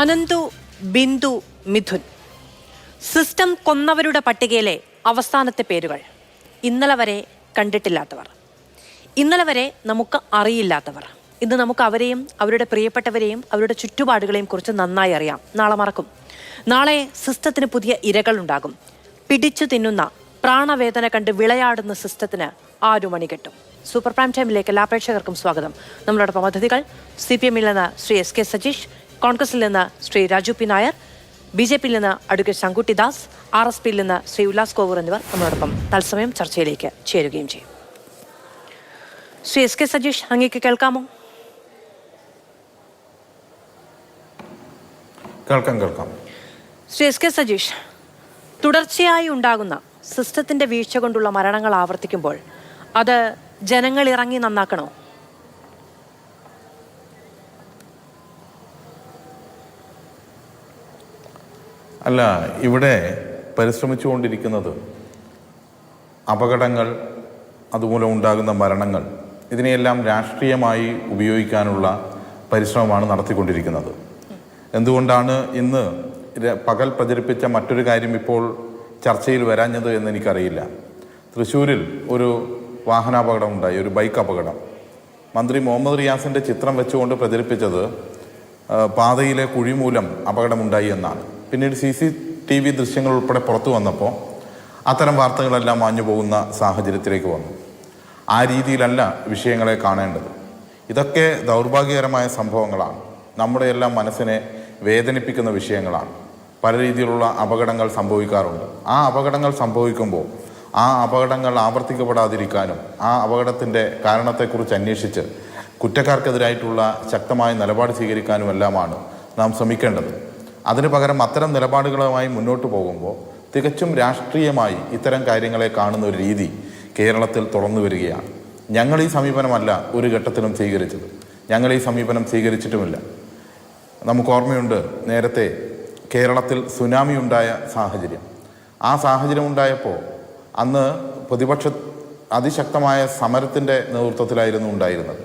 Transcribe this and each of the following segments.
Ananthu, Bindu, Mithun system കൊന്നവരുടെ പട്ടികയിലെ അവസാനത്തെ പേരുകൾ. ഇന്നലെ വരെ കണ്ടിട്ടില്ലാത്തവർ, ഇന്നലെ വരെ നമുക്ക് അറിയില്ലാത്തവർ. ഇന്ന് നമുക്ക് അവരെയും അവരുടെ പ്രിയപ്പെട്ടവരെയും അവരുടെ ചുറ്റുപാടുകളെയും കുറിച്ച് നന്നായി അറിയാം. നാളെ മറക്കും. നാളെ സിസ്റ്റത്തിന് പുതിയ ഇരകളുണ്ടാകും. പിടിച്ചു തിന്നുന്ന, പ്രാണവേദന കണ്ട് വിളയാടുന്ന സിസ്റ്റത്തിന് ആരുമണി കെട്ടും. സൂപ്പർ പ്രൈം ടൈമിലേക്ക് എല്ലാ പ്രേക്ഷകർക്കും സ്വാഗതം. നമ്മളോടൊപ്പം അതിഥികൾ CPM-ൽ നിന്ന് ശ്രീ SK സജീഷ്, കോൺഗ്രസിൽ നിന്ന് ശ്രീ രാജു പി നായർ, BJP-യിൽ നിന്ന് അഡ്വക്കേറ്റ് ശങ്കുട്ടി ദാസ്, RSP-യിൽ നിന്ന് ശ്രീ ഉല്ലാസ് കോവൂർ എന്നിവർ നമ്മളോടൊപ്പം തത്സമയം ചർച്ചയിലേക്ക് ചേരുകയും ചെയ്യും. ശ്രീ SK സജീഷ്, അങ്ങേക്ക് കേൾക്കാമോ? കേൾക്കാം. ശ്രീ SK സജീഷ്, തുടർച്ചയായി ഉണ്ടാകുന്ന സിസ്റ്റത്തിന്റെ വീഴ്ച കൊണ്ടുള്ള മരണങ്ങൾ ആവർത്തിക്കുമ്പോൾ അത് ജനങ്ങൾ ഇറങ്ങി നന്നാക്കണോ? അല്ല, ഇവിടെ പരിശ്രമിച്ചുകൊണ്ടിരിക്കുന്നത് അപകടങ്ങൾ, അതുമൂലം ഉണ്ടാകുന്ന മരണങ്ങൾ, ഇതിനെയെല്ലാം രാഷ്ട്രീയമായി ഉപയോഗിക്കാനുള്ള പരിശ്രമമാണ് നടത്തിക്കൊണ്ടിരിക്കുന്നത്. എന്തുകൊണ്ടാണ് ഇന്ന് പകൽ പ്രചരിപ്പിച്ച മറ്റൊരു കാര്യം ഇപ്പോൾ ചർച്ചയിൽ വരാഞ്ഞത് എന്ന് എനിക്കറിയില്ല. തൃശ്ശൂരിൽ ഒരു വാഹനാപകടം ഉണ്ടായി, ഒരു ബൈക്ക് അപകടം. മന്ത്രി മുഹമ്മദ് റിയാസിൻ്റെ ചിത്രം വെച്ചുകൊണ്ട് പ്രചരിപ്പിച്ചത് പാതയിലെ കുഴി മൂലം അപകടമുണ്ടായി എന്നാണ്. പിന്നീട് CCTV ദൃശ്യങ്ങൾ ഉൾപ്പെടെ പുറത്തു വന്നപ്പോൾ അത്തരം വാർത്തകളെല്ലാം മാഞ്ഞു പോകുന്ന സാഹചര്യത്തിലേക്ക് വന്നു. ആ രീതിയിലല്ല വിഷയങ്ങളെ കാണേണ്ടത്. ഇതൊക്കെ ദൗർഭാഗ്യകരമായ സംഭവങ്ങളാണ്. നമ്മുടെ എല്ലാം മനസ്സിനെ വേദനിപ്പിക്കുന്ന വിഷയങ്ങളാണ്. പല രീതിയിലുള്ള അപകടങ്ങൾ സംഭവിക്കാറുണ്ട്. ആ അപകടങ്ങൾ സംഭവിക്കുമ്പോൾ ആ അപകടങ്ങൾ ആവർത്തിക്കപ്പെടാതിരിക്കാനും ആ അപകടത്തിൻ്റെ കാരണത്തെക്കുറിച്ച് അന്വേഷിച്ച് കുറ്റക്കാർക്കെതിരായിട്ടുള്ള ശക്തമായ നിലപാട് സ്വീകരിക്കാനും എല്ലാമാണ് നാം ശ്രമിക്കേണ്ടത്. അതിനു പകരം അത്തരം നിലപാടുകളുമായി മുന്നോട്ട് പോകുമ്പോൾ തികച്ചും രാഷ്ട്രീയമായി ഇത്തരം കാര്യങ്ങളെ കാണുന്ന ഒരു രീതി കേരളത്തിൽ തുറന്നു വരികയാണ്. ഞങ്ങൾ ഈ സമീപനമല്ല ഒരു ഘട്ടത്തിലും സ്വീകരിച്ചത്. ഞങ്ങൾ ഈ സമീപനം സ്വീകരിച്ചിട്ടുമില്ല. നമുക്ക് ഓർമ്മയുണ്ട്, നേരത്തെ കേരളത്തിൽ സുനാമി ഉണ്ടായ സാഹചര്യം. ആ സാഹചര്യം ഉണ്ടായപ്പോൾ അന്ന് പ്രതിപക്ഷ അതിശക്തമായ സമരത്തിൻ്റെ നേതൃത്വത്തിലായിരുന്നു ഉണ്ടായിരുന്നത്.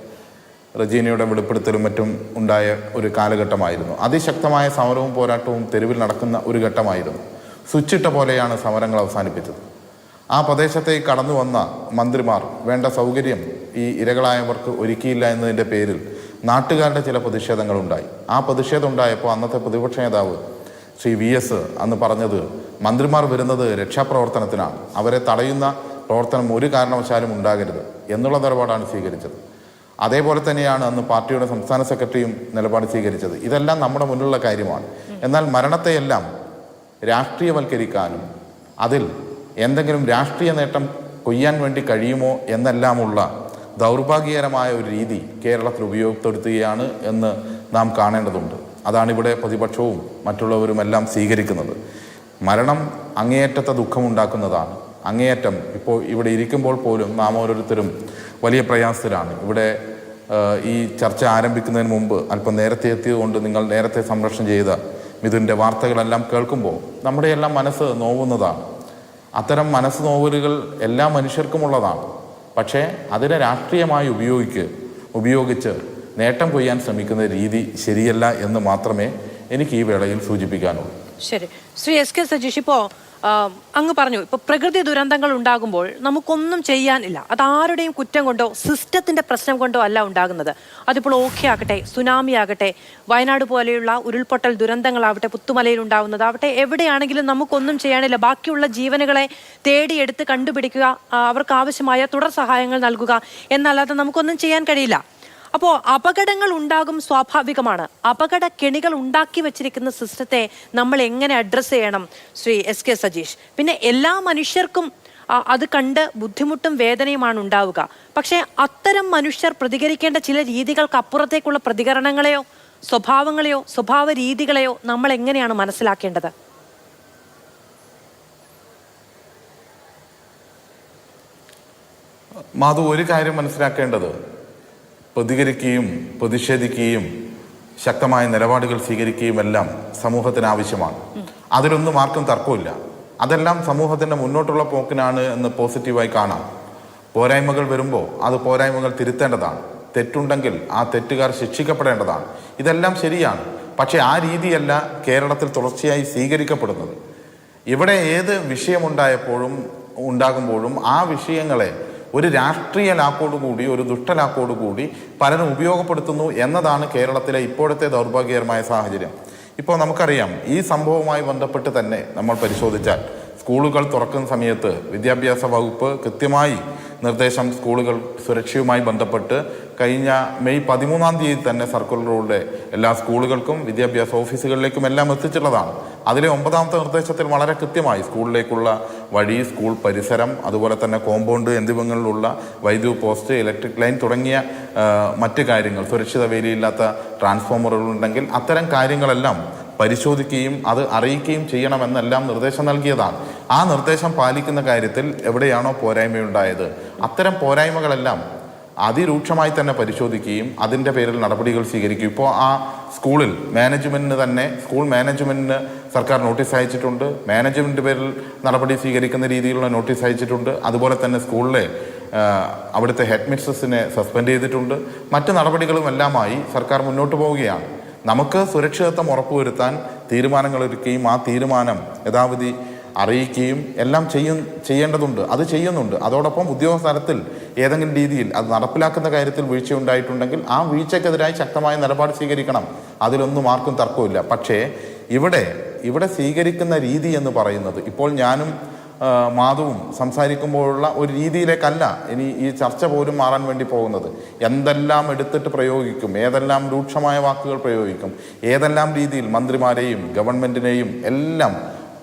റജീനയുടെ വെളിപ്പെടുത്തലും മറ്റും ഉണ്ടായ ഒരു കാലഘട്ടമായിരുന്നു. അതിശക്തമായ സമരവും പോരാട്ടവും തെരുവിൽ നടക്കുന്ന ഒരു ഘട്ടമായിരുന്നു. സ്വിച്ചിട്ട പോലെയാണ് സമരങ്ങൾ അവസാനിപ്പിച്ചത്. ആ പ്രദേശത്തേക്ക് കടന്നു വന്ന മന്ത്രിമാർ വേണ്ട സൗകര്യം ഈ ഇരകളായവർക്ക് ഒരുക്കിയില്ല എന്നതിൻ്റെ പേരിൽ നാട്ടുകാരുടെ ചില പ്രതിഷേധങ്ങളുണ്ടായി. ആ പ്രതിഷേധം ഉണ്ടായപ്പോൾ അന്നത്തെ പ്രതിപക്ഷ നേതാവ് ശ്രീ VS അന്ന് പറഞ്ഞത്, മന്ത്രിമാർ വരുന്നത് രക്ഷാപ്രവർത്തനത്തിനാണ്, അവരെ തടയുന്ന പ്രവർത്തനം ഒരു കാരണവശാലും ഉണ്ടാകരുത് എന്നുള്ള നിലപാടാണ് സ്വീകരിച്ചത്. അതേപോലെ തന്നെയാണ് അന്ന് പാർട്ടിയുടെ സംസ്ഥാന സെക്രട്ടറിയും നിലപാട് സ്വീകരിച്ചത്. ഇതെല്ലാം നമ്മുടെ മുന്നിലുള്ള കാര്യമാണ്. എന്നാൽ മരണത്തെയെല്ലാം രാഷ്ട്രീയവൽക്കരിക്കാനും അതിൽ എന്തെങ്കിലും രാഷ്ട്രീയ നേട്ടം കൊയ്യാൻ വേണ്ടി കഴിയുമോ എന്നെല്ലാമുള്ള ദൗർഭാഗ്യകരമായ ഒരു രീതി കേരളത്തിൽ ഉപയോഗപ്പെടുത്തുകയാണ് എന്ന് നാം കാണേണ്ടതുണ്ട്. അതാണിവിടെ പ്രതിപക്ഷവും മറ്റുള്ളവരുമെല്ലാം സ്വീകരിക്കുന്നത്. മരണം അങ്ങേയറ്റത്തെ ദുഃഖമുണ്ടാക്കുന്നതാണ്. അങ്ങേയറ്റം ഇപ്പോൾ ഇവിടെ ഇരിക്കുമ്പോൾ പോലും നാം ഓരോരുത്തരും വലിയ പ്രയാസത്തിലാണ്. ഇവിടെ ഈ ചർച്ച ആരംഭിക്കുന്നതിന് മുമ്പ് അല്പം നേരത്തെ എത്തിയതുകൊണ്ട് നിങ്ങൾ നേരത്തെ സംരക്ഷണം ചെയ്ത മിഥുൻ്റെ വാർത്തകളെല്ലാം കേൾക്കുമ്പോൾ നമ്മുടെ എല്ലാം മനസ്സ് നോവുന്നതാണ്. അത്തരം മനസ്സ് നോവലുകൾ എല്ലാ മനുഷ്യർക്കുമുള്ളതാണ്. പക്ഷേ അതിനെ രാഷ്ട്രീയമായി ഉപയോഗിച്ച് നേട്ടം കൊയ്യാൻ ശ്രമിക്കുന്ന രീതി ശരിയല്ല എന്ന് മാത്രമേ എനിക്ക് ഈ വേളയിൽ സൂചിപ്പിക്കാനുള്ളൂ. ശരി, ശ്രീ SK സജീഷ്, ഇപ്പോൾ അങ്ങ് പറഞ്ഞു, ഇപ്പോൾ പ്രകൃതി ദുരന്തങ്ങൾ ഉണ്ടാകുമ്പോൾ നമുക്കൊന്നും ചെയ്യാനില്ല. അത് ആരുടെയും കുറ്റം കൊണ്ടോ സിസ്റ്റത്തിന്റെ പ്രശ്നം കൊണ്ടോ അല്ല ഉണ്ടാകുന്നത്. അതിപ്പോൾ ഓഖി ആകട്ടെ, സുനാമി ആകട്ടെ, വയനാട് പോലെയുള്ള ഉരുൾപൊട്ടൽ ദുരന്തങ്ങളാവട്ടെ, പുത്തുമലയിൽ ഉണ്ടാകുന്നതാവട്ടെ, എവിടെയാണെങ്കിലും നമുക്കൊന്നും ചെയ്യാനില്ല. ബാക്കിയുള്ള ജീവനുകളെ തേടിയെടുത്ത് കണ്ടുപിടിക്കുക, അവർക്ക് ആവശ്യമായ തുടർ സഹായങ്ങൾ നൽകുക എന്നല്ലാതെ നമുക്കൊന്നും ചെയ്യാൻ കഴിയില്ല. അപ്പോൾ അപകടങ്ങൾ ഉണ്ടാകും, സ്വാഭാവികമാണ്. അപകട കെണികൾ ഉണ്ടാക്കി വെച്ചിരിക്കുന്ന സിസ്റ്റത്തെ നമ്മൾ എങ്ങനെ അഡ്രസ്സ് ചെയ്യണം ശ്രീ SK സജീഷ്? പിന്നെ എല്ലാ മനുഷ്യർക്കും അത് കണ്ട് ബുദ്ധിമുട്ടും വേദനയുമാണ് ഉണ്ടാവുക. പക്ഷേ അത്തരം മനുഷ്യർ പ്രതികരിക്കേണ്ട ചില രീതികൾക്ക് അപ്പുറത്തേക്കുള്ള പ്രതികരണങ്ങളെയോ സ്വഭാവങ്ങളെയോ സ്വഭാവ രീതികളെയോ നമ്മൾ എങ്ങനെയാണ് മനസ്സിലാക്കേണ്ടത്? മാധു, ഒരു കാര്യം മനസ്സിലാക്കേണ്ടത്, പ്രതികരിക്കുകയും പ്രതിഷേധിക്കുകയും ശക്തമായ നിലപാടുകൾ സ്വീകരിക്കുകയും എല്ലാം സമൂഹത്തിന് ആവശ്യമാണ്. അതിലൊന്നും ആർക്കും തർക്കമില്ല. അതെല്ലാം സമൂഹത്തിൻ്റെ മുന്നോട്ടുള്ള പോക്കിനാണ് എന്ന് പോസിറ്റീവായി കാണാം. പോരായ്മകൾ വരുമ്പോൾ അത് പോരായ്മകൾ തിരുത്തേണ്ടതാണ്. തെറ്റുണ്ടെങ്കിൽ ആ തെറ്റുകാർ ശിക്ഷിക്കപ്പെടേണ്ടതാണ്. ഇതെല്ലാം ശരിയാണ്. പക്ഷേ ആ രീതിയല്ല കേരളത്തിൽ തുടർച്ചയായി സ്വീകരിക്കപ്പെടുന്നത്. ഇവിടെ ഏത് ഉണ്ടാകുമ്പോഴും ആ വിഷയങ്ങളെ ഒരു രാഷ്ട്രീയ ലാക്കോടുകൂടി, ഒരു ദുഷ്ടലാക്കോടുകൂടി പലരും ഉപയോഗപ്പെടുത്തുന്നു എന്നതാണ് കേരളത്തിലെ ഇപ്പോഴത്തെ ദൗർഭാഗ്യകരമായ സാഹചര്യം. ഇപ്പോൾ നമുക്കറിയാം, ഈ സംഭവവുമായി ബന്ധപ്പെട്ട് തന്നെ നമ്മൾ പരിശോധിച്ചാൽ സ്കൂളുകൾ തുറക്കുന്ന സമയത്ത് വിദ്യാഭ്യാസ വകുപ്പ് കൃത്യമായി നിർദ്ദേശം സ്കൂളുകൾ സുരക്ഷയുമായി ബന്ധപ്പെട്ട് കഴിഞ്ഞ മെയ് 13 തന്നെ സർക്കുലറിലൂടെ എല്ലാ സ്കൂളുകൾക്കും വിദ്യാഭ്യാസ ഓഫീസുകളിലേക്കും എല്ലാം എത്തിച്ചിട്ടുള്ളതാണ്. അതിലെ 9ാമത്തെ നിർദ്ദേശത്തിൽ വളരെ കൃത്യമായി സ്കൂളിലേക്കുള്ള വഴി, സ്കൂൾ പരിസരം, അതുപോലെ തന്നെ കോമ്പൗണ്ട് എന്നിവിടങ്ങളിലുള്ള വൈദ്യുത പോസ്റ്റ്, ഇലക്ട്രിക് ലൈൻ തുടങ്ങിയ മറ്റ് കാര്യങ്ങൾ, സുരക്ഷിത വേലിയില്ലാത്ത ട്രാൻസ്ഫോമറുകളുണ്ടെങ്കിൽ അത്തരം കാര്യങ്ങളെല്ലാം പരിശോധിക്കുകയും അത് അറിയിക്കുകയും ചെയ്യണമെന്നെല്ലാം നിർദ്ദേശം നൽകിയതാണ്. ആ നിർദ്ദേശം പാലിക്കുന്ന കാര്യത്തിൽ എവിടെയാണോ പോരായ്മയുണ്ടായത് അത്തരം പോരായ്മകളെല്ലാം അതിരൂക്ഷമായി തന്നെ പരിശോധിക്കുകയും അതിൻ്റെ പേരിൽ നടപടികൾ സ്വീകരിക്കും. ഇപ്പോൾ ആ സ്കൂളിൽ സ്കൂൾ മാനേജ്മെൻറ്റിന് സർക്കാർ നോട്ടീസ് അയച്ചിട്ടുണ്ട്. മാനേജ്മെൻറ്റ് പേരിൽ നടപടി സ്വീകരിക്കുന്ന രീതിയിലുള്ള നോട്ടീസ് അയച്ചിട്ടുണ്ട്. അതുപോലെ തന്നെ സ്കൂളിലെ അവിടുത്തെ ഹെഡ് മിസ്ട്രസിനെ സസ്പെൻഡ് ചെയ്തിട്ടുണ്ട്. മറ്റ് നടപടികളുമെല്ലാമായി സർക്കാർ മുന്നോട്ട് പോവുകയാണ്. നമുക്ക് സുരക്ഷിതത്വം ഉറപ്പുവരുത്താൻ തീരുമാനങ്ങളെടുക്കുകയും ആ തീരുമാനം യഥാവിധി അറിയിക്കുകയും എല്ലാം ചെയ്യേണ്ടതുണ്ട്. അത് ചെയ്യുന്നുണ്ട്. അതോടൊപ്പം ഉദ്യോഗസ്ഥലത്തിൽ ഏതെങ്കിലും രീതിയിൽ അത് നടപ്പിലാക്കുന്ന കാര്യത്തിൽ വീഴ്ചയുണ്ടായിട്ടുണ്ടെങ്കിൽ ആ വീഴ്ചക്കെതിരായി ശക്തമായ നിലപാട് സ്വീകരിക്കണം. അതിലൊന്നും ആർക്കും തർക്കമില്ല. പക്ഷേ ഇവിടെ സ്വീകരിക്കുന്ന രീതി എന്ന് പറയുന്നത്, ഇപ്പോൾ ഞാനും മാധവും സംസാരിക്കുമ്പോഴുള്ള ഒരു രീതിയിലേക്കല്ല ഇനി ഈ ചർച്ച പോലും മാറാൻ വേണ്ടി പോകുന്നത്. എന്തെല്ലാം എടുത്തിട്ട് പ്രയോഗിക്കും, ഏതെല്ലാം രൂക്ഷമായ വാക്കുകൾ പ്രയോഗിക്കും, ഏതെല്ലാം രീതിയിൽ മന്ത്രിമാരെയും ഗവൺമെൻറ്റിനെയും എല്ലാം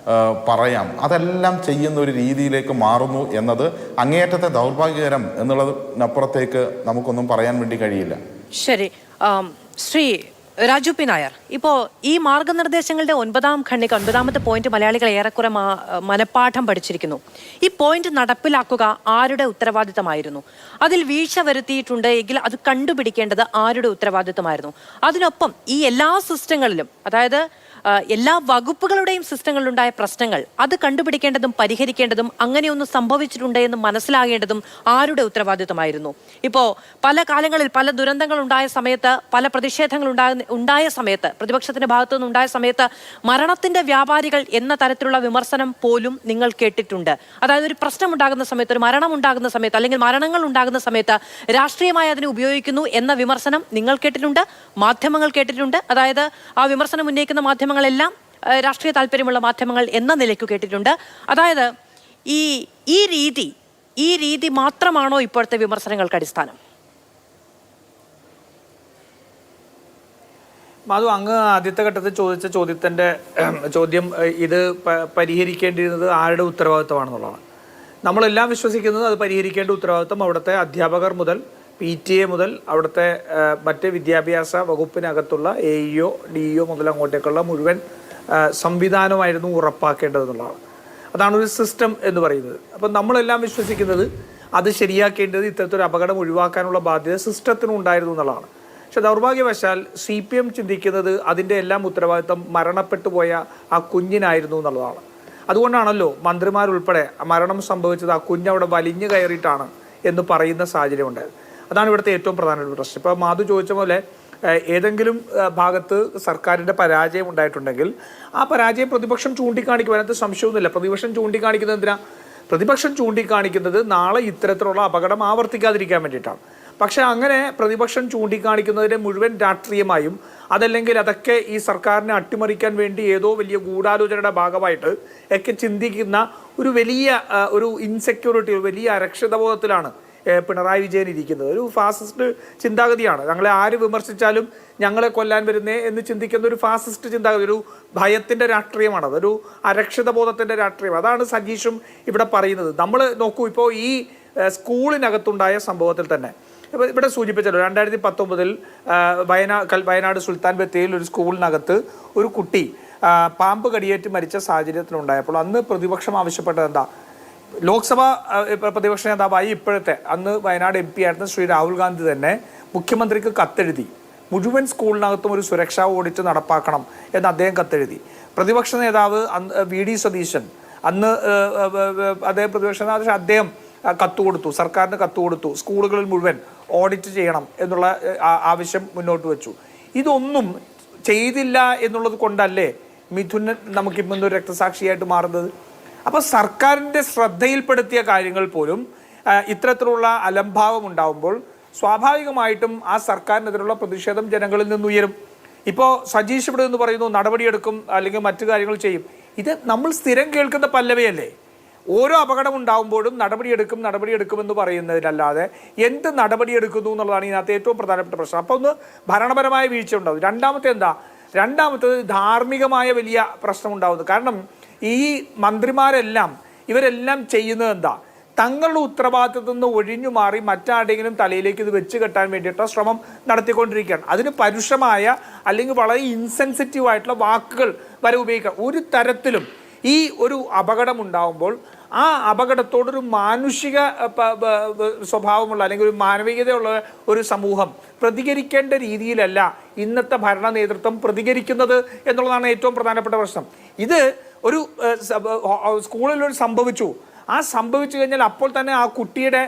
പറയാം, അതെല്ലാം ചെയ്യുന്ന ഒരു രീതിയിലേക്ക് മാറുന്നു എന്നത് അങ്ങേയറ്റത്തെ ദൗർഭാഗ്യകരം എന്നുള്ളതിനപ്പുറത്തേക്ക് നമുക്കൊന്നും പറയാൻ വേണ്ടി കഴിയില്ല. ശരി, ശ്രീ രാജു പി നായർ, ഇപ്പോൾ ഈ മാർഗനിർദ്ദേശങ്ങളുടെ 9ാമത്തെ പോയിന്റ് മലയാളികൾ ഏറെക്കുറെ മനഃപാഠം പഠിച്ചിരിക്കുന്നു. ഈ പോയിന്റ് നടപ്പിലാക്കുക ആരുടെ ഉത്തരവാദിത്തമായിരുന്നു? അതിൽ വീഴ്ച വരുത്തിയിട്ടുണ്ട് എങ്കിൽ അത് കണ്ടുപിടിക്കേണ്ടത് ആരുടെ ഉത്തരവാദിത്തമായിരുന്നു? അതിനൊപ്പം ഈ എല്ലാ സിസ്റ്റങ്ങളിലും, അതായത് എല്ലാ വകുപ്പുകളുടെയും സിസ്റ്റങ്ങളിലുണ്ടായ പ്രശ്നങ്ങൾ അത് കണ്ടുപിടിക്കേണ്ടതും പരിഹരിക്കേണ്ടതും അങ്ങനെയൊന്നും സംഭവിച്ചിട്ടുണ്ട് എന്ന് മനസ്സിലാകേണ്ടതും ആരുടെ ഉത്തരവാദിത്തമായിരുന്നു? ഇപ്പോൾ പല കാലങ്ങളിൽ പല ദുരന്തങ്ങൾ ഉണ്ടായ സമയത്ത്, പല പ്രതിഷേധങ്ങൾ ഉണ്ടായ സമയത്ത്, പ്രതിപക്ഷത്തിന്റെ ഭാഗത്തുനിന്ന് ഉണ്ടായ സമയത്ത് മരണത്തിന്റെ വ്യാപാരികൾ എന്ന തരത്തിലുള്ള വിമർശനം പോലും നിങ്ങൾ കേട്ടിട്ടുണ്ട്. അതായത് ഒരു പ്രശ്നം ഉണ്ടാകുന്ന സമയത്ത്, ഒരു മരണം ഉണ്ടാകുന്ന സമയത്ത്, അല്ലെങ്കിൽ മരണങ്ങൾ ഉണ്ടാകുന്ന സമയത്ത് രാഷ്ട്രീയമായി അതിനെ ഉപയോഗിക്കുന്നു എന്ന വിമർശനം നിങ്ങൾ കേട്ടിട്ടുണ്ട്, മാധ്യമങ്ങൾ കേട്ടിട്ടുണ്ട്. അതായത് ആ വിമർശനം ഉന്നയിക്കുന്ന മാധ്യമങ്ങളെല്ലാം രാഷ്ട്രീയ താല്പര്യമുള്ള മാധ്യമങ്ങൾ എന്ന നിലയ്ക്ക് കേട്ടിട്ടുണ്ട്. അതായത് ഈ രീതി മാത്രമാണോ ഇപ്പോഴത്തെ വിമർശനങ്ങൾക്ക് അടിസ്ഥാനം? മാധു, അങ്ങ് ആദ്യത്തെ ഘട്ടത്തിൽ ചോദിച്ച ചോദ്യം ഇത് പരിഹരിക്കേണ്ടിയിരുന്നത് ആരുടെ ഉത്തരവാദിത്തമാണെന്നുള്ളതാണ്. നമ്മളെല്ലാം വിശ്വസിക്കുന്നത് അത് പരിഹരിക്കേണ്ട ഉത്തരവാദിത്തം അവിടുത്തെ അധ്യാപകർ മുതൽ PTA മുതൽ അവിടുത്തെ മറ്റ് വിദ്യാഭ്യാസ വകുപ്പിനകത്തുള്ള AEO DEO മുതൽ അങ്ങോട്ടേക്കുള്ള മുഴുവൻ സംവിധാനമായിരുന്നു ഉറപ്പാക്കേണ്ടതെന്നുള്ളതാണ്. അതാണ് ഒരു സിസ്റ്റം എന്ന് പറയുന്നത്. അപ്പം നമ്മളെല്ലാം വിശ്വസിക്കുന്നത് അത് ശരിയാക്കേണ്ടത്, ഇത്തരത്തിലൊരു അപകടം ഒഴിവാക്കാനുള്ള ബാധ്യത സിസ്റ്റത്തിനും ഉണ്ടായിരുന്നു എന്നുള്ളതാണ്. പക്ഷെ ദൗർഭാഗ്യവശാൽ CPM ചിന്തിക്കുന്നത് അതിൻ്റെ എല്ലാം ഉത്തരവാദിത്തം മരണപ്പെട്ടു പോയ ആ കുഞ്ഞിനായിരുന്നു എന്നുള്ളതാണ്. അതുകൊണ്ടാണല്ലോ മന്ത്രിമാരുൾപ്പെടെ മരണം സംഭവിച്ചത് ആ കുഞ്ഞവിടെ വലിഞ്ഞു കയറിയിട്ടാണ് എന്ന് പറയുന്ന സാഹചര്യം ഉണ്ടായത്. അതാണ് ഇവിടുത്തെ ഏറ്റവും പ്രധാനപ്പെട്ട പ്രശ്നം. ഇപ്പോൾ മാധു ചോദിച്ച പോലെ ഏതെങ്കിലും ഭാഗത്ത് സർക്കാരിൻ്റെ പരാജയം ഉണ്ടായിട്ടുണ്ടെങ്കിൽ ആ പരാജയം പ്രതിപക്ഷം ചൂണ്ടിക്കാണിക്കും. അതിനകത്ത് സംശയമൊന്നുമില്ല. പ്രതിപക്ഷം ചൂണ്ടിക്കാണിക്കുന്നത് എന്തിനാ? പ്രതിപക്ഷം ചൂണ്ടിക്കാണിക്കുന്നത് നാളെ ഇത്തരത്തിലുള്ള അപകടം ആവർത്തിക്കാതിരിക്കാൻ വേണ്ടിയിട്ടാണ്. പക്ഷെ അങ്ങനെ പ്രതിപക്ഷം ചൂണ്ടിക്കാണിക്കുന്നതിനെ മുഴുവൻ രാഷ്ട്രീയമായും, അതല്ലെങ്കിൽ അതൊക്കെ ഈ സർക്കാരിനെ അട്ടിമറിക്കാൻ വേണ്ടി ഏതോ വലിയ ഗൂഢാലോചനയുടെ ഭാഗമായിട്ട് ഒക്കെ ചിന്തിക്കുന്ന ഒരു വലിയ ഒരു ഇൻസെക്യൂരിറ്റി, ഒരു വലിയ അരക്ഷിതബോധത്തിലാണ് പിണറായി വിജയൻ ഇരിക്കുന്നത്. ഒരു ഫാസിസ്റ്റ് ചിന്താഗതിയാണ്. ഞങ്ങളെ ആര് വിമർശിച്ചാലും ഞങ്ങളെ കൊല്ലാൻ വരുന്നേ എന്ന് ചിന്തിക്കുന്ന ഒരു ഫാസിസ്റ്റ് ചിന്താഗതി, ഒരു ഭയത്തിൻ്റെ രാഷ്ട്രീയമാണ്. അതൊരു അരക്ഷിതബോധത്തിൻ്റെ രാഷ്ട്രീയം. അതാണ് സജീഷും ഇവിടെ പറയുന്നത്. നമ്മൾ നോക്കൂ, ഇപ്പോൾ ഈ സ്കൂളിനകത്തുണ്ടായ സംഭവത്തിൽ തന്നെ ഇവിടെ സൂചിപ്പിച്ചല്ലോ, 2019 വയനാട് സുൽത്താൻ ബത്തേരിയിൽ ഒരു സ്കൂളിനകത്ത് ഒരു കുട്ടി പാമ്പ് കടിയേറ്റ് മരിച്ച സാഹചര്യത്തിലുണ്ടായപ്പോൾ അന്ന് പ്രതിപക്ഷം ആവശ്യപ്പെട്ടത് എന്താ? ലോക്സഭാ പ്രതിപക്ഷ നേതാവായി ഇപ്പോഴത്തെ, അന്ന് വയനാട് MP ആയിരുന്ന ശ്രീ രാഹുൽ ഗാന്ധി തന്നെ മുഖ്യമന്ത്രിക്ക് കത്തെഴുതി മുഴുവൻ സ്കൂളിനകത്തും ഒരു സുരക്ഷാ ഓഡിറ്റ് നടപ്പാക്കണം എന്ന് അദ്ദേഹം കത്തെഴുതി. പ്രതിപക്ഷ നേതാവ് VD സതീശൻ അന്ന് അദ്ദേഹം പ്രതിപക്ഷ നേതാവ്, അദ്ദേഹം കത്ത് കൊടുത്തു, സർക്കാരിന് കത്ത് കൊടുത്തു, സ്കൂളുകളിൽ മുഴുവൻ ഓഡിറ്റ് ചെയ്യണം എന്നുള്ള ആവശ്യം മുന്നോട്ട് വെച്ചു. ഇതൊന്നും ചെയ്തില്ല എന്നുള്ളത് കൊണ്ടല്ലേ മിഥുൻ നമുക്കിപ്പോൾ ഒരു രക്തസാക്ഷിയായിട്ട് മാറുന്നത്? അപ്പോൾ സർക്കാരിൻ്റെ ശ്രദ്ധയിൽപ്പെടുത്തിയ കാര്യങ്ങൾ പോലും ഇത്തരത്തിലുള്ള അലംഭാവം ഉണ്ടാവുമ്പോൾ സ്വാഭാവികമായിട്ടും ആ സർക്കാരിനെതിരുള്ള പ്രതിഷേധം ജനങ്ങളിൽ നിന്ന് ഉയരും. ഇപ്പോൾ സജീഷ് ഇവിടെ എന്ന് പറയുന്നു നടപടിയെടുക്കും അല്ലെങ്കിൽ മറ്റു കാര്യങ്ങൾ ചെയ്യും. ഇത് നമ്മൾ സ്ഥിരം കേൾക്കുന്ന പല്ലവിയല്ലേ? ഓരോ അപകടം ഉണ്ടാകുമ്പോഴും നടപടിയെടുക്കുമെന്ന് പറയുന്നതിനല്ലാതെ എന്ത് നടപടിയെടുക്കുന്നു എന്നുള്ളതാണ് ഇതിനകത്ത് ഏറ്റവും പ്രധാനപ്പെട്ട പ്രശ്നം. അപ്പോൾ ഒന്ന് ഭരണപരമായ വീഴ്ച ഉണ്ടാവും. രണ്ടാമത്തേത് ധാർമ്മികമായ വലിയ പ്രശ്നം ഉണ്ടാവുന്നത്. കാരണം ഈ മന്ത്രിമാരെല്ലാം ഇവരെല്ലാം ചെയ്യുന്നത് എന്താ? തങ്ങളുടെ ഉത്തരവാദിത്തത്തിൽ നിന്ന് ഒഴിഞ്ഞു മാറി മറ്റാരുടെയെങ്കിലും തലയിലേക്ക് ഇത് വെച്ച് കെട്ടാൻ വേണ്ടിയിട്ടുള്ള ശ്രമം നടത്തിക്കൊണ്ടിരിക്കുകയാണ്. അതിന് പരുഷമായ അല്ലെങ്കിൽ വളരെ ഇൻസെൻസിറ്റീവ് ആയിട്ടുള്ള വാക്കുകൾ വരെ ഉപയോഗിക്കാം. ഒരു തരത്തിലും ഈ ഒരു അപകടം ഉണ്ടാവുമ്പോൾ ആ അപകടത്തോടൊരു മാനുഷിക സ്വഭാവമുള്ള അല്ലെങ്കിൽ ഒരു മാനവികതയുള്ള ഒരു സമൂഹം പ്രതികരിക്കേണ്ട രീതിയിലല്ല ഇന്നത്തെ ഭരണ നേതൃത്വം പ്രതികരിക്കുന്നത് എന്നുള്ളതാണ് ഏറ്റവും പ്രധാനപ്പെട്ട പ്രശ്നം. ഇത് ഒരു സ്കൂളിലൊരു സംഭവിച്ചു കഴിഞ്ഞാൽ അപ്പോൾ തന്നെ ആ കുട്ടിയുടെ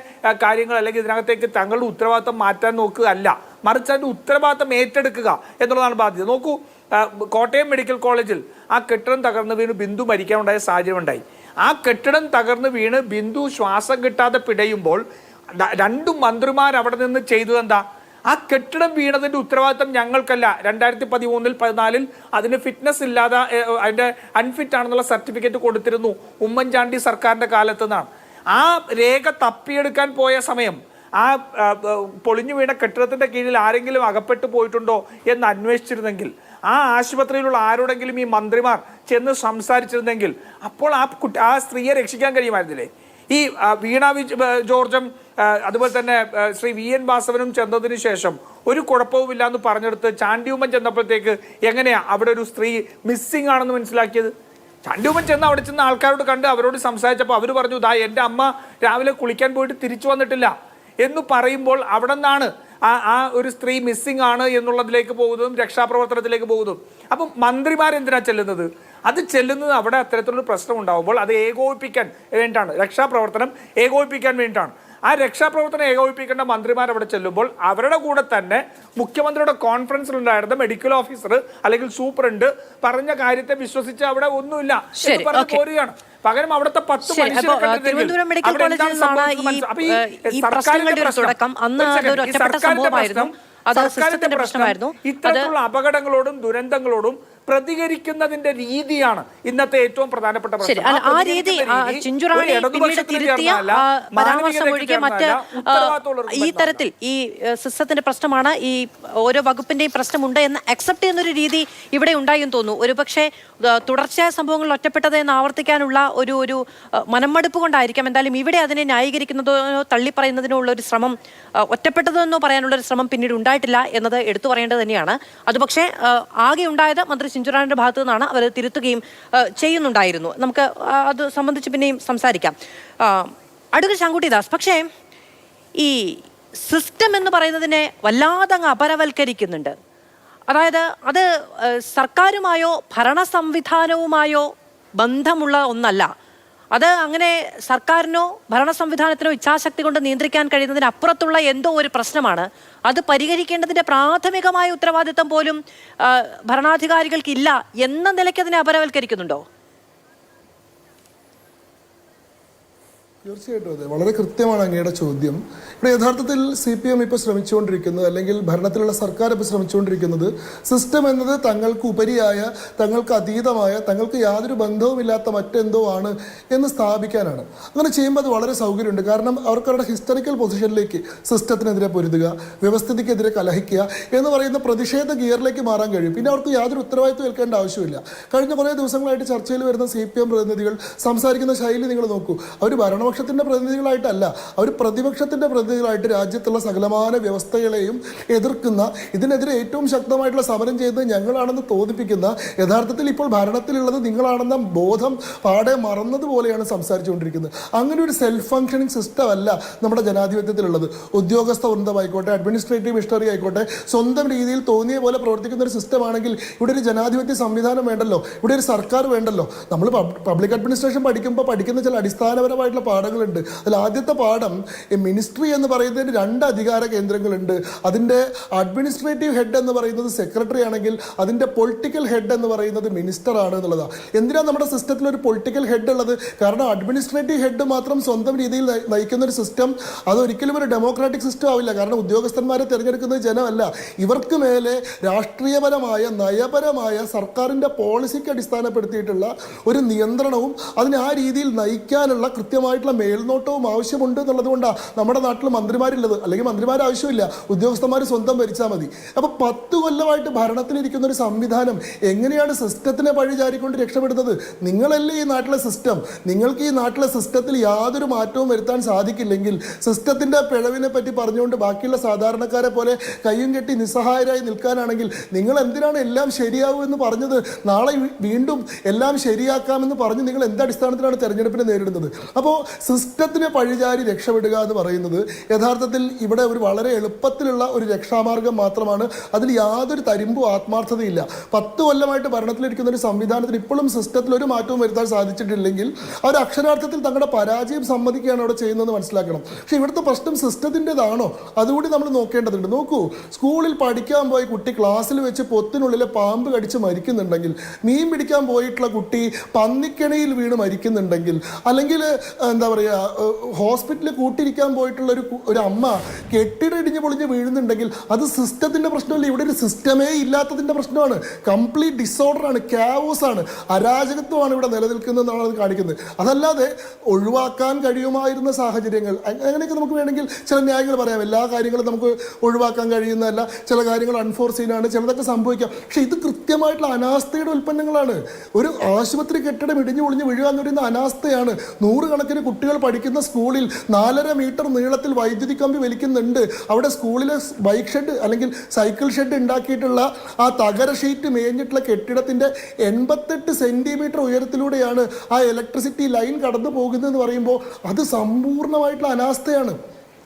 കാര്യങ്ങൾ അല്ലെങ്കിൽ ഇതിനകത്തേക്ക് തങ്ങളുടെ ഉത്തരവാദിത്തം മാറ്റാൻ നോക്കുക അല്ല, മറിച്ച് അതിൻ്റെ ഉത്തരവാദിത്തം ഏറ്റെടുക്കുക എന്നുള്ളതാണ് ബാധ്യത. നോക്കൂ, കോട്ടയം മെഡിക്കൽ കോളേജിൽ ആ കെട്ടിടം തകർന്ന് വീണ് ബിന്ദു മരിക്കാനുണ്ടായ സാഹചര്യം ഉണ്ടായി. ആ കെട്ടിടം തകർന്ന് വീണ് ബിന്ദു ശ്വാസം കിട്ടാതെ പിടയുമ്പോൾ 2 മന്ത്രിമാർ അവിടെ നിന്ന് ചെയ്തതെന്താ? ആ കെട്ടിടം വീണതിൻ്റെ ഉത്തരവാദിത്തം ഞങ്ങൾക്കല്ല. 2013-14 അതിന് ഫിറ്റ്നസ് ഇല്ലാതെ അതിൻ്റെ അൺഫിറ്റ് ആണെന്നുള്ള സർട്ടിഫിക്കറ്റ് കൊടുത്തിരുന്നു ഉമ്മൻചാണ്ടി സർക്കാരിൻ്റെ കാലത്ത് നിന്നാണ്. ആ രേഖ തപ്പിയെടുക്കാൻ പോയ സമയം ആ പൊളിഞ്ഞു വീണ കെട്ടിടത്തിൻ്റെ കീഴിൽ ആരെങ്കിലും അകപ്പെട്ടു പോയിട്ടുണ്ടോ എന്ന് അന്വേഷിച്ചിരുന്നെങ്കിൽ, ആ ആശുപത്രിയിലുള്ള ആരോടെങ്കിലും ഈ മന്ത്രിമാർ ചെന്ന് സംസാരിച്ചിരുന്നെങ്കിൽ അപ്പോൾ ആ സ്ത്രീയെ രക്ഷിക്കാൻ കഴിയുമായിരുന്നില്ലേ? ഈ വീണ ജോർജും അതുപോലെ തന്നെ ശ്രീ VN വാസവനും ചെന്നതിന് ശേഷം ഒരു കുഴപ്പവുമില്ല എന്ന് പറഞ്ഞെടുത്ത് ചാണ്ടിയുമ്മൻ ചെന്നപ്പോഴത്തേക്ക് എങ്ങനെയാ അവിടെ ഒരു സ്ത്രീ മിസ്സിംഗ് ആണെന്ന് മനസ്സിലാക്കിയത്? ചാണ്ടിയുമ്മൻ അവിടെ ചെന്ന ആൾക്കാരോട് കണ്ട് അവരോട് സംസാരിച്ചപ്പോൾ അവർ പറഞ്ഞു, ദാ എൻ്റെ അമ്മ രാവിലെ കുളിക്കാൻ പോയിട്ട് തിരിച്ചു വന്നിട്ടില്ല എന്ന് പറയുമ്പോൾ അവിടെ നിന്നാണ് ആ ഒരു സ്ത്രീ മിസ്സിംഗ് ആണ് എന്നുള്ളതിലേക്ക് പോകുന്നതും രക്ഷാപ്രവർത്തനത്തിലേക്ക് പോകുന്നതും. അപ്പം മന്ത്രിമാരെന്തിനാ ചെല്ലുന്നത്? അത് ചെല്ലുന്നത് അവിടെ അത്തരത്തിലൊരു പ്രശ്നം ഉണ്ടാകുമ്പോൾ അത് ഏകോപിപ്പിക്കാൻ വേണ്ടിയിട്ടാണ്, രക്ഷാപ്രവർത്തനം ഏകോപിപ്പിക്കാൻ വേണ്ടിയിട്ടാണ്. ആ രക്ഷാപ്രവർത്തനം ഏകോപിപ്പിക്കേണ്ട മന്ത്രിമാർ അവിടെ ചെല്ലുമ്പോൾ അവരുടെ കൂടെ തന്നെ മുഖ്യമന്ത്രിയുടെ കോൺഫറൻസിലുണ്ടായിരുന്ന മെഡിക്കൽ ഓഫീസർ അല്ലെങ്കിൽ സൂപ്രണ്ട് പറഞ്ഞ കാര്യത്തെ വിശ്വസിച്ച് അവിടെ ഒന്നുമില്ല എന്ന് പറഞ്ഞു പോരുകയാണ്. പകരം അവിടുത്തെ 10 തിരുവനന്തപുരം മെഡിക്കൽ കോളേജിൽ നിന്നാണ് ഈ പ്രശ്നങ്ങളുടെ ഒരു തുടക്കം. അന്ന് അതൊരു ഒറ്റപ്പെട്ട സംഭവമായിരുന്നു, അത് സിസ്റ്റത്തിന്റെ പ്രശ്നമായിരുന്നു. ഇത്തരത്തിലുള്ള അപകടങ്ങളോടും ദുരന്തങ്ങളോടും പ്രതികരിക്കുന്നതിന്റെ രീതിയാണ് ഇന്നത്തെ ഏറ്റവും പ്രധാനപ്പെട്ട പ്രശ്നം. ആ രീതി ചിഞ്ചുറാണി പിന്നീട് തിരുത്തിയ പരാമർശം ഒഴികെ മറ്റ് ഈ തരത്തിൽ ഈ സിസ്റ്റത്തിന്റെ പ്രശ്നമാണ്, ഈ ഓരോ വകുപ്പിന്റെയും പ്രശ്നമുണ്ട് എന്ന് അക്സെപ്റ്റ് ചെയ്യുന്നൊരു രീതി ഇവിടെ ഉണ്ടായി എന്ന് തോന്നുന്നു. ഒരുപക്ഷെ തുടർച്ചയായ സംഭവങ്ങളിൽ ഒറ്റപ്പെട്ടത് എന്ന് ആവർത്തിക്കാനുള്ള ഒരു മനംമടുപ്പ് കൊണ്ടായിരിക്കാം. എന്തായാലും ഇവിടെ അതിനെ ന്യായീകരിക്കുന്നതോ തള്ളിപ്പറയുന്നതിനോ ഉള്ള ഒരു ശ്രമം, ഒറ്റപ്പെട്ടതെന്നോ പറയാനുള്ള ഒരു ശ്രമം പിന്നീട് ഉണ്ടായിട്ടില്ല എന്നത് എടുത്തു പറയേണ്ടത് തന്നെയാണ്. അത് പക്ഷേ ആകെ ഉണ്ടായത് മന്ത്രി ചിഞ്ചുറാണിയുടെ ഭാഗത്തു നിന്നാണ്. അവർ തിരുത്തുകയും ചെയ്യുന്നുണ്ടായിരുന്നു. നമുക്ക് അത് സംബന്ധിച്ച് പിന്നെയും സംസാരിക്കാം. അഡ്വക്കേറ്റ് ശങ്കുട്ടിദാസ്, പക്ഷേ ഈ സിസ്റ്റം എന്ന് പറയുന്നതിനെ വല്ലാതെ അങ്ങ് അപരവൽക്കരിക്കുന്നുണ്ട്. അതായത് അത് സർക്കാരുമായോ ഭരണ സംവിധാനവുമായോ ബന്ധമുള്ള ഒന്നല്ല. അത് അങ്ങനെ സർക്കാരിനോ ഭരണ സംവിധാനത്തിനോ ഇച്ഛാശക്തി കൊണ്ട് നിയന്ത്രിക്കാൻ കഴിയുന്നതിന് അപ്പുറത്തുള്ള എന്തോ ഒരു പ്രശ്നമാണ്. അത് പരിഹരിക്കേണ്ടതിൻ്റെ പ്രാഥമികമായ ഉത്തരവാദിത്തം പോലും ഭരണാധികാരികൾക്കില്ല എന്ന നിലയ്ക്ക് അതിനെ അപരവൽക്കരിക്കുന്നുണ്ടോ? തീർച്ചയായിട്ടും അതെ, വളരെ കൃത്യമാണ് അങ്ങയുടെ ചോദ്യം. ഇവിടെ യഥാർത്ഥത്തിൽ CPM ഇപ്പോൾ ശ്രമിച്ചുകൊണ്ടിരിക്കുന്നത്, അല്ലെങ്കിൽ ഭരണത്തിലുള്ള സർക്കാർ ഇപ്പോൾ ശ്രമിച്ചുകൊണ്ടിരിക്കുന്നത്, സിസ്റ്റം എന്നത് തങ്ങൾക്ക് ഉപരിയായ, തങ്ങൾക്ക് അതീതമായ, തങ്ങൾക്ക് യാതൊരു ബന്ധവുമില്ലാത്ത മറ്റെന്തോ ആണ് എന്ന് സ്ഥാപിക്കാനാണ്. അങ്ങനെ ചെയ്യുമ്പോൾ അത് വളരെ സൗകര്യമുണ്ട്. കാരണം അവർക്ക് അവരുടെ ഹിസ്റ്ററിക്കൽ പൊസിഷനിലേക്ക് സിസ്റ്റത്തിനെതിരെ പൊരുതുക, വ്യവസ്ഥിതിക്കെതിരെ കലഹിക്കുക എന്ന് പറയുന്ന പ്രതിഷേധ ഗിയറിലേക്ക് മാറാൻ കഴിയും. പിന്നെ അവർക്ക് യാതൊരു ഉത്തരവാദിത്വം ഏൽക്കേണ്ട ആവശ്യമില്ല. കഴിഞ്ഞ കുറേ ദിവസങ്ങളായിട്ട് ചർച്ചയിൽ വരുന്ന CPM പ്രതിനിധികൾ സംസാരിക്കുന്ന ശൈലി നിങ്ങൾ നോക്കൂ. അവർ ഭരണപക്ഷത്തിൻ്റെ പ്രതിനിധികളായിട്ടല്ല, അവർ പ്രതിപക്ഷത്തിൻ്റെ പ്രതിനിധികളായിട്ട് രാജ്യത്തുള്ള സകലമാന വ്യവസ്ഥകളെയും എതിർക്കുന്ന, ഇതിനെതിരെ ഏറ്റവും ശക്തമായിട്ടുള്ള സമരം ചെയ്യുന്നത് ഞങ്ങളാണെന്ന് തോന്നിപ്പിക്കുന്ന, യഥാർത്ഥത്തിൽ ഇപ്പോൾ ഭരണത്തിലുള്ളത് നിങ്ങളാണെന്ന ബോധം പാടെ മറന്നതുപോലെയാണ് സംസാരിച്ചുകൊണ്ടിരിക്കുന്നത്. അങ്ങനെ ഒരു സെൽഫ് ഫങ്ഷനിങ് സിസ്റ്റം അല്ല നമ്മുടെ ജനാധിപത്യത്തിലുള്ളത്. ഉദ്യോഗസ്ഥ വൃന്ദമായിക്കോട്ടെ, അഡ്മിനിസ്ട്രേറ്റീവ് മിഷണറി ആയിക്കോട്ടെ, സ്വന്തം രീതിയിൽ തോന്നിയ പോലെ പ്രവർത്തിക്കുന്ന ഒരു സിസ്റ്റം ആണെങ്കിൽ ഇവിടെ ഒരു ജനാധിപത്യ സംവിധാനം വേണ്ടല്ലോ, ഇവിടെ ഒരു സർക്കാർ വേണ്ടല്ലോ. നമ്മൾ പബ്ലിക് അഡ്മിനിസ്ട്രേഷൻ പഠിക്കുമ്പോൾ പഠിക്കുന്ന ചില അടിസ്ഥാനപരമായിട്ടുള്ള പാഠങ്ങളുണ്ട്. അതിൽ ആദ്യത്തെ പാഠം മിനിസ്ട്രി എന്ന് പറയുന്നതിന് 2 അധികാര കേന്ദ്രങ്ങളുണ്ട്. അതിൻ്റെ അഡ്മിനിസ്ട്രേറ്റീവ് ഹെഡ് എന്ന് പറയുന്നത് സെക്രട്ടറി ആണെങ്കിൽ അതിൻ്റെ പൊളിറ്റിക്കൽ ഹെഡ് എന്ന് പറയുന്നത് മിനിസ്റ്റർ ആണ് എന്നുള്ളതാണ്. എന്തിനാണ് നമ്മുടെ സിസ്റ്റത്തിൽ ഒരു പൊളിറ്റിക്കൽ ഹെഡ് ഉള്ളത്? കാരണം അഡ്മിനിസ്ട്രേറ്റീവ് ഹെഡ് മാത്രം സ്വന്തം രീതിയിൽ നയിക്കുന്ന ഒരു സിസ്റ്റം അതൊരിക്കലും ഒരു ഡെമോക്രാറ്റിക് സിസ്റ്റം ആവില്ല. കാരണം ഉദ്യോഗസ്ഥന്മാരെ തിരഞ്ഞെടുക്കുന്നത് ജനമല്ല. ഇവർക്ക് മേലെ രാഷ്ട്രീയപരമായ നയപരമായ സർക്കാരിൻ്റെ പോളിസിക്ക് അടിസ്ഥാനപ്പെടുത്തിയിട്ടുള്ള ഒരു നിയന്ത്രണവും അതിനെ ആ രീതിയിൽ നയിക്കാനുള്ള കൃത്യമായിട്ടുള്ള മേൽനോട്ടവും ആവശ്യമുണ്ട് എന്നുള്ളത് കൊണ്ടാണ് നമ്മുടെ നാട്ടിൽ മന്ത്രിമാരുള്ളത്. അല്ലെങ്കിൽ മന്ത്രിമാർ ആവശ്യമില്ല, ഉദ്യോഗസ്ഥന്മാർ സ്വന്തം ഭരിച്ചാൽ മതി. അപ്പോൾ 10 കൊല്ലമായിട്ട് ഭരണത്തിലിരിക്കുന്ന ഒരു സംവിധാനം എങ്ങനെയാണ് സിസ്റ്റത്തിനെ പഴിചാരിക്കൊണ്ട് രക്ഷപ്പെടുന്നത്? നിങ്ങളല്ലേ ഈ നാട്ടിലെ സിസ്റ്റം. നിങ്ങൾക്ക് ഈ നാട്ടിലെ സിസ്റ്റത്തിൽ യാതൊരു മാറ്റവും വരുത്താൻ സാധിക്കില്ലെങ്കിൽ സിസ്റ്റത്തിൻ്റെ പിഴവിനെ പറ്റി പറഞ്ഞുകൊണ്ട് ബാക്കിയുള്ള സാധാരണക്കാരെ പോലെ കയ്യും കെട്ടി നിസ്സഹായരായി നിൽക്കാനാണെങ്കിൽ നിങ്ങൾ എന്തിനാണ് എല്ലാം ശരിയാവും എന്ന് പറഞ്ഞത്? നാളെ വീണ്ടും എല്ലാം ശരിയാക്കാമെന്ന് പറഞ്ഞ് നിങ്ങൾ എന്തടിസ്ഥാനത്തിലാണ് തെരഞ്ഞെടുപ്പിനെ നേരിടുന്നത്? അപ്പോൾ സിസ്റ്റത്തിനെ പഴിചാരി രക്ഷപ്പെടുക എന്ന് പറയുന്നത് യഥാർത്ഥത്തിൽ ഇവിടെ ഒരു വളരെ എളുപ്പത്തിലുള്ള ഒരു രക്ഷാമാർഗം മാത്രമാണ്. അതിൽ യാതൊരു തരിമ്പും ആത്മാർത്ഥതയില്ല. 10 കൊല്ലമായിട്ട് ഭരണത്തിലിരിക്കുന്ന ഒരു സംവിധാനത്തിന് ഇപ്പോഴും സിസ്റ്റത്തിൽ ഒരു മാറ്റവും വരുത്താൻ സാധിച്ചിട്ടില്ലെങ്കിൽ അവർ അക്ഷരാർത്ഥത്തിൽ തങ്ങളുടെ പരാജയം സമ്മതിക്കുകയാണ് അവിടെ ചെയ്യുന്നതെന്ന് മനസ്സിലാക്കണം. പക്ഷെ ഇവിടുത്തെ പ്രശ്നം സിസ്റ്റത്തിൻ്റെതാണോ? അതുകൂടി നമ്മൾ നോക്കേണ്ടതുണ്ട്. നോക്കൂ, സ്കൂളിൽ പഠിക്കാൻ പോയ കുട്ടി ക്ലാസ്സിൽ വെച്ച് പൊത്തിനുള്ളിലെ പാമ്പ് കടിച്ച് മരിക്കുന്നുണ്ടെങ്കിൽ, മീൻ പിടിക്കാൻ പോയിട്ടുള്ള കുട്ടി പന്നിക്കണിയിൽ വീണ് മരിക്കുന്നുണ്ടെങ്കിൽ, അല്ലെങ്കിൽ എന്താ പറയുക ഹോസ്പിറ്റലിൽ കൂട്ടിരിക്കാൻ പോയിട്ടുള്ള ഒരു അമ്മ കെട്ടിടം ഇടിഞ്ഞ് പൊളിഞ്ഞ് വീഴുന്നുണ്ടെങ്കിൽ അത് സിസ്റ്റത്തിൻ്റെ പ്രശ്നമല്ല. ഇവിടെ ഒരു സിസ്റ്റമേ ഇല്ലാത്തതിൻ്റെ പ്രശ്നമാണ്. കംപ്ലീറ്റ് ഡിസോർഡറാണ്, ക്യാവോസാണ്, അരാജകത്വമാണ് ഇവിടെ നിലനിൽക്കുന്നതെന്നാണ് അത് കാണിക്കുന്നത്. അതല്ലാതെ ഒഴിവാക്കാൻ കഴിയുമായിരുന്ന സാഹചര്യങ്ങൾ അങ്ങനെയൊക്കെ നമുക്ക് വേണമെങ്കിൽ ചില ന്യായങ്ങൾ പറയാം. എല്ലാ കാര്യങ്ങളും നമുക്ക് ഒഴിവാക്കാൻ കഴിയുന്നതല്ല, ചില കാര്യങ്ങൾ അൺഫോർസീനാണ്, ചിലതൊക്കെ സംഭവിക്കാം. പക്ഷേ ഇത് കൃത്യമായിട്ടുള്ള അനാസ്ഥയുടെ ഉൽപ്പന്നങ്ങളാണ്. ഒരു ആശുപത്രി കെട്ടിടം ഇടിഞ്ഞു പൊളിഞ്ഞ് വീഴുക എന്ന് പറയുന്ന അനാസ്ഥയാണ്. 100 കണക്കിന് കുട്ടികൾ പഠിക്കുന്ന സ്കൂളിൽ 4.5 മീറ്റർ നീളത്തിൽ വൈദ്യുതി കമ്പി വലിക്കുന്നുണ്ട്. അവിടെ സ്കൂളിലെ ബൈക്ക് ഷെഡ് അല്ലെങ്കിൽ സൈക്കിൾ ഷെഡ് ഉണ്ടാക്കിയിട്ടുള്ള ആ തകര ഷീറ്റ് മേഞ്ഞിട്ടുള്ള കെട്ടിടത്തിൻ്റെ 88 സെൻറ്റിമീറ്റർ ഉയരത്തിലൂടെയാണ് ആ ഇലക്ട്രിസിറ്റി ലൈൻ കടന്നു പോകുന്നതെന്ന് പറയുമ്പോൾ അത് സമ്പൂർണ്ണമായിട്ടുള്ള അനാസ്ഥയാണ്.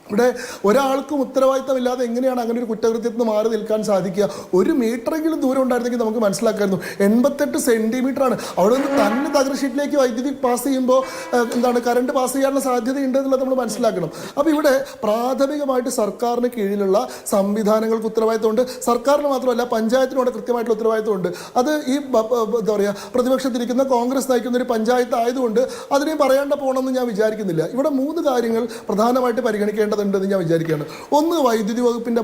ഇവിടെ ഒരാൾക്കും ഉത്തരവാദിത്തമില്ലാതെ എങ്ങനെയാണ് അങ്ങനെ ഒരു കുറ്റകൃത്യത്തിൽ നിന്ന് മാറി നിൽക്കാൻ സാധിക്കുക? 1 മീറ്ററെങ്കിലും ദൂരം ഉണ്ടായിരുന്നെങ്കിൽ നമുക്ക് മനസ്സിലാക്കായിരുന്നു. 88 സെൻറ്റിമീറ്റർ ആണ്. അവിടെ നിന്ന് തന്നെ തകര ഷീറ്റിലേക്ക് വൈദ്യുതി പാസ് ചെയ്യുമ്പോൾ കറണ്ട് പാസ് ചെയ്യാനുള്ള സാധ്യതയുണ്ട് എന്നുള്ളത് നമ്മൾ മനസ്സിലാക്കണം. അപ്പോൾ ഇവിടെ പ്രാഥമികമായിട്ട് സർക്കാരിന് കീഴിലുള്ള സംവിധാനങ്ങൾക്ക് ഉത്തരവാദിത്തമുണ്ട്. സർക്കാരിന് മാത്രമല്ല, പഞ്ചായത്തിനോട് കൃത്യമായിട്ടുള്ള ഉത്തരവാദിത്തമുണ്ട്. അത് ഈ എന്താ പറയുക പ്രതിപക്ഷത്തിരിക്കുന്ന കോൺഗ്രസ് നയിക്കുന്ന ഒരു പഞ്ചായത്ത് ആയതുകൊണ്ട് അതിനെയും പറയാണ്ട് പോകണമെന്ന് ഞാൻ വിചാരിക്കുന്നില്ല. ഇവിടെ 3 കാര്യങ്ങൾ പ്രധാനമായിട്ട് പരിഗണിക്കേണ്ടതുണ്ടെന്ന് ഞാൻ വിചാരിക്കുകയാണ്. ഒന്ന്, വൈദ്യുതി വകുപ്പിൻ്റെ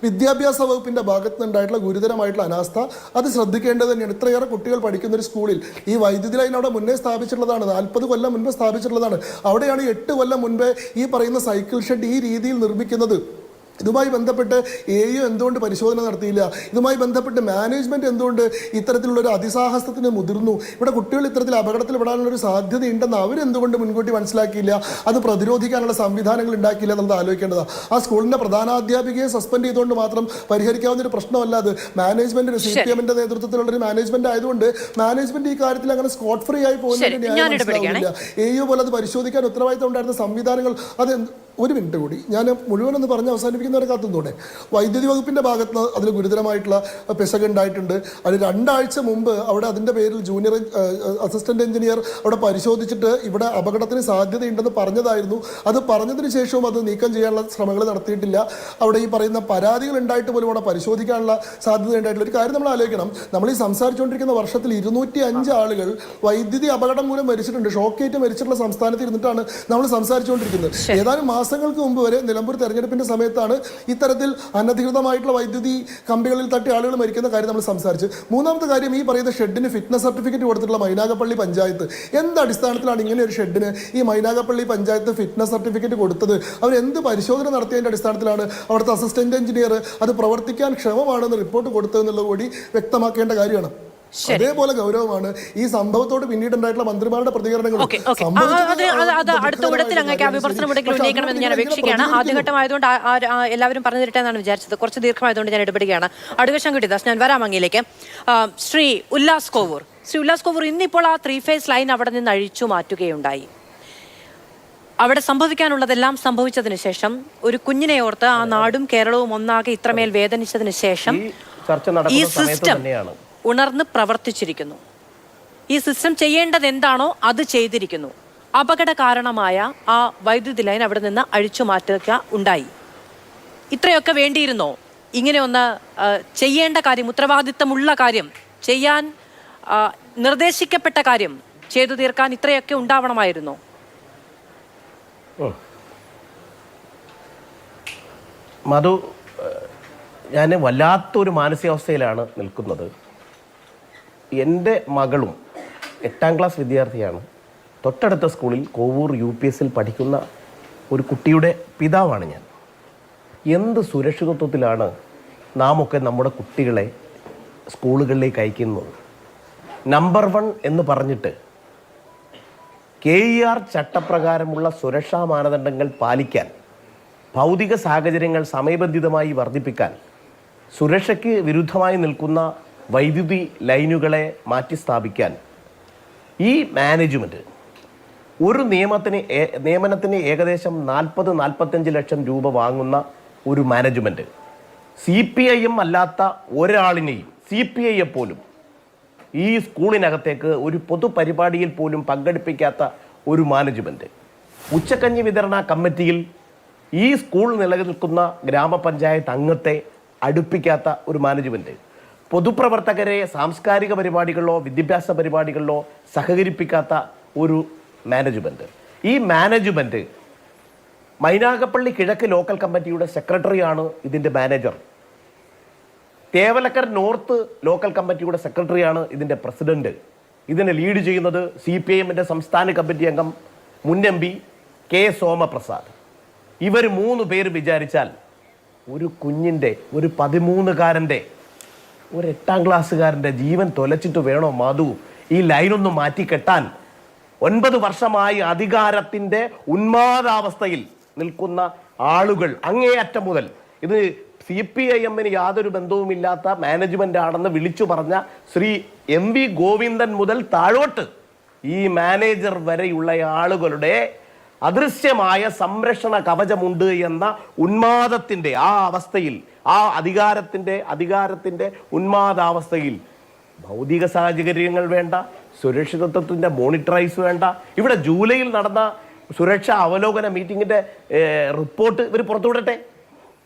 വിദ്യാഭ്യാസ വകുപ്പിൻ്റെ ഭാഗത്ത് നിന്നുണ്ടായിട്ടുള്ള ഗുരുതരമായിട്ടുള്ള അനാസ്ഥ. അത് ശ്രദ്ധിക്കേണ്ടത് തന്നെയാണ്. ഇത്രയേറെ കുട്ടികൾ പഠിക്കുന്ന ഒരു സ്കൂളിൽ ഈ വൈദ്യുതി ലൈൻ അവിടെ മുന്നേ സ്ഥാപിച്ചിട്ടുള്ളതാണ്. 40 കൊല്ലം മുൻപ് സ്ഥാപിച്ചിട്ടുള്ളതാണ്. അവിടെയാണ് 8 കൊല്ലം മുൻപേ ഈ പറയുന്ന സൈക്കിൾ ഷെഡ് ഈ രീതിയിൽ നിർമ്മിക്കുന്നത്. ഇതുമായി ബന്ധപ്പെട്ട് AU എന്തുകൊണ്ട് പരിശോധന നടത്തിയില്ല? ഇതുമായി ബന്ധപ്പെട്ട് മാനേജ്മെൻറ്റ് എന്തുകൊണ്ട് ഇത്തരത്തിലുള്ളൊരു അതിസാഹസത്തിന് മുതിർന്നു? ഇവിടെ കുട്ടികൾ ഇത്തരത്തിൽ അപകടത്തിൽ പെടാനുള്ളൊരു സാധ്യതയുണ്ടെന്ന് അവരെന്തുകൊണ്ട് മുൻകൂട്ടി മനസ്സിലാക്കിയില്ല? അത് പ്രതിരോധിക്കാനുള്ള സംവിധാനങ്ങൾ ഉണ്ടാക്കിയില്ല എന്നുള്ളത് ആലോചിക്കേണ്ടതാണ്. ആ സ്കൂളിൻ്റെ പ്രധാനാധ്യാപികയെ സസ്പെൻഡ് ചെയ്തുകൊണ്ട് മാത്രം പരിഹരിക്കാവുന്ന ഒരു പ്രശ്നമല്ല അത്. മാനേജ്മെൻറ്റിന് CPM-ന്റെ നേതൃത്വത്തിലുള്ളൊരു മാനേജ്മെൻറ്റ് ആയതുകൊണ്ട് മാനേജ്മെൻറ്റ് ഈ കാര്യത്തിൽ അങ്ങനെ സ്കോട്ട് ഫ്രീ ആയി പോകുന്നതിന് ന്യായം മനസ്സിലാവില്ല. AU പോലെ അത് പരിശോധിക്കാൻ ഉത്തരവാദിത്തം ഉണ്ടായിരുന്ന സംവിധാനങ്ങൾ അത് ഒരു മിനിറ്റ് കൂടി ഞാൻ മുഴുവനൊന്ന് പറഞ്ഞ് അവസാനിപ്പിക്കുന്നവരെ കാത്തുന്നൂടെ. വൈദ്യുതി വകുപ്പിൻ്റെ ഭാഗത്ത് അതിൽ ഗുരുതരമായിട്ടുള്ള പെശക് ഉണ്ടായിട്ടുണ്ട്. അത് 2 ആഴ്ച മുമ്പ് അവിടെ അതിൻ്റെ പേരിൽ ജൂനിയർ അസിസ്റ്റന്റ് എഞ്ചിനീയർ അവിടെ പരിശോധിച്ചിട്ട് ഇവിടെ അപകടത്തിന് സാധ്യതയുണ്ടെന്ന് പറഞ്ഞതായിരുന്നു. അത് പറഞ്ഞതിന് ശേഷവും അത് നീക്കം ചെയ്യാനുള്ള ശ്രമങ്ങൾ നടത്തിയിട്ടില്ല. അവിടെ ഈ പറയുന്ന പരാതികൾ ഉണ്ടായിട്ട് പോലും അവിടെ പരിശോധിക്കാനുള്ള സാധ്യത ഉണ്ടായിട്ടുള്ള ഒരു കാര്യം നമ്മൾ ആലോചിക്കണം. നമ്മൾ ഈ സംസാരിച്ചുകൊണ്ടിരിക്കുന്ന വർഷത്തിൽ 205 ആളുകൾ വൈദ്യുതി അപകടം മൂലം മരിച്ചിട്ടുണ്ട്. ഷോക്കേറ്റ് മരിച്ചിട്ടുള്ള സംസ്ഥാനത്ത് ഇരുന്നിട്ടാണ് നമ്മൾ സംസാരിച്ചുകൊണ്ടിരിക്കുന്നത്. ഏതാനും മാസങ്ങൾക്ക് മുമ്പ് വരെ നിലമ്പൂർ തെരഞ്ഞെടുപ്പിന്റെ സമയത്താണ് ഇത്തരത്തിൽ അനധികൃതമായിട്ടുള്ള വൈദ്യുതി കമ്പികളിൽ തട്ടി ആളുകൾ മരിക്കുന്ന കാര്യം നമ്മൾ സംസാരിച്ച്. 3ാമത്തെ കാര്യം, ഈ പറയുന്ന ഷെഡിന് ഫിറ്റ്നസ് സർട്ടിഫിക്കറ്റ് കൊടുത്തിട്ടുള്ള മൈനാഗപ്പള്ളി പഞ്ചായത്ത് എന്ത് അടിസ്ഥാനത്തിലാണ് ഇങ്ങനെ ഒരു ഷെഡിന് ഈ മൈനാഗപ്പള്ളി പഞ്ചായത്ത് ഫിറ്റ്നസ് സർട്ടിഫിക്കറ്റ് കൊടുത്തത്? അവരെന്ത് പരിശോധന നടത്തിയതിൻ്റെ അടിസ്ഥാനത്തിലാണ് അവിടുത്തെ അസിസ്റ്റന്റ് എഞ്ചിനീയർ അത് പ്രവർത്തിക്കാൻ ക്ഷമമാണെന്ന് റിപ്പോർട്ട് കൊടുത്തതെന്നുള്ളത് കൂടി വ്യക്തമാക്കേണ്ട കാര്യമാണ്. അതേപോലെ ഗൗരവമാണ് ഈ സംഭവത്തോട് പിന്നീടുണ്ടായിട്ടുള്ള മന്ത്രിമാരുടെ പ്രതികരണങ്ങൾ. അടുത്ത ഘട്ടത്തിൽ അങ്ങേക്ക് ആ വിമർശനം ഉന്നയിക്കണമെന്ന് ഞാൻ അപേക്ഷിക്കുകയാണ്. ആദ്യഘട്ടമായതുകൊണ്ട് എല്ലാവരും പറഞ്ഞു തരട്ടെ എന്നാണ് വിചാരിച്ചത്. കുറച്ച് ദീർഘമായതുകൊണ്ട് ഞാൻ ഇടപെടുകയാണ്. അഡ്വക്കേറ്റ് ശങ്കുട്ടിദാസ്, ഞാൻ വരാം അങ്ങയിലേക്ക്. ശ്രീ ഉല്ലാസ് കോവൂർ, ഇന്നിപ്പോൾ ആ 3 ഫേസ് ലൈൻ അവിടെ നിന്ന് അഴിച്ചു മാറ്റുകയുണ്ടായി. അവിടെ സംഭവിക്കാനുള്ളതെല്ലാം സംഭവിച്ചതിന് ശേഷം ഒരു കുഞ്ഞിനെ ഓർത്ത് ആ നാടും കേരളവും ഒന്നാകെ ഇത്രമേൽ വേദനിച്ചതിന് ശേഷം ഈ സിസ്റ്റം ഉണർന്ന് പ്രവർത്തിച്ചിരിക്കുന്നു. ഈ സിസ്റ്റം ചെയ്യേണ്ടത് എന്താണോ അത് ചെയ്തിരിക്കുന്നു. അപകട കാരണമായ ആ വൈദ്യുതി ലൈൻ അവിടെ നിന്ന് അഴിച്ചു മാറ്റുക ഉണ്ടായി. ഇത്രയൊക്കെ വേണ്ടിയിരുന്നോ? ഇങ്ങനെ ഒന്ന് ചെയ്യേണ്ട കാര്യം, ഉത്തരവാദിത്തമുള്ള കാര്യം, ചെയ്യാൻ നിർദ്ദേശിക്കപ്പെട്ട കാര്യം ചെയ്തു തീർക്കാൻ ഇത്രയൊക്കെ ഉണ്ടാവണമായിരുന്നോ? മധു, ഞാൻ വല്ലാത്തൊരു മാനസികാവസ്ഥയിലാണ് നിൽക്കുന്നത്. എൻ്റെ മകളും 8ാം ക്ലാസ് വിദ്യാർത്ഥിയാണ്. തൊട്ടടുത്ത സ്കൂളിൽ കോവൂർ UPS പഠിക്കുന്ന ഒരു കുട്ടിയുടെ പിതാവാണ് ഞാൻ. എന്ത് സുരക്ഷിതത്വത്തിലാണ് നാമൊക്കെ നമ്മുടെ കുട്ടികളെ സ്കൂളുകളിലേക്ക് അയക്കുന്നത്? നമ്പർ 1 എന്ന് പറഞ്ഞിട്ട് KER ചട്ടപ്രകാരമുള്ള സുരക്ഷാ മാനദണ്ഡങ്ങൾ പാലിക്കാൻ, ഭൗതിക സാഹചര്യങ്ങൾ സമയബന്ധിതമായി വർദ്ധിപ്പിക്കാൻ, സുരക്ഷയ്ക്ക് വിരുദ്ധമായി നിൽക്കുന്ന വൈദ്യുതി ലൈനുകളെ മാറ്റി സ്ഥാപിക്കാൻ ഈ മാനേജ്മെൻറ്റ് ഒരു നിയമനത്തിന് ഏകദേശം 40-45 ലക്ഷം രൂപ വാങ്ങുന്ന ഒരു മാനേജ്മെൻറ്റ്, CPIM അല്ലാത്ത ഒരാളിനെയും, CPI പോലും ഈ സ്കൂളിനകത്തേക്ക് ഒരു പൊതുപരിപാടിയിൽ പോലും പങ്കെടുപ്പിക്കാത്ത ഒരു മാനേജ്മെൻറ്റ്, ഉച്ചക്കഞ്ഞി വിതരണ കമ്മിറ്റിയിൽ ഈ സ്കൂൾ നിലനിൽക്കുന്ന ഗ്രാമപഞ്ചായത്ത് അംഗത്തെ അടുപ്പിക്കാത്ത ഒരു മാനേജ്മെൻറ്റ്, പൊതുപ്രവർത്തകരെ സാംസ്കാരിക പരിപാടികളിലോ വിദ്യാഭ്യാസ പരിപാടികളിലോ സഹകരിപ്പിക്കാത്ത ഒരു മാനേജ്മെൻറ്റ്. ഈ മാനേജ്മെൻറ്റ് മൈനാഗപ്പള്ളി കിഴക്ക് ലോക്കൽ കമ്മിറ്റിയുടെ സെക്രട്ടറിയാണ് ഇതിൻ്റെ മാനേജർ. തേവലക്കർ നോർത്ത് ലോക്കൽ കമ്മിറ്റിയുടെ സെക്രട്ടറിയാണ് ഇതിൻ്റെ പ്രസിഡന്റ്. ഇതിനെ ലീഡ് ചെയ്യുന്നത് CPIMൻ്റെ സംസ്ഥാന കമ്മിറ്റി അംഗം മുൻ MP K. സോമപ്രസാദ്. ഇവർ 3 പേര് വിചാരിച്ചാൽ ഒരു കുഞ്ഞിൻ്റെ, ഒരു 13കാരൻ്റെ, ഒരു 8ാം ക്ലാസ്സുകാരൻ്റെ ജീവൻ തൊലച്ചിട്ട് വേണോ മാധു ഈ ലൈനൊന്ന് മാറ്റിക്കെട്ടാൻ? 9 വർഷമായി അധികാരത്തിൻ്റെ ഉന്മാദാവസ്ഥയിൽ നിൽക്കുന്ന ആളുകൾ അങ്ങേയറ്റം മുതൽ, ഇത് CPIMന് യാതൊരു ബന്ധവുമില്ലാത്ത മാനേജ്മെന്റ് ആണെന്ന് വിളിച്ചു പറഞ്ഞ ശ്രീ MV ഗോവിന്ദൻ മുതൽ താഴോട്ട് ഈ മാനേജർ വരെയുള്ള ആളുകളുടെ അദൃശ്യമായ സംരക്ഷണ കവചമുണ്ട് എന്ന ഉന്മാദത്തിൻ്റെ ആ അവസ്ഥയിൽ, ആ അധികാരത്തിൻ്റെ ഉന്മാദാവസ്ഥയിൽ ഭൗതിക സാഹചര്യങ്ങൾ വേണ്ട, സുരക്ഷിതത്വത്തിൻ്റെ മോണിറ്ററൈസ് വേണ്ട. ഇവിടെ ജൂലൈയിൽ നടന്ന സുരക്ഷാ അവലോകന മീറ്റിങ്ങിൻ്റെ റിപ്പോർട്ട് ഇവർ പുറത്തുവിടട്ടെ.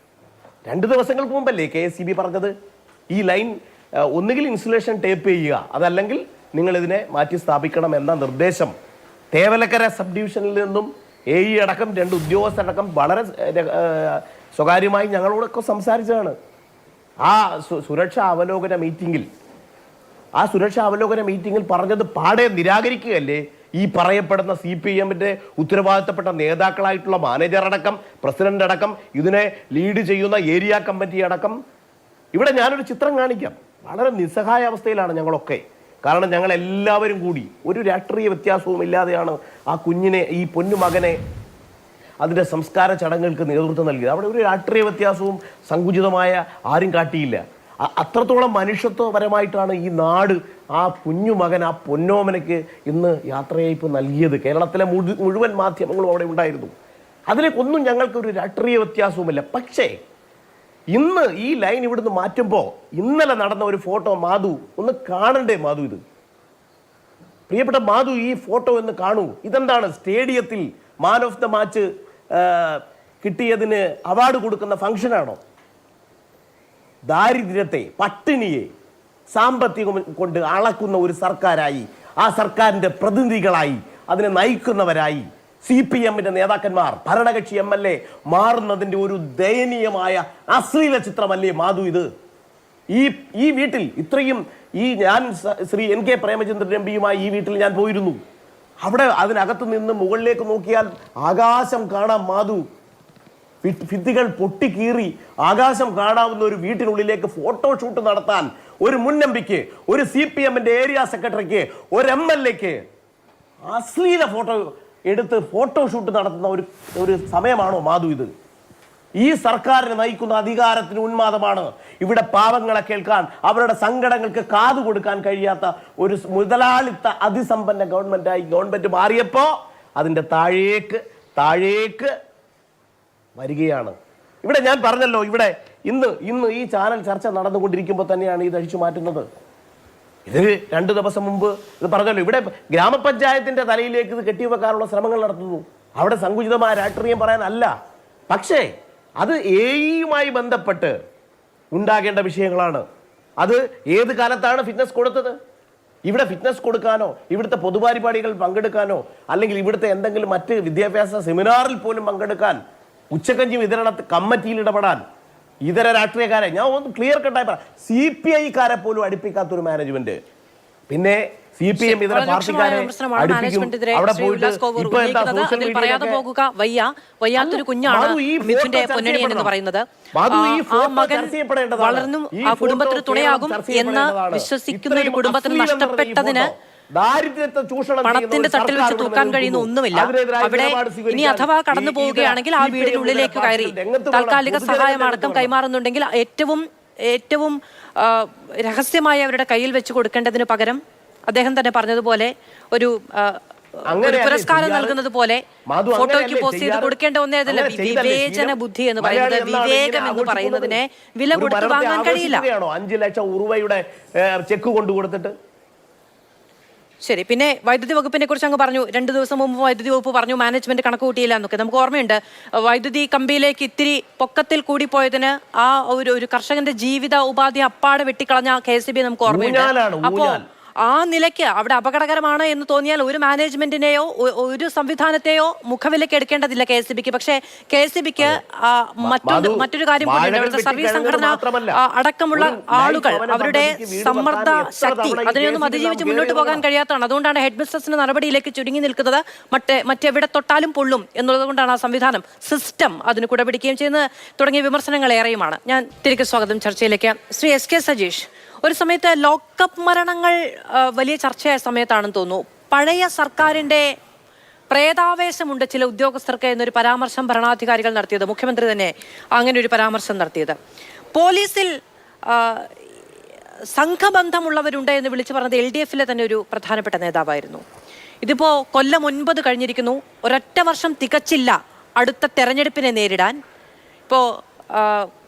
2 ദിവസങ്ങൾക്ക് മുമ്പല്ലേ KSEB പറഞ്ഞത് ഈ ലൈൻ ഒന്നുകിൽ ഇൻസുലേഷൻ ടേപ്പ് ചെയ്യുക, അതല്ലെങ്കിൽ നിങ്ങളിതിനെ മാറ്റി സ്ഥാപിക്കണം എന്ന നിർദ്ദേശം തേവലക്കര സബ് ഡിവിഷനിൽ നിന്നും AE അടക്കം 2 ഉദ്യോഗസ്ഥരടക്കം വളരെ സ്വകാര്യമായി ഞങ്ങളോടൊക്കെ സംസാരിച്ചതാണ്. ആ സുരക്ഷാ അവലോകന മീറ്റിങ്ങിൽ പറഞ്ഞത് പാടെ നിരാകരിക്കുകയല്ലേ ഈ പറയപ്പെടുന്ന CPIMൻ്റെ ഉത്തരവാദിത്തപ്പെട്ട നേതാക്കളായിട്ടുള്ള മാനേജർ അടക്കം, പ്രസിഡന്റ് അടക്കം, ഇതിനെ ലീഡ് ചെയ്യുന്ന ഏരിയ കമ്മിറ്റി അടക്കം. ഇവിടെ ഞാനൊരു ചിത്രം കാണിക്കാം. വളരെ നിസ്സഹായ അവസ്ഥയിലാണ് ഞങ്ങളൊക്കെ. കാരണം ഞങ്ങൾ എല്ലാവരും കൂടി ഒരു രാഷ്ട്രീയ വ്യത്യാസവും ഇല്ലാതെയാണ് ആ കുഞ്ഞിനെ, ഈ പൊന്നുമകനെ അതിൻ്റെ സംസ്കാര ചടങ്ങുകൾക്ക് നേതൃത്വം നൽകിയത്. അവിടെ ഒരു രാഷ്ട്രീയ വ്യത്യാസവും സങ്കുചിതമായ ആരും കാട്ടിയില്ല. അത്രത്തോളം മനുഷ്യത്വപരമായിട്ടാണ് ഈ നാട് ആ കുഞ്ഞുമകൻ, ആ പൊന്നോമനയ്ക്ക് ഇന്ന് യാത്രയയപ്പ് നൽകിയത്. കേരളത്തിലെ മുഴുവൻ മാധ്യമങ്ങളും അവിടെ ഉണ്ടായിരുന്നു. അതിലേക്കൊന്നും ഞങ്ങൾക്കൊരു രാഷ്ട്രീയ വ്യത്യാസവുമില്ല. പക്ഷേ ഇന്ന് ഈ ലൈൻ ഇവിടുന്ന് മാറ്റുമ്പോൾ ഇന്നലെ നടന്ന ഒരു ഫോട്ടോ മാധു ഒന്ന് കാണണ്ടേ? മാധു, ഇത് പ്രിയപ്പെട്ട മാധു, ഈ ഫോട്ടോ ഒന്ന് കാണൂ. ഇതെന്താണ്? സ്റ്റേഡിയത്തിൽ മാൻ ഓഫ് ദ മാച്ച് കിട്ടിയതിന് അവാർഡ് കൊടുക്കുന്ന ഫംഗ്ഷനാണോ? ദാരിദ്ര്യത്തെ, പട്ടിണിയെ സാമ്പത്തികം കൊണ്ട് അളക്കുന്ന ഒരു സർക്കാരായി, ആ സർക്കാരിൻ്റെ പ്രതിനിധികളായി, അതിനെ നയിക്കുന്നവരായി CPIMൻ്റെ നേതാക്കന്മാർ, ഭരണകക്ഷി MLA മാറുന്നതിൻ്റെ ഒരു ദയനീയമായ അശ്ലീല ചിത്രമല്ലേ മാധു ഇത്? ഈ വീട്ടിൽ ഇത്രയും ഞാൻ ശ്രീ NK പ്രേമചന്ദ്രൻ MPയുമായി ഈ വീട്ടിൽ ഞാൻ പോയിരുന്നു. അവിടെ അതിനകത്ത് നിന്ന് മുകളിലേക്ക് നോക്കിയാൽ ആകാശം കാണാം മാധു. ഭിത്തികൾ പൊട്ടിക്കീറി ആകാശം കാണാവുന്ന ഒരു വീട്ടിനുള്ളിലേക്ക് ഫോട്ടോഷൂട്ട് നടത്താൻ ഒരു മുൻ MPക്ക്, ഒരു CPIMൻ്റെ ഏരിയ സെക്രട്ടറിക്ക്, ഒരു MLAക്ക് അശ്ലീല ഫോട്ടോ എടുത്ത് ഫോട്ടോഷൂട്ട് നടത്തുന്ന ഒരു സമയമാണോ മാധു ഇത്? ഈ സർക്കാരിനെ നയിക്കുന്ന അധികാരത്തിന് ഉന്മാദമാണ്. ഇവിടെ പാവങ്ങളെ കേൾക്കാൻ, അവരുടെ സങ്കടങ്ങൾക്ക് കാതു കൊടുക്കാൻ കഴിയാത്ത ഒരു മുതലാളിത്ത അതിസമ്പന്ന ഗവൺമെന്റ് മാറിയപ്പോ അതിന്റെ താഴേക്ക് വരികയാണ്. ഇവിടെ ഞാൻ പറഞ്ഞല്ലോ, ഇവിടെ ഇന്ന് ഈ ചാനൽ ചർച്ച നടന്നുകൊണ്ടിരിക്കുമ്പോൾ തന്നെയാണ് ഇത് അഴിച്ചു മാറ്റുന്നത്. ഇത് 2 ദിവസം മുമ്പ് ഇത് പറഞ്ഞല്ലോ, ഇവിടെ ഗ്രാമപഞ്ചായത്തിന്റെ തലയിലേക്ക് ഇത് കെട്ടിവെക്കാനുള്ള ശ്രമങ്ങൾ നടത്തുന്നു. അവിടെ സങ്കുചിതമായ രാഷ്ട്രീയം പറയാനല്ല, പക്ഷേ അത് എയുമായി ബന്ധപ്പെട്ട് ഉണ്ടാകേണ്ട വിഷയങ്ങളാണ്. അത് ഏത് കാലത്താണ് ഫിറ്റ്നസ് കൊടുത്തത്? ഇവിടെ ഫിറ്റ്നസ് കൊടുക്കാനോ ഇവിടുത്തെ പൊതുപരിപാടികൾ പങ്കെടുക്കാനോ അല്ലെങ്കിൽ ഇവിടുത്തെ എന്തെങ്കിലും മറ്റ് വിദ്യാഭ്യാസ സെമിനാറിൽ പോലും പങ്കെടുക്കാൻ, ഉച്ചക്കഞ്ഞി വിതരണ കമ്മിറ്റിയിൽ ഇടപെടാൻ ഇതര രാഷ്ട്രീയക്കാരെ, ഞാൻ ഒന്ന് ക്ലിയർ കട്ടായി പറയാം, CPI-കാരെ പോലും അടുപ്പിക്കാത്തൊരു മാനേജ്മെന്റ്. പിന്നെ CPM ഇതര പാർട്ടിക്കാരെ അടുപ്പിക്കും. അവിടെ പോയിട്ട് ഇപ്പൊ എന്താ സോഷ്യൽ മീഡിയ വയ്യാത്തൊരു കുഞ്ഞാണ് മിഥുന്റെ പൊന്നണിയൻ എന്ന് പറയുന്നത്. ആ മകൻ വളർന്നും ആ കുടുംബത്തിന് തുണയാകും എന്ന് വിശ്വസിക്കുന്ന ഒരു കുടുംബത്തിന് നഷ്ടപ്പെട്ടതിന് ദാരിദ്ര്യത്തെ ചൂഷണം പണത്തിന്റെ തട്ടിൽ വെച്ച് തൂക്കാൻ കഴിയുന്ന ഒന്നുമില്ല. അവിടെ ഇനി അഥവാ കടന്നു പോവുകയാണെങ്കിൽ ആ വീടിനുള്ളിലേക്ക് കയറി താൽക്കാലിക സഹായമടക്കം കൈമാറുന്നുണ്ടെങ്കിൽ ഏറ്റവും രഹസ്യമായി അവരുടെ കയ്യിൽ വെച്ച് കൊടുക്കേണ്ടതിന് പകരം അദ്ദേഹം തന്നെ പറഞ്ഞതുപോലെ ഒരു പുരസ്കാരം നൽകുന്നത് പോലെ ഫോട്ടോയ്ക്ക് പോസ്റ്റ് ചെയ്ത് കൊടുക്കേണ്ട ഒന്നേ അതല്ല. വിവേചന ബുദ്ധി എന്ന് പറയുന്നത്, വിവേകം എന്ന് പറയുന്നതിനെ വില കൊടുത്ത് വാങ്ങാൻ കഴിയില്ല. 5 ലക്ഷം ഉറുവയുടെ ചെക്ക് കൊണ്ടു കൊടുത്തിട്ട്. ശരി, പിന്നെ വൈദ്യുതി വകുപ്പിനെ കുറിച്ച് അങ്ങ് പറഞ്ഞു. 2 ദിവസം മുമ്പ് വൈദ്യുതി വകുപ്പ് പറഞ്ഞു മാനേജ്മെന്റ് കണക്ക് കൂട്ടിയില്ല എന്നൊക്കെ. നമുക്ക് ഓർമ്മയുണ്ട്, വൈദ്യുതി കമ്പിയിലേക്ക് ഇത്തിരി പൊക്കത്തിൽ കൂടി പോയതിന് ആ ഒരു കർഷകന്റെ ജീവിത ഉപാധി അപ്പാടെ വെട്ടിക്കളഞ്ഞ KSB നമുക്ക് ഓർമ്മയുണ്ട്. അപ്പോ ആ നിലയ്ക്ക് അവിടെ അപകടകരമാണ് എന്ന് തോന്നിയാൽ ഒരു മാനേജ്മെന്റിനെയോ ഒരു സംവിധാനത്തെയോ മുഖവിലേക്ക് എടുക്കേണ്ടതില്ല KSBക്ക്. പക്ഷേ KSBക്ക് മറ്റൊരു കാര്യം കൂടിയുണ്ട്. അവിടുത്തെ സർവീസ് സംഘടന അടക്കമുള്ള ആളുകൾ അവരുടെ സമ്മർദ്ദ ശക്തി അതിനെയൊന്നും അതിജീവിച്ച് മുന്നോട്ട് പോകാൻ കഴിയാത്തതാണ്. അതുകൊണ്ടാണ് ഹെഡ് മിസ്ട്രസിന്റെ നടപടിയിലേക്ക് ചുരുങ്ങി നിൽക്കുന്നത്. മറ്റെവിടെ തൊട്ടാലും പൊള്ളും എന്നുള്ളത് കൊണ്ടാണ് ആ സംവിധാനം, സിസ്റ്റം അതിന് കുടപിടിക്കുകയും ചെയ്യുന്നത് തുടങ്ങിയ വിമർശനങ്ങൾ ഏറെയുമാണ്. ഞാൻ തിരികെ സ്വാഗതം ചർച്ചയിലേക്ക്. ശ്രീ SK സജീഷ്, ഒരു സമയത്ത് ലോക്കപ്പ് മരണങ്ങൾ വലിയ ചർച്ചയായ സമയത്താണെന്ന് തോന്നുന്നു. പഴയ സർക്കാരിന്റെ പ്രേതാവേശമുണ്ട് ചില ഉദ്യോഗസ്ഥർക്ക് എന്നൊരു പരാമർശം ഭരണാധികാരികൾ നടത്തിയത്, മുഖ്യമന്ത്രി തന്നെ അങ്ങനെ ഒരു പരാമർശം നടത്തിയത്. പോലീസിൽ സംഘബന്ധമുള്ളവരുണ്ട് എന്ന് വിളിച്ചു പറഞ്ഞത് LDF-ലെ തന്നെ ഒരു പ്രധാനപ്പെട്ട നേതാവായിരുന്നു. ഇതിപ്പോ കൊല്ലം 9 കഴിഞ്ഞിരിക്കുന്നു. ഒരൊറ്റ വർഷം തികച്ചില്ല അടുത്ത തെരഞ്ഞെടുപ്പിനെ നേരിടാൻ. ഇപ്പോൾ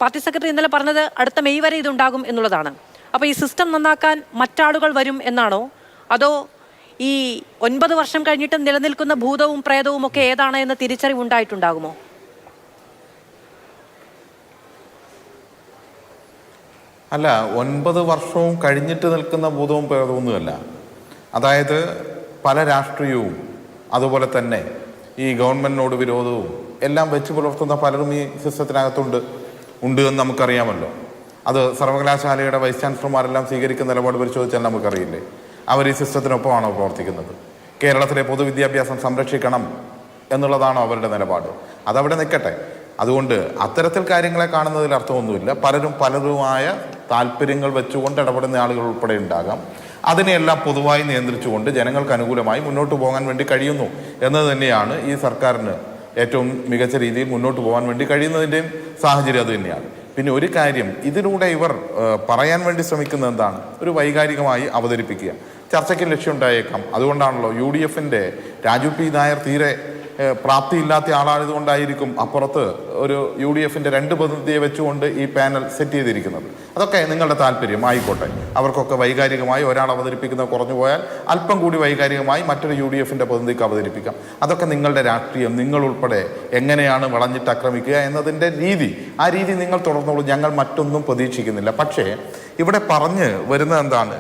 പാർട്ടി സെക്രട്ടറി ഇന്നലെ പറഞ്ഞത് അടുത്ത മെയ് വരെ ഇതുണ്ടാകും എന്നുള്ളതാണ്. അപ്പോൾ ഈ സിസ്റ്റം നന്നാക്കാൻ മറ്റാളുകൾ വരും എന്നാണോ, അതോ ഈ 9 വർഷം കഴിഞ്ഞിട്ട് നിലനിൽക്കുന്ന ഭൂതവും പ്രേതവും ഒക്കെ ഏതാണ് എന്ന തിരിച്ചറിവുണ്ടായിട്ടുണ്ടാകുമോ? അല്ല, 9 വർഷവും കഴിഞ്ഞിട്ട് നിൽക്കുന്ന ഭൂതവും പ്രേതമൊന്നുമല്ല. അതായത് പല രാഷ്ട്രീയവും അതുപോലെ തന്നെ ഈ ഗവൺമെന്റിനോട് വിരോധവും എല്ലാം വെച്ച് പുലർത്തുന്ന പലരും ഈ സിസ്റ്റത്തിനകത്തുണ്ട് എന്ന് നമുക്കറിയാമല്ലോ. അത് സർവകലാശാലയുടെ വൈസ് ചാൻസലർമാരെല്ലാം സ്വീകരിക്കുന്ന നിലപാട് പരിശോധിച്ചാൽ നമുക്കറിയില്ലേ. അവർ ഈ സിസ്റ്റത്തിനൊപ്പമാണോ പ്രവർത്തിക്കുന്നത്? കേരളത്തിലെ പൊതുവിദ്യാഭ്യാസം സംരക്ഷിക്കണം എന്നുള്ളതാണോ അവരുടെ നിലപാട്? അതവിടെ നിൽക്കട്ടെ. അതുകൊണ്ട് അത്തരത്തിൽ കാര്യങ്ങളെ കാണുന്നതിൽ അർത്ഥമൊന്നുമില്ല. പലരുമായ താല്പര്യങ്ങൾ വെച്ചുകൊണ്ട് ഇടപെടുന്ന ആളുകൾ ഉൾപ്പെടെ ഉണ്ടാകാം. അതിനെയെല്ലാം പൊതുവായി നിയന്ത്രിച്ചുകൊണ്ട് ജനങ്ങൾക്ക് അനുകൂലമായി മുന്നോട്ട് പോകാൻ വേണ്ടി കഴിയുന്നു എന്നത് തന്നെയാണ് ഈ സർക്കാരിന് ഏറ്റവും മികച്ച രീതിയിൽ മുന്നോട്ട് പോകാൻ വേണ്ടി കഴിയുന്നതിൻ്റെയും സാഹചര്യം അത് തന്നെയാണ്. പിന്നെ ഒരു കാര്യം, ഇതിലൂടെ ഇവർ പറയാൻ വേണ്ടി ശ്രമിക്കുന്നത് എന്താണ്? ഒരു വൈകാരികമായി അവതരിപ്പിക്കുക. ചർച്ചയ്ക്ക് ലക്ഷ്യമുണ്ടായേക്കാം. അതുകൊണ്ടാണല്ലോ UDF-ന്റെ രാജു P. നായർ തീരെ പ്രാപ്തിയില്ലാത്ത ആളായതുകൊണ്ടായിരിക്കും അപ്പുറത്ത് ഒരു UDF-ന്റെ 2 പ്രതിനിധിയെ വെച്ചുകൊണ്ട് ഈ പാനൽ സെറ്റ് ചെയ്തിരിക്കുന്നത്. അതൊക്കെ നിങ്ങളുടെ താല്പര്യം ആയിക്കോട്ടെ. അവർക്കൊക്കെ വൈകാരികമായി ഒരാൾ അവതരിപ്പിക്കുന്നത് കുറഞ്ഞു പോയാൽ അല്പം കൂടി വൈകാരികമായി മറ്റൊരു UDF-ന്റെ പ്രതിനിധിക്ക് അവതരിപ്പിക്കാം. അതൊക്കെ നിങ്ങളുടെ രാഷ്ട്രീയം, നിങ്ങൾ ഉൾപ്പെടെ എങ്ങനെയാണ് വളഞ്ഞിട്ട് ആക്രമിക്കുക എന്നതിൻ്റെ ആ രീതി നിങ്ങൾ തുടർന്നോളൂ. ഞങ്ങൾ മറ്റൊന്നും പ്രതീക്ഷിക്കുന്നില്ല. പക്ഷേ ഇവിടെ പറഞ്ഞ് വരുന്നത് എന്താണ്?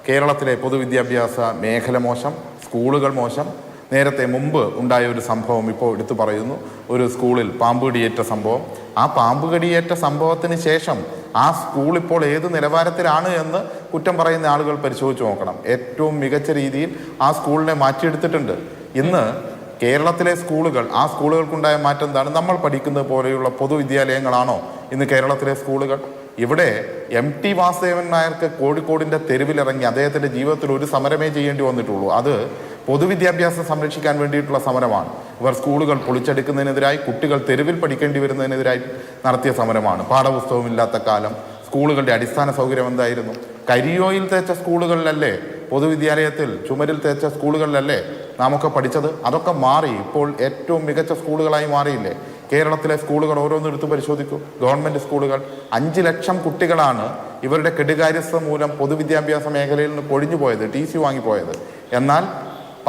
കേരളത്തിലെ പൊതുവിദ്യാഭ്യാസ മേഖല മോശം, സ്കൂളുകൾ മോശം. നേരത്തെ മുമ്പ് ഉണ്ടായ ഒരു സംഭവം ഇപ്പോൾ എടുത്തു പറയുന്നു. ഒരു സ്കൂളിൽ പാമ്പ് കടിയേറ്റ സംഭവം. ആ പാമ്പ് കടിയേറ്റ സംഭവത്തിന് ശേഷം ആ സ്കൂൾ ഇപ്പോൾ ഏത് നിലവാരത്തിലാണ് എന്ന് കുറ്റം പറയുന്ന ആളുകൾ പരിശോധിച്ച് നോക്കണം. ഏറ്റവും മികച്ച രീതിയിൽ ആ സ്കൂളിനെ മാറ്റിയെടുത്തിട്ടുണ്ട്. ഇന്ന് കേരളത്തിലെ സ്കൂളുകൾ, ആ സ്കൂളുകൾക്കുണ്ടായ മാറ്റം എന്താണ്? നമ്മൾ പഠിക്കുന്നത് പോലെയുള്ള പൊതുവിദ്യാലയങ്ങളാണോ ഇന്ന് കേരളത്തിലെ സ്കൂളുകൾ? ഇവിടെ MT വാസുദേവൻ നായർക്ക് കോഴിക്കോടിൻ്റെ തെരുവിലിറങ്ങി അദ്ദേഹത്തിൻ്റെ ജീവിതത്തിൽ ഒരു സമരമേ ചെയ്യേണ്ടി വന്നിട്ടുള്ളൂ. അത് പൊതുവിദ്യാഭ്യാസം സംരക്ഷിക്കാൻ വേണ്ടിയിട്ടുള്ള സമരമാണ്. ഇവർ സ്കൂളുകൾ പൊളിച്ചെടുക്കുന്നതിനെതിരായി, കുട്ടികൾ തെരുവിൽ പഠിക്കേണ്ടി വരുന്നതിനെതിരായി നടത്തിയ സമരമാണ്. പാഠപുസ്തകമില്ലാത്ത കാലം, സ്കൂളുകളുടെ അടിസ്ഥാന സൗകര്യം എന്തായിരുന്നു? കരിയോയിൽ തേച്ച സ്കൂളുകളിലല്ലേ, പൊതുവിദ്യാലയത്തിൽ ചുമരിൽ തേച്ച സ്കൂളുകളിലല്ലേ നാമൊക്കെ പഠിച്ചത്? അതൊക്കെ മാറി ഇപ്പോൾ ഏറ്റവും മികച്ച സ്കൂളുകളായി മാറിയില്ലേ? കേരളത്തിലെ സ്കൂളുകൾ ഓരോന്നെടുത്ത് പരിശോധിക്കൂ. ഗവൺമെൻറ് സ്കൂളുകൾ 5 ലക്ഷം കുട്ടികളാണ് ഇവരുടെ കെടുകാര്യസ്ഥ മൂലം പൊതുവിദ്യാഭ്യാസ മേഖലയിൽ നിന്ന് കൊഴിഞ്ഞു പോയത്, TC വാങ്ങിപ്പോയത്. എന്നാൽ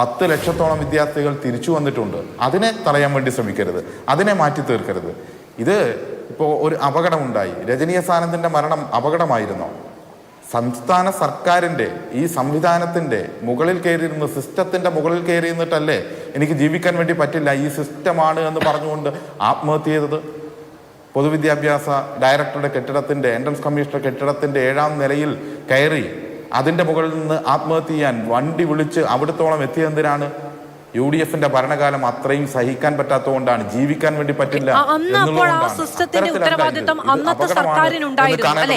10 ലക്ഷത്തോളം വിദ്യാർത്ഥികൾ തിരിച്ചു വന്നിട്ടുണ്ട്. അതിനെ തടയാൻ വേണ്ടി ശ്രമിക്കരുത്, അതിനെ മാറ്റി തീർക്കരുത്. ഇത് ഇപ്പോൾ ഒരു അപകടമുണ്ടായി. രജനീയ സാനന്ദിൻ്റെ മരണം അപകടമായിരുന്നോ? സംസ്ഥാന സർക്കാരിൻ്റെ ഈ സംവിധാനത്തിൻ്റെ മുകളിൽ കയറിയിരുന്ന്, സിസ്റ്റത്തിൻ്റെ മുകളിൽ കയറി നിന്നിട്ടല്ലേ എനിക്ക് ജീവിക്കാൻ വേണ്ടി പറ്റില്ല, ഈ സിസ്റ്റമാണ് എന്ന് പറഞ്ഞുകൊണ്ട് ആത്മഹത്യ ചെയ്തത്? പൊതുവിദ്യാഭ്യാസ ഡയറക്ടറുടെ കെട്ടിടത്തിൻ്റെ, എൻട്രൻസ് കമ്മീഷണർ കെട്ടിടത്തിൻ്റെ 7ാം നിലയിൽ കയറി അതിൻ്റെ മുകളിൽ നിന്ന് ആത്മഹത്യ ചെയ്യാൻ വണ്ടി വിളിച്ച് അവിടത്തോളം എത്തിയതെന്തിനാണ്? UDFന്റെ ഭരണകാലം അത്രയും സഹിക്കാൻ പറ്റാത്തതുകൊണ്ടാണ്, ജീവിക്കാൻ വേണ്ടി പറ്റില്ല സിസ്റ്റത്തിന്റെ ഉത്തരവാദിത്തം അന്നത്തെ സർക്കാരിനുണ്ടായിരുന്നു അല്ലെ?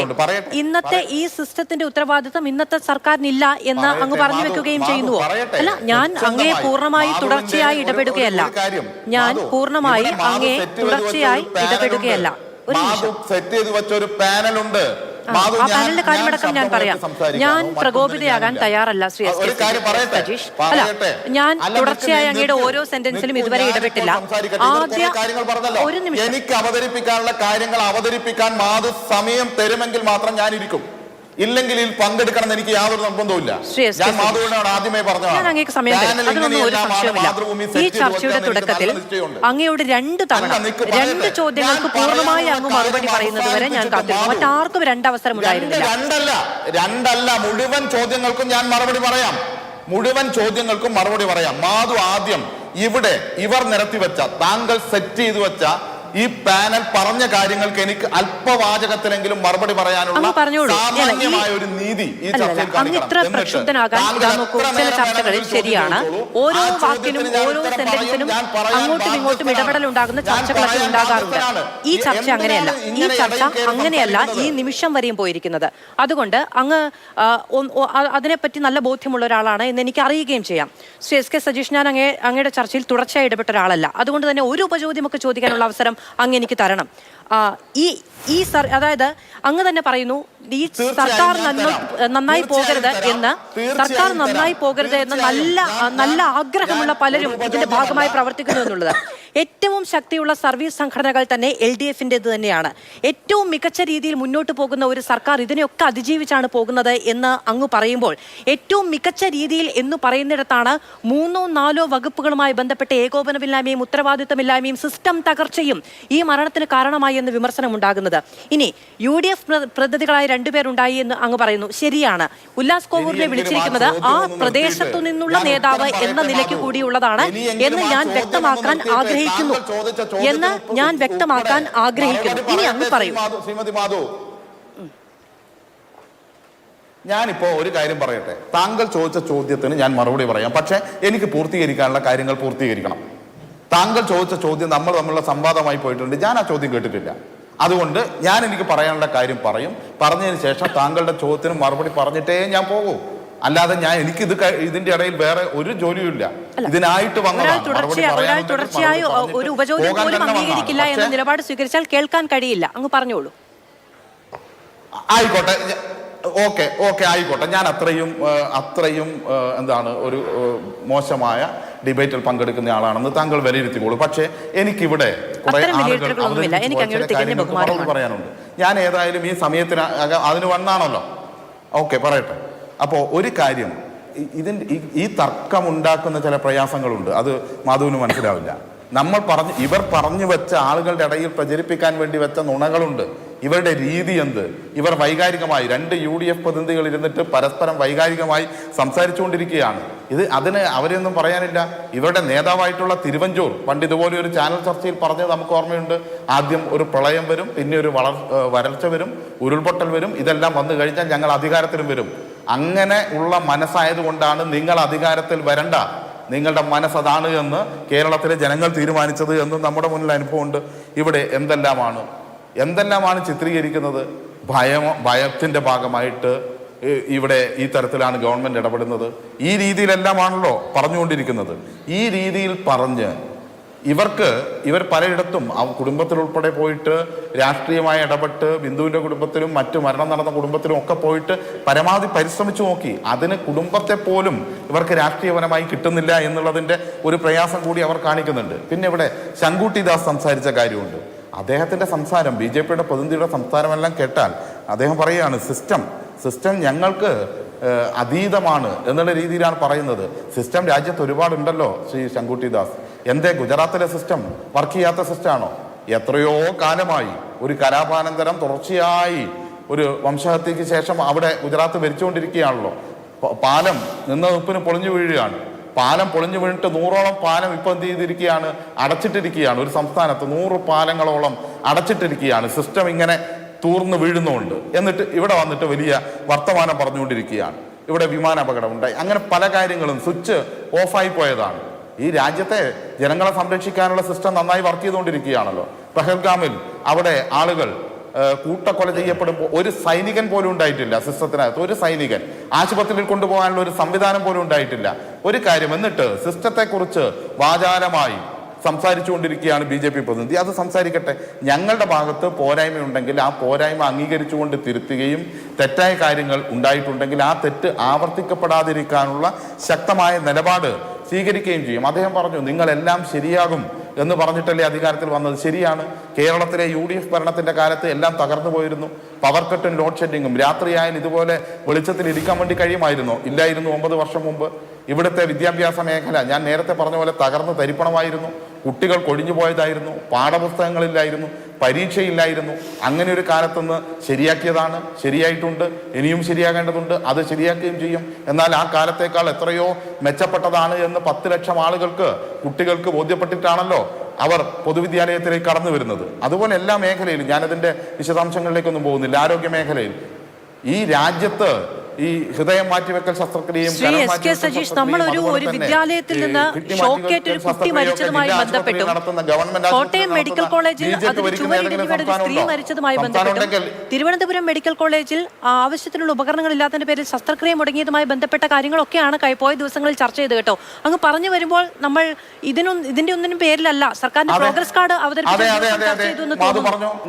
ഇന്നത്തെ ഈ സിസ്റ്റത്തിന്റെ ഉത്തരവാദിത്തം ഇന്നത്തെ സർക്കാരിനില്ല എന്ന് അങ്ങ് പറഞ്ഞു വെക്കുകയും ചെയ്യുന്നുവോ? അല്ല, ഞാൻ അങ്ങയെ പൂർണ്ണമായി തുടർച്ചയായി ഇടപെടുകയല്ല. ഞാൻ പൂർണ്ണമായി അങ്ങയെ തുടർച്ചയായി ഇടപെടുകയല്ല. ഒരു സെറ്റ് ചെയ്ത് വെച്ച ഒരു പാനലുണ്ട്. ആ പാനലിന്റെ കാര്യമടക്കം ഞാൻ പറയാം. ഞാൻ പ്രകോപിതയാകാൻ തയ്യാറല്ല ശ്രീ സജീഷ്. അല്ല, ഞാൻ തുടർച്ചയായി അങ്ങയുടെ ഓരോ സെന്റൻസിലും ഇതുവരെ ഇടപെട്ടില്ല. ഒരു നിമിഷം, എനിക്ക് അവതരിപ്പിക്കാനുള്ള കാര്യങ്ങൾ അവതരിപ്പിക്കാൻ മാധു സമയം തരുമെങ്കിൽ മാത്രം ഞാൻ ഇരിക്കും. ഇല്ലെങ്കിൽ പങ്കെടുക്കണം എനിക്ക് യാതൊരു നിർബന്ധവുമില്ല. ഞാൻ മാധുവിനോട് ആദ്യമേ ഞാൻ അങ്ങേക്ക് സമയം തരും, അതിനൊന്നും ഒരു സംശയവുമില്ല. ഈ ചർച്ചയുടെ തുടക്കത്തിൽ അങ്ങയോട് 2 തവണ 2 ചോദ്യങ്ങൾക്ക് പൂർണ്ണമായി അങ്ങ് മറുപടി പറയുന്നത് വരെ ഞാൻ കാത്തിരുന്നു. മറ്റാർക്കും 2 അവസരം ഉണ്ടായിരുന്നില്ല. രണ്ടല്ല, മുഴുവൻ ചോദ്യങ്ങൾക്കും ഞാൻ മറുപടി പറയാം. മുഴുവൻ ചോദ്യങ്ങൾക്കും മറുപടി പറയാം. മാധു ആദ്യം ഇവിടെ ഇവർ നിരത്തിവെച്ച, താങ്കൾ സെറ്റ് ചെയ്തു വെച്ച ഈ പാനൽ പറഞ്ഞ കാര്യങ്ങൾക്ക് എനിക്ക് അല്പവാചകത്തിലെങ്കിലും മറുപടി പറയാനുള്ള സാമാന്യമായ ഒരു നീതി ഈ ചർച്ചയിൽ കാണിക്കണം. ചില ചർച്ചകളിൽ ശരിയാണ്, ഓരോ വാക്കിനും ഓരോ സെന്റൻസിനും അങ്ങോട്ടും ഇങ്ങോട്ടും ഇടപെടൽ ഉണ്ടാകുന്ന ചർച്ചകളൊക്കെ ഉണ്ടാകാറുണ്ട്. ഈ ചർച്ച അങ്ങനെയല്ല. ഈ ചർച്ച അങ്ങനെയല്ല ഈ നിമിഷം വരെയും പോയിരിക്കുന്നത്. അതുകൊണ്ട് അങ്ങ് അതിനെപ്പറ്റി നല്ല ബോധ്യമുള്ള ഒരാളാണ് എന്ന് എനിക്ക് അറിയുകയും ചെയ്യാം. ശ്രീ SK സജീഷ്, ഞാൻ അങ്ങയുടെ ചർച്ചയിൽ തുടർച്ചയായി ഇടപെട്ട ഒരാളല്ല. അതുകൊണ്ട് തന്നെ ഒരു ഉപചോദ്യമൊക്കെ ചോദിക്കാനുള്ള അവസരം അങ്ങ് എനിക്ക് തരണം. അതായത് അങ്ങ് തന്നെ പറയുന്നു ഈ സർക്കാർ നന്നായി പോകരുത് എന്ന്, സർക്കാർ നന്നായി പോകരുത് എന്ന് നല്ല ആഗ്രഹമുള്ള പലരും ഇതിന്റെ ഭാഗമായി പ്രവർത്തിക്കുന്നു എന്നുള്ളത്. ഏറ്റവും ശക്തിയുള്ള സർവീസ് സംഘടനകൾ തന്നെ LDFന്റേത് തന്നെയാണ്. ഏറ്റവും മികച്ച രീതിയിൽ മുന്നോട്ട് പോകുന്ന ഒരു സർക്കാർ ഇതിനെയൊക്കെ അതിജീവിച്ചാണ് പോകുന്നത് എന്ന് അങ്ങ് പറയുമ്പോൾ, ഏറ്റവും മികച്ച രീതിയിൽ എന്ന് പറയുന്നിടത്താണ് 3ഓ 4ഓ വകുപ്പുകളുമായി ബന്ധപ്പെട്ട ഏകോപനമില്ലായ്മയും ഉത്തരവാദിത്തമില്ലായ്മയും സിസ്റ്റം തകർച്ചയും ഈ മരണത്തിന് കാരണമായി എന്ന് വിമർശനം ഉണ്ടാകുന്നത്. ഇനി UDF പ്രതിനിധികളായ 2 പേരുണ്ടായി എന്ന് അങ്ങ് പറയുന്നു. ശരിയാണ്, ഉല്ലാസ് കോവൂരിനെ വിളിച്ചിരിക്കുന്നത് ആ പ്രദേശത്തു നിന്നുള്ള നേതാവ് എന്ന നിലയ്ക്ക് കൂടിയുള്ളതാണ് എന്ന് ഞാൻ വ്യക്തമാക്കാൻ ആഗ്രഹിക്കുന്നു. ഇനി അങ്ങ് പറയൂ. ശ്രീമതി മാധു, ഞാനിപ്പോ ഒരു കാര്യം പറയട്ടെ. താങ്കൾ ചോദിച്ച ചോദ്യത്തിന് ഞാൻ മറുപടി പറയാം, പക്ഷെ എനിക്ക് പൂർത്തീകരിക്കാനുള്ള കാര്യങ്ങൾ പൂർത്തീകരിക്കണം. താങ്കൾ ചോദിച്ച ചോദ്യം നമ്മൾ തമ്മിലുള്ള സംവാദമായി പോയിട്ടുണ്ട്. ഞാൻ ആ ചോദ്യം കേട്ടിട്ടില്ല. അതുകൊണ്ട് എനിക്ക് പറയാനുള്ള കാര്യം പറയും. പറഞ്ഞതിന് ശേഷം താങ്കളുടെ ചോദ്യത്തിന് മറുപടി പറഞ്ഞിട്ടേ ഞാൻ പോകൂ. അല്ലാതെ ഇതിന്റെ ഇടയിൽ വേറെ ഒരു ജോലിയും ഇല്ല. ഇതിനായിട്ട് തുടർച്ചയായി ഒരു ഉപചോദ്യം പോലും അംഗീകരിക്കില്ല എന്ന നിലപാട് സ്വീകരിച്ചാൽ കേൾക്കാൻ കഴിയില്ല. അങ്ങ് പറഞ്ഞോളൂ. ആയിക്കോട്ടെ, ഓക്കെ ആയിക്കോട്ടെ. ഞാൻ അത്രയും എന്താണ് ഒരു മോശമായ ഡിബേറ്റിൽ പങ്കെടുക്കുന്ന ആളാണെന്ന് താങ്കൾ വിലയിരുത്തിക്കോളൂ. പക്ഷേ എനിക്കിവിടെ പറയാനുണ്ട്. ഞാൻ ഏതായാലും ഈ സമയത്തിന് അതിന് വന്നാണല്ലോ. ഓക്കെ, പറയട്ടെ. അപ്പോൾ ഒരു കാര്യം, ഈ തർക്കമുണ്ടാക്കുന്ന ചില പ്രയാസങ്ങളുണ്ട്. അത് മാധുവിന് മനസ്സിലാവില്ല. ഇവർ പറഞ്ഞു വെച്ച ആളുകളുടെ ഇടയിൽ പ്രചരിപ്പിക്കാൻ വേണ്ടി വെച്ച നുണകളുണ്ട്. ഇവരുടെ രീതി എന്ത്? ഇവർ വൈകാരികമായി 2 UDF പ്രതിനിധികൾ ഇരുന്നിട്ട് പരസ്പരം വൈകാരികമായി സംസാരിച്ചുകൊണ്ടിരിക്കുകയാണ്. അതിന് അവരെയൊന്നും പറയാനില്ല. ഇവരുടെ നേതാവായിട്ടുള്ള തിരുവഞ്ചൂർ പണ്ട് ഇതുപോലെ ഒരു ചാനൽ ചർച്ചയിൽ പറഞ്ഞത് നമുക്ക് ഓർമ്മയുണ്ട്. ആദ്യം ഒരു പ്രളയം വരും, പിന്നെ ഒരു വരൾച്ച വരും, ഉരുൾപൊട്ടൽ വരും, ഇതെല്ലാം വന്നു കഴിഞ്ഞാൽ ഞങ്ങൾ അധികാരത്തിലും വരും. അങ്ങനെ ഉള്ള മനസ്സായതുകൊണ്ടാണ് നിങ്ങൾ അധികാരത്തിൽ വരണ്ട, നിങ്ങളുടെ മനസ്സതാണ് എന്ന് കേരളത്തിലെ ജനങ്ങൾ തീരുമാനിച്ചത് എന്നും നമ്മുടെ മുന്നിൽ അനുഭവമുണ്ട്. ഇവിടെ എന്തെല്ലാമാണ് ചിത്രീകരിക്കുന്നത്? ഭയത്തിന്റെ ഭാഗമായിട്ട് ഇവിടെ ഈ തരത്തിലാണ് ഗവൺമെന്റ് ഇടപെടുന്നത്. ഈ രീതിയിലെല്ലാമാണല്ലോ പറഞ്ഞുകൊണ്ടിരിക്കുന്നത്. ഈ രീതിയിൽ പറഞ്ഞ് ഇവർ പലയിടത്തും കുടുംബത്തിലുൾപ്പെടെ പോയിട്ട് രാഷ്ട്രീയമായി ഇടപെട്ട് ബിന്ദുവിൻ്റെ കുടുംബത്തിലും മറ്റു മരണം നടന്ന കുടുംബത്തിലും ഒക്കെ പോയിട്ട് പരമാവധി പരിശ്രമിച്ചു നോക്കി. അതിന് കുടുംബത്തെ പോലും ഇവർക്ക് രാഷ്ട്രീയപരമായി കിട്ടുന്നില്ല എന്നുള്ളതിൻ്റെ ഒരു പ്രയാസം കൂടി അവർ കാണിക്കുന്നുണ്ട്. പിന്നെ ഇവിടെ ശങ്കുട്ടി ദാസ് സംസാരിച്ച കാര്യമുണ്ട്. അദ്ദേഹത്തിൻ്റെ സംസാരം, BJPയുടെ പ്രതിനിധിയുടെ സംസാരമെല്ലാം കേട്ടാൽ അദ്ദേഹം പറയുകയാണ് സിസ്റ്റം ഞങ്ങൾക്ക് അതീതമാണ് എന്നുള്ള രീതിയിലാണ് പറയുന്നത്. സിസ്റ്റം രാജ്യത്ത് ഒരുപാടുണ്ടല്ലോ ശ്രീ ശങ്കുട്ടി ദാസ്. എന്തേ ഗുജറാത്തിലെ സിസ്റ്റം വർക്ക് ചെയ്യാത്ത സിസ്റ്റമാണോ? എത്രയോ കാലമായി ഒരു കലാപാനന്തരം തുടർച്ചയായി ഒരു വംശഹത്യക്ക് ശേഷം അവിടെ ഗുജറാത്ത് ഭരിച്ചുകൊണ്ടിരിക്കുകയാണല്ലോ. പാലം നിന്ന നിപ്പിന് പൊളിഞ്ഞു വീഴുകയാണ്. പാലം പൊളിഞ്ഞു വീണിട്ട് 100ഓളം പാലം ഇപ്പം എന്ത് ചെയ്തിരിക്കുകയാണ്, അടച്ചിട്ടിരിക്കുകയാണ്. ഒരു സംസ്ഥാനത്ത് 100 പാലങ്ങളോളം അടച്ചിട്ടിരിക്കുകയാണ്. സിസ്റ്റം ഇങ്ങനെ തൂർന്ന് വീഴുന്നുണ്ട്. എന്നിട്ട് ഇവിടെ വന്നിട്ട് വലിയ വർത്തമാനം പറഞ്ഞുകൊണ്ടിരിക്കുകയാണ്. ഇവിടെ വിമാനാപകടം ഉണ്ടായി, അങ്ങനെ പല കാര്യങ്ങളും സ്വിച്ച് ഓഫായി പോയതാണ്. ഈ രാജ്യത്തെ ജനങ്ങളെ സംരക്ഷിക്കാനുള്ള സിസ്റ്റം നന്നായി വർക്ക് ചെയ്തുകൊണ്ടിരിക്കുകയാണല്ലോ. പെഹൽഗാമിൽ അവിടെ ആളുകൾ കൂട്ടക്കൊല ചെയ്യപ്പെടുമ്പോൾ ഒരു സൈനികൻ പോലും ഉണ്ടായിട്ടില്ല. സിസ്റ്റത്തിനകത്ത് ഒരു സൈനികൻ, ആശുപത്രിയിൽ കൊണ്ടുപോകാനുള്ള ഒരു സംവിധാനം പോലും ഉണ്ടായിട്ടില്ല. ഒരു കാര്യം, എന്നിട്ട് സിസ്റ്റത്തെക്കുറിച്ച് വാചാലമായി സംസാരിച്ചുകൊണ്ടിരിക്കുകയാണ് BJP പ്രതിനിധി. അത് സംസാരിക്കട്ടെ. ഞങ്ങളുടെ ഭാഗത്ത് പോരായ്മയുണ്ടെങ്കിൽ ആ പോരായ്മ അംഗീകരിച്ചുകൊണ്ട് തിരുത്തുകയും തെറ്റായ കാര്യങ്ങൾ ഉണ്ടായിട്ടുണ്ടെങ്കിൽ ആ തെറ്റ് ആവർത്തിക്കപ്പെടാതിരിക്കാനുള്ള ശക്തമായ നിലപാട് സ്വീകരിക്കുകയും ചെയ്യും. അദ്ദേഹം പറഞ്ഞു നിങ്ങളെല്ലാം ശരിയാകും എന്ന് പറഞ്ഞിട്ടല്ലേ അധികാരത്തിൽ വന്നത്. ശരിയാണ്. കേരളത്തിലെ UDF ഭരണത്തിന്റെ കാലത്ത് എല്ലാം തകർന്നു പോയിരുന്നു. Power കട്ടും load ഷെഡിങ്ങും. രാത്രിയായാലും ഇതുപോലെ വെളിച്ചത്തിൽ ഇരിക്കാൻ വേണ്ടി കഴിയുമായിരുന്നോ? ഇല്ലായിരുന്നു. 9 വർഷം മുമ്പ് ഇവിടുത്തെ വിദ്യാഭ്യാസ മേഖല ഞാൻ നേരത്തെ പറഞ്ഞ പോലെ തകർന്ന് തരിപ്പണമായിരുന്നു. കുട്ടികൾ കൊഴിഞ്ഞു പോയതായിരുന്നു. പാഠപുസ്തകങ്ങളില്ലായിരുന്നു, പരീക്ഷയില്ലായിരുന്നു. അങ്ങനെ ഒരു കാലത്തുനിന്ന് ശരിയാക്കിയതാണ്, ശരിയായിട്ടുണ്ട്, ഇനിയും ശരിയാകേണ്ടതുണ്ട്, അത് ശരിയാക്കുകയും ചെയ്യും. എന്നാൽ ആ കാലത്തേക്കാൾ എത്രയോ മെച്ചപ്പെട്ടതാണ് എന്ന് 10 ലക്ഷം ആളുകൾക്ക്, കുട്ടികൾക്ക് ബോധ്യപ്പെട്ടിട്ടാണല്ലോ അവർ പൊതുവിദ്യാലയത്തിലേക്ക് കടന്നു വരുന്നത്. അതുപോലെ എല്ലാ മേഖലയിലും, ഞാനതിൻ്റെ വിശദാംശങ്ങളിലേക്കൊന്നും പോകുന്നില്ല, ആരോഗ്യ മേഖലയിൽ ഈ രാജ്യത്ത് ഈ ഹൃദയം മാറ്റിവെക്കൽ ശസ്ത്രക്രിയയും നമ്മൾ ഒരു വിദ്യാലയത്തിൽ നിന്ന് ഷോക്കേറ്റ് ഒരു കുട്ടി മരിച്ചതുമായി ബന്ധപ്പെട്ടു കോട്ടയം മെഡിക്കൽ കോളേജിൽ സ്ത്രീ മരിച്ചതുമായി ബന്ധപ്പെട്ടു തിരുവനന്തപുരം മെഡിക്കൽ കോളേജിൽ ആവശ്യത്തിനുള്ള ഉപകരണങ്ങൾ ഇല്ലാത്തതിന്റെ പേരിൽ ശസ്ത്രക്രിയ മുടങ്ങിയതുമായി ബന്ധപ്പെട്ട കാര്യങ്ങളൊക്കെയാണ് പോയ ദിവസങ്ങളിൽ ചർച്ച ചെയ്ത് കേട്ടോ. അങ്ങ് പറഞ്ഞു വരുമ്പോൾ നമ്മൾ ഇതിന്റെ ഒന്നിനും പേരിലല്ല സർക്കാരിന്റെ പ്രോഗ്രസ് കാർഡ് അവതരിപ്പിച്ചു.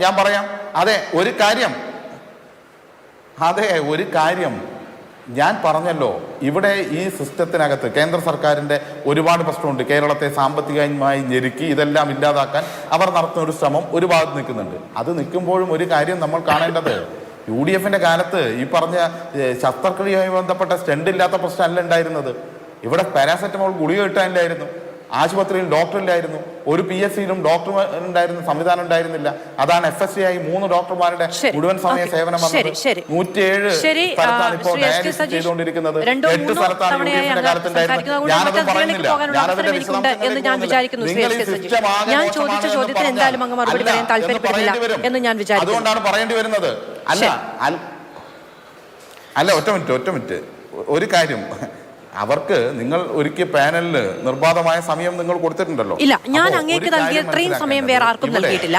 ഞാൻ പറയാം. ഒരു കാര്യം ഞാൻ പറഞ്ഞല്ലോ, ഇവിടെ ഈ സിസ്റ്റത്തിനകത്ത് കേന്ദ്ര സർക്കാരിൻ്റെ ഒരുപാട് പ്രശ്നമുണ്ട്. കേരളത്തെ സാമ്പത്തികമായി ഞെരുക്കി ഇതെല്ലാം ഇല്ലാതാക്കാൻ അവർ നടത്തുന്ന ഒരു ശ്രമം ഒരു ഭാഗത്ത് നിൽക്കുന്നുണ്ട്. അത് നിൽക്കുമ്പോഴും ഒരു കാര്യം നമ്മൾ കാണേണ്ടത്, UDFന്റെ കാലത്ത് ഈ പറഞ്ഞ ശസ്ത്രക്രിയയുമായി ബന്ധപ്പെട്ട സ്റ്റെൻഡ് ഇല്ലാത്ത പ്രശ്നമല്ല ഉണ്ടായിരുന്നത്. ഇവിടെ പാരാസെറ്റമോൾ ഗുളിക കിട്ടാനില്ലായിരുന്നു, ആശുപത്രിയിൽ ഡോക്ടറില്ലായിരുന്നു, ഒരു PSCയിലും ഡോക്ടർ ഉണ്ടായിരുന്ന സംവിധാനം ഉണ്ടായിരുന്നില്ല. അതാണ് FSCI 3 ഡോക്ടർമാരുടെ മുഴുവൻ സമയ സേവനം വന്നത്. 107 സ്ഥലത്താണ് ഇപ്പോൾ ഡയാലിസിസ് ചെയ്തുകൊണ്ടിരിക്കുന്നത്. 8 സ്ഥലത്താണ് UDFന്റെ കാലത്തുണ്ടായിരുന്നത്. ഞാനത് പറയുന്നില്ല, ഞാനതിന്റെ ഞാൻ ചോദിച്ച ചോദ്യത്തിന് എന്തായാലും അങ്ങ് മറുപടി പറയാൻ താല്പര്യപ്പെടുന്നില്ല എന്ന് ഞാൻ വിചാരിക്കുന്നു. അതുകൊണ്ടാണ് പറയേണ്ടി വരുന്നത്. അല്ല ഒറ്റ മിനിറ്റ് ഒരു കാര്യം, അവർക്ക് നിങ്ങൾ ഒരുക്കിയ പാനലിൽ നിർബാധമായ സമയം നിങ്ങൾ കൊടുത്തിട്ടുണ്ടല്ലോ. ഇല്ല, ഞാൻ അങ്ങേക്ക് നൽകിയ ഇത്രയും സമയം വേറെ ആർക്കും നൽകിയിട്ടില്ല.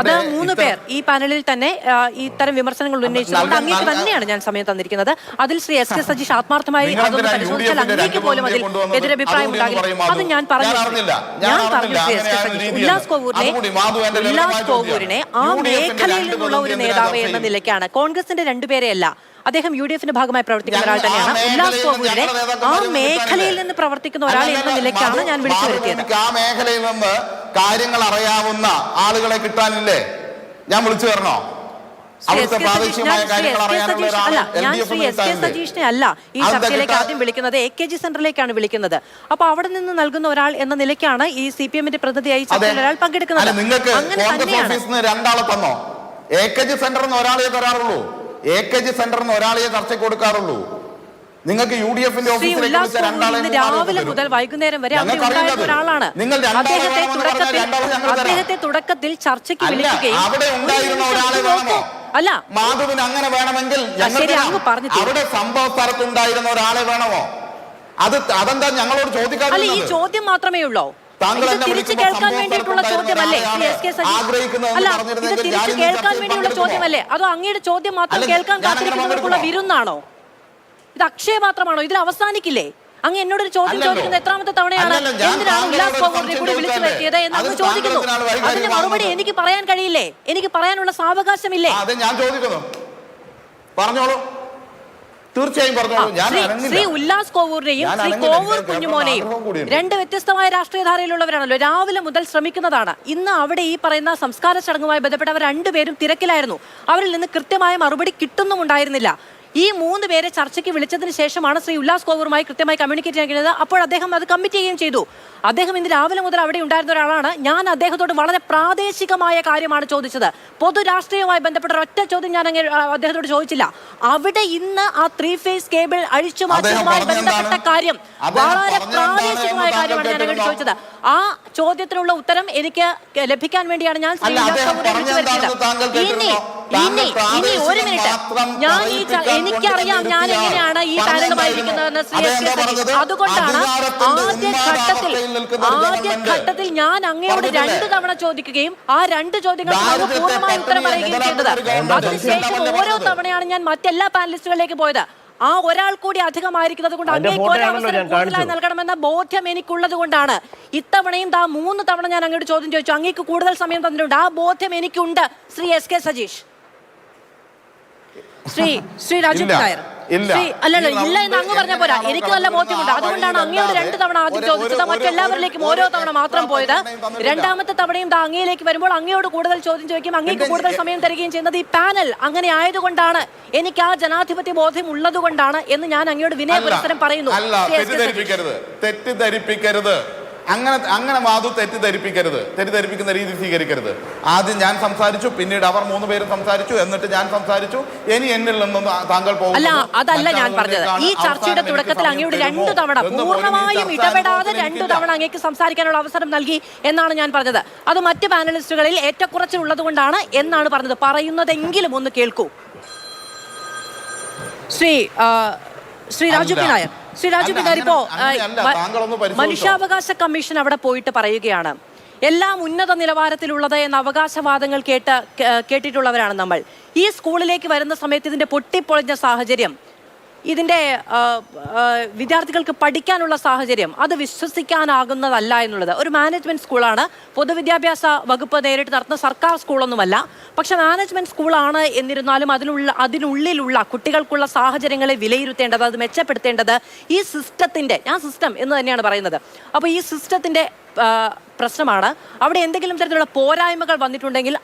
അത് 3 പേർ ഈ പാനലിൽ തന്നെ ഇത്തരം വിമർശനങ്ങൾ ഉന്നയിച്ചുകൊണ്ട് അങ്ങേക്ക് തന്നെയാണ് ഞാൻ സമയം തന്നിരിക്കുന്നത്. അതിൽ ശ്രീ SK സജീഷ് ആത്മാർത്ഥമായി അതൊന്ന് പരിശോധിച്ചാൽ അങ്ങേക്ക് പോലും അതിൽ എതിരഭിപ്രായം ഉണ്ടാകില്ല. അത് ഞാൻ പറഞ്ഞു ശ്രീ SK സജീഷ് ഉല്ലാസ് കോവൂരിനെ ആ മേഖലയിൽ നിന്നുള്ള ഒരു നേതാവ് എന്ന നിലയ്ക്കാണ്, കോൺഗ്രസിന്റെ 2 പേരെയല്ല, അദ്ദേഹം UDFന്റെ ഭാഗമായി പ്രവർത്തിക്കുന്ന ഒരാൾ തന്നെയാണ്. ഉല്ലാസ് കോവൂരിനെ ആ മേഖലയിൽ നിന്ന് പ്രവർത്തിക്കുന്ന ഒരാൾ എന്ന നിലയ്ക്കാണ് ഞാൻ വിളിച്ചു വരുത്തിയത്. ആ മേഖലയിൽ നിന്ന് കാര്യങ്ങൾ അറിയാവുന്ന ആളുകളെ കിട്ടാനില്ലേ ഞാൻ വിളിച്ചു വരണോ? ഞാൻ ശ്രീ SK സജീഷിനെ അല്ല ഈ ചർച്ചയിലേക്ക് ആദ്യം വിളിക്കുന്നത്, AKG സെന്ററിലേക്കാണ് വിളിക്കുന്നത്. അപ്പൊ അവിടെ നിന്ന് നൽകുന്ന ഒരാൾ എന്ന നിലയ്ക്കാണ് ഈ CPMന്റെ പ്രതിനിധിയായി ചർച്ചയിൽ ഒരാൾ പങ്കെടുക്കുന്നത്. അങ്ങനെ തന്നെയാണ്. 2 ആളെ തന്നോ? AKG സെന്ററിൽ ഒരാളെ തരാറുള്ളൂ. AKG സെന്ററിന് ഒരാളെ ചർച്ച കൊടുക്കാറുള്ളൂ. നിങ്ങൾക്ക് UDFന്റെ ഓഫീസിലേക്ക് രാവിലെ മുതൽ വൈകുന്നേരം വരെ ഒരാളാണ്. അദ്ദേഹത്തെ തുടക്കത്തിൽ ചർച്ചയ്ക്ക് വിളിക്കുകയും അവിടെ ഉണ്ടായിരുന്ന ഒരാളെ വേണമോ? അല്ല, മാധുവിന് അങ്ങനെ വേണമെങ്കിൽ അവിടെ സംഭവ സ്ഥലത്തുണ്ടായിരുന്ന ഒരാളെ വേണമോ? അതെന്താ ഞങ്ങളോട് ചോദിക്കാതെ? ഈ ചോദ്യം മാത്രമേ ഉള്ളൂ. തിരിച്ചു കേൾക്കാൻ വേണ്ടിയിട്ടുള്ള ചോദ്യമല്ലേ SK സജീഷ്? അല്ല, ഇത് തിരിച്ചു കേൾക്കാൻ വേണ്ടിയുള്ള ചോദ്യമല്ലേ, അതോ അങ്ങയുടെ ചോദ്യം മാത്രം കേൾക്കാൻ കാത്തിരിക്കുന്നവർക്കുള്ള വിരുന്നാണോ? ഇത് അക്ഷയപാത്രമാണോ? ഇതിൽ അവസാനിക്കില്ലേ? അങ്ങ് എന്നോടൊരു ചോദ്യം ചോദിക്കുന്നത് എത്രാമത്തെ തവണയാണ്? എന്തിനാണ് ഉല്ലാസ് കോവൂരിനെ കൂടി വിളിച്ചു വരുത്തിയത് എന്ന് അങ്ങ് ചോദിക്കുന്നു. അതിന് മറുപടി എനിക്ക് പറയാൻ കഴിയില്ലേ? എനിക്ക് പറയാനുള്ള സാവകാശമില്ലേ? ഞാൻ ചോദിക്കുന്നു, പറഞ്ഞോളൂ. തീർച്ചയായും പറഞ്ഞോളൂ. ഞാൻ ശ്രീ ഉല്ലാസ് കോവൂരിനെയും ശ്രീ കോവൂർ കുഞ്ഞുമോനെയും രണ്ട് വ്യത്യസ്തമായ രാഷ്ട്രീയ ധാരയിലുള്ളവരാണല്ലോ. രാവിലെ മുതൽ ശ്രമിക്കുന്നതാണ്. ഇന്ന് അവിടെ ഈ പറയുന്ന സംസ്കാര ചടങ്ങുമായി ബന്ധപ്പെട്ട് അവർ രണ്ടുപേരും തിരക്കിലായിരുന്നു. അവരിൽ നിന്ന് കൃത്യമായ മറുപടി കിട്ടുന്നുമുണ്ടായിരുന്നില്ല. ഈ 3 പേരെ ചർച്ചയ്ക്ക് വിളിച്ചതിന് ശേഷമാണ് ശ്രീ ഉല്ലാസ് കോവൂറുമായി കൃത്യമായി കമ്മ്യൂണിക്കേറ്റ് ചെയ്യാൻ കഴിഞ്ഞത്. അപ്പോൾ അദ്ദേഹം അത് കമ്മിറ്റ് ചെയ്യുകയും ചെയ്തു. അദ്ദേഹം ഇന്ന് രാവിലെ മുതൽ അവിടെ ഉണ്ടായിരുന്ന ഒരാളാണ്. ഞാൻ അദ്ദേഹത്തോട് വളരെ പ്രാദേശികമായ കാര്യമാണ് ചോദിച്ചത്. പൊതു രാഷ്ട്രീയവുമായി ബന്ധപ്പെട്ട ഒറ്റ ചോദ്യം ഞാൻ അദ്ദേഹത്തോട് ചോദിച്ചില്ല. അവിടെ ഇന്ന് ആ 3 ഫേസ് കേബിൾ അഴിച്ചു മാറ്റുന്നതുമായി ബന്ധപ്പെട്ട കാര്യം വളരെ പ്രാദേശികമായ കാര്യമാണ് ഞാൻ അങ്ങോട്ട് ചോദിച്ചത്. ആ ചോദ്യത്തിനുള്ള ഉത്തരം എനിക്ക് ലഭിക്കാൻ വേണ്ടിയാണ് ഞാൻ ശ്രീ ഉല്ലാസ് കോവൂരെ വിളിച്ചു വരുത്തിയത്. ഇനി ഒരു മിനിറ്റ്, എനിക്കറിയാം ഞാൻ എങ്ങനെയാണ് ഈ പാനലുമായിരിക്കുന്നതെന്ന് ശ്രീ എസ് കെ സജീഷ്. അതുകൊണ്ടാണ് ആദ്യഘട്ടത്തിൽ ഞാൻ അങ്ങയോട് 2 തവണ ചോദിക്കുകയും ആ 2 ചോദ്യങ്ങൾക്ക് അങ്ങ് പൂർണ്ണമായി ഉത്തരം പറയുകയും ചെയ്തത്. അതിനുശേഷം ഓരോ തവണയാണ് ഞാൻ മറ്റെല്ലാ പാനലിസ്റ്റുകളിലേക്ക് പോയത്. ആ ഒരാൾ കൂടി അധികമായിരിക്കുന്നത് കൊണ്ട് അങ്ങേക്ക് ഒരു അവസരം കൂടുതലായി നൽകണമെന്ന ബോധ്യം എനിക്കുള്ളത് കൊണ്ടാണ് ഇത്തവണയും 3 തവണ ഞാൻ അങ്ങോട്ട് ചോദ്യം ചോദിച്ചു. അങ്ങേക്ക് കൂടുതൽ സമയം തന്നിട്ടുണ്ട്. ആ ബോധ്യം എനിക്കുണ്ട് ശ്രീ എസ് കെ സജീഷ്. ശ്രീ രാജു നായർ അല്ലല്ല, ഇല്ല എന്ന് അങ്ങ് പറഞ്ഞ പോരാ. എനിക്ക് നല്ല ബോധ്യമുണ്ട്. അതുകൊണ്ടാണ് അങ്ങയോട് 2 തവണ ആദ്യം ചോദിച്ചത്, മറ്റെല്ലാവരിലേക്കും ഓരോ തവണ മാത്രം പോയത്. രണ്ടാമത്തെ തവണയും അങ്ങയിലേക്ക് വരുമ്പോൾ അങ്ങയോട് കൂടുതൽ ചോദ്യം ചോദിക്കും, അങ്ങേക്ക് കൂടുതൽ സമയം തരികയും ചെയ്യുന്നത് ഈ പാനൽ അങ്ങനെ ആയതുകൊണ്ടാണ്, എനിക്ക് ആ ജനാധിപത്യ ബോധ്യം ഉള്ളത് കൊണ്ടാണ് എന്ന് ഞാൻ അങ്ങയോട് വിനയ പുരസ്സരം പറയുന്നു. തെറ്റിദ്ധരിപ്പിക്കരുത്. അങ്ങനെ മാധു തെറ്റിദ്ധരിപ്പിക്കുന്ന രീതി സ്വീകരിക്കരുത്. ആദ്യം ഞാൻ സംസാരിച്ചു, പിന്നീട് അവർ 3 പേരും സംസാരിച്ചു, എന്നിട്ട് ഞാൻ സംസാരിച്ചു. ഇനി എന്നിൽ നിന്നും താങ്കൾ പോകും. അല്ല, അതല്ല ഞാൻ പറഞ്ഞത്. ഈ ചർച്ചയുടെ തുടക്കത്തിൽ അങ്ങയോട് 2 തവണ പൂർണ്ണമായും ഇടപെടാതെ 2 തവണ അങ്ങേക്ക് സംസാരിക്കാനുള്ള അവസരം നൽകി എന്നാണ് ഞാൻ പറഞ്ഞത്. അത് മറ്റ് പാനലിസ്റ്റുകളിൽ ഏറ്റക്കുറച്ചിലുള്ളത് കൊണ്ടാണ് എന്നാണ് പറഞ്ഞത്. പറയുന്നതെങ്കിലും ഒന്ന് കേൾക്കൂ. ശ്രീ രാജു പി നായർ. ശ്രീ രാജു പി നായർ, ഇപ്പോ മനുഷ്യാവകാശ കമ്മീഷൻ അവിടെ പോയിട്ട് പറയുകയാണ് എല്ലാം ഉന്നത നിലവാരത്തിലുള്ളത് എന്ന അവകാശവാദങ്ങൾ കേട്ടിട്ടുള്ളവരാണ് നമ്മൾ. ഈ സ്കൂളിലേക്ക് വരുന്ന സമയത്ത് ഇതിന്റെ പൊട്ടിപ്പൊളിഞ്ഞ സാഹചര്യം, ഇതിന്റെ വിദ്യാർത്ഥികൾക്ക് പഠിക്കാനുള്ള സാഹചര്യം അത് വിശ്വസിക്കാനാകുന്നതല്ല എന്നുള്ളത്. ഒരു മാനേജ്മെന്റ് സ്കൂളാണ്, പൊതുവിദ്യാഭ്യാസ വകുപ്പ് നേരിട്ട് നടത്തുന്ന സർക്കാർ സ്കൂളൊന്നുമല്ല. പക്ഷെ മാനേജ്മെന്റ് സ്കൂളാണ് എന്നിരുന്നാലും അതിനുള്ളിലുള്ള കുട്ടികൾക്കുള്ള സാഹചര്യങ്ങളെ വിലയിരുത്തേണ്ടത്, അത് മെച്ചപ്പെടുത്തേണ്ടത് ഈ സിസ്റ്റത്തിന്റെ, ഞാൻ സിസ്റ്റം എന്ന് തന്നെയാണ് പറയുന്നത്. അപ്പോൾ ഈ സിസ്റ്റത്തിന്റെ പ്രശ്നമാണ്. അവിടെ എന്തെങ്കിലും തരത്തിലുള്ള പോരായ്മകൾ വന്നിട്ടുണ്ടെങ്കിൽ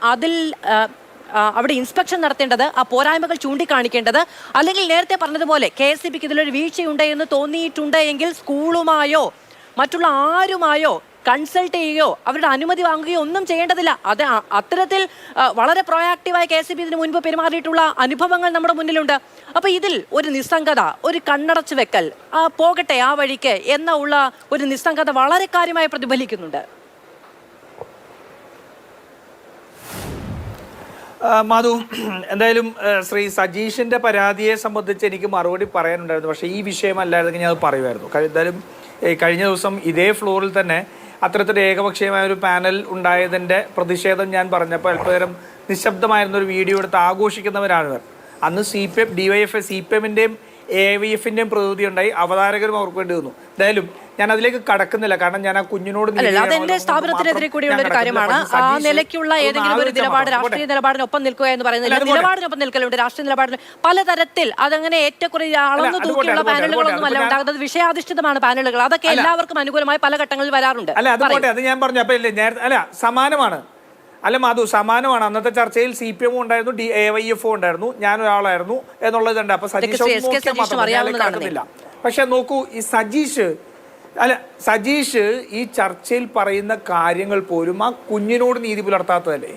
അവിടെ ഇൻസ്പെക്ഷൻ നടത്തേണ്ടത്, ആ പോരായ്മകൾ ചൂണ്ടിക്കാണിക്കേണ്ടത്, അല്ലെങ്കിൽ നേരത്തെ പറഞ്ഞതുപോലെ KSEBക്ക് ഇതിലൊരു വീഴ്ചയുണ്ട് എന്ന് തോന്നിയിട്ടുണ്ട് എങ്കിൽ സ്കൂളുമായോ മറ്റുള്ള ആരുമായോ കൺസൾട്ട് ചെയ്യുകയോ അവരുടെ അനുമതി വാങ്ങുകയോ ഒന്നും ചെയ്യേണ്ടതില്ല. അത് അത്തരത്തിൽ വളരെ പ്രോയാക്റ്റീവായി KSEB ഇതിനു മുൻപ് പെരുമാറിയിട്ടുള്ള അനുഭവങ്ങൾ നമ്മുടെ മുന്നിലുണ്ട്. അപ്പോൾ ഇതിൽ ഒരു നിസ്സംഗത, ഒരു കണ്ണടച്ചു വെക്കൽ, പോകട്ടെ ആ വഴിക്ക് എന്നുള്ള ഒരു നിസ്സംഗത വളരെ കാര്യമായി പ്രതിഫലിക്കുന്നുണ്ട്. മാധു, എന്തായാലും ശ്രീ സജീഷിന്റെ പരാതിയെ സംബന്ധിച്ച് എനിക്ക് മറുപടി പറയാനുണ്ടായിരുന്നു. പക്ഷേ ഈ വിഷയമല്ലായിരുന്നെങ്കിൽ ഞാൻ അത് പറയുമായിരുന്നു. എന്തായാലും കഴിഞ്ഞ ദിവസം ഇതേ ഫ്ലോറിൽ തന്നെ അത്തരത്തിലൊരു ഏകപക്ഷീയമായ ഒരു പാനൽ ഉണ്ടായതിൻ്റെ പ്രതിഷേധം ഞാൻ പറഞ്ഞപ്പോൾ അല്പനേരം നിശബ്ദമായിരുന്നൊരു വീഡിയോ എടുത്ത് ആഘോഷിക്കുന്നവരാണ് ഇവർ. അന്ന് CPM, DYFI, CPMന്റെയും AIVFന്റെയും പ്രതിനിധി ഉണ്ടായി, അവതാരകരും അവർക്ക് വേണ്ടി വന്നു. എന്തായാലും ഞാൻ അതിലേക്ക് കടക്കുന്നില്ല, കാരണം ഞാൻ ആ കുഞ്ഞിനോട് അതെന്റെ സ്ഥാപനത്തിനെതിരെ കൂടിയുള്ള ഒരു കാര്യമാണ്. ആ നിലയ്ക്കുള്ള ഏതെങ്കിലും ഒരു നിലപാട്, രാഷ്ട്രീയ നിലപാടിനൊപ്പം നിൽക്കുക എന്ന് പറയുന്നില്ല. നിലപാടിനൊപ്പം നിൽക്കലുണ്ട്, രാഷ്ട്രീയ നിലപാടിന് പലതരത്തിൽ. അതങ്ങനെ ഏറ്റക്കുറി അളന്നു തൂക്കിയുള്ള പാനലുകളൊന്നും അല്ല ഉണ്ടാകുന്നത്. വിഷയാധിഷ്ഠിതമാണ് പാനലുകൾ. അതൊക്കെ എല്ലാവർക്കും അനുകൂലമായി പല ഘട്ടങ്ങളിൽ വരാറുണ്ട്. അല്ല, അതുപോലെ അത് ഞാൻ പറഞ്ഞു. അപ്പൊ അല്ല, സമാനമാണ്. അല്ല മാധു, സമാനമാണ്. അന്നത്തെ ചർച്ചയിൽ CPM ഉണ്ടായിരുന്നു, AIVF ഉണ്ടായിരുന്നു, ഞാനൊരാളായിരുന്നു എന്നുള്ളതുണ്ട്. അപ്പൊ സജീഷ് പക്ഷെ നോക്കൂ, ഈ സജീഷ് ഈ ചർച്ചയിൽ പറയുന്ന കാര്യങ്ങൾ പോലും ആ കുഞ്ഞിനോട് നീതി പുലർത്താത്തതല്ലേ?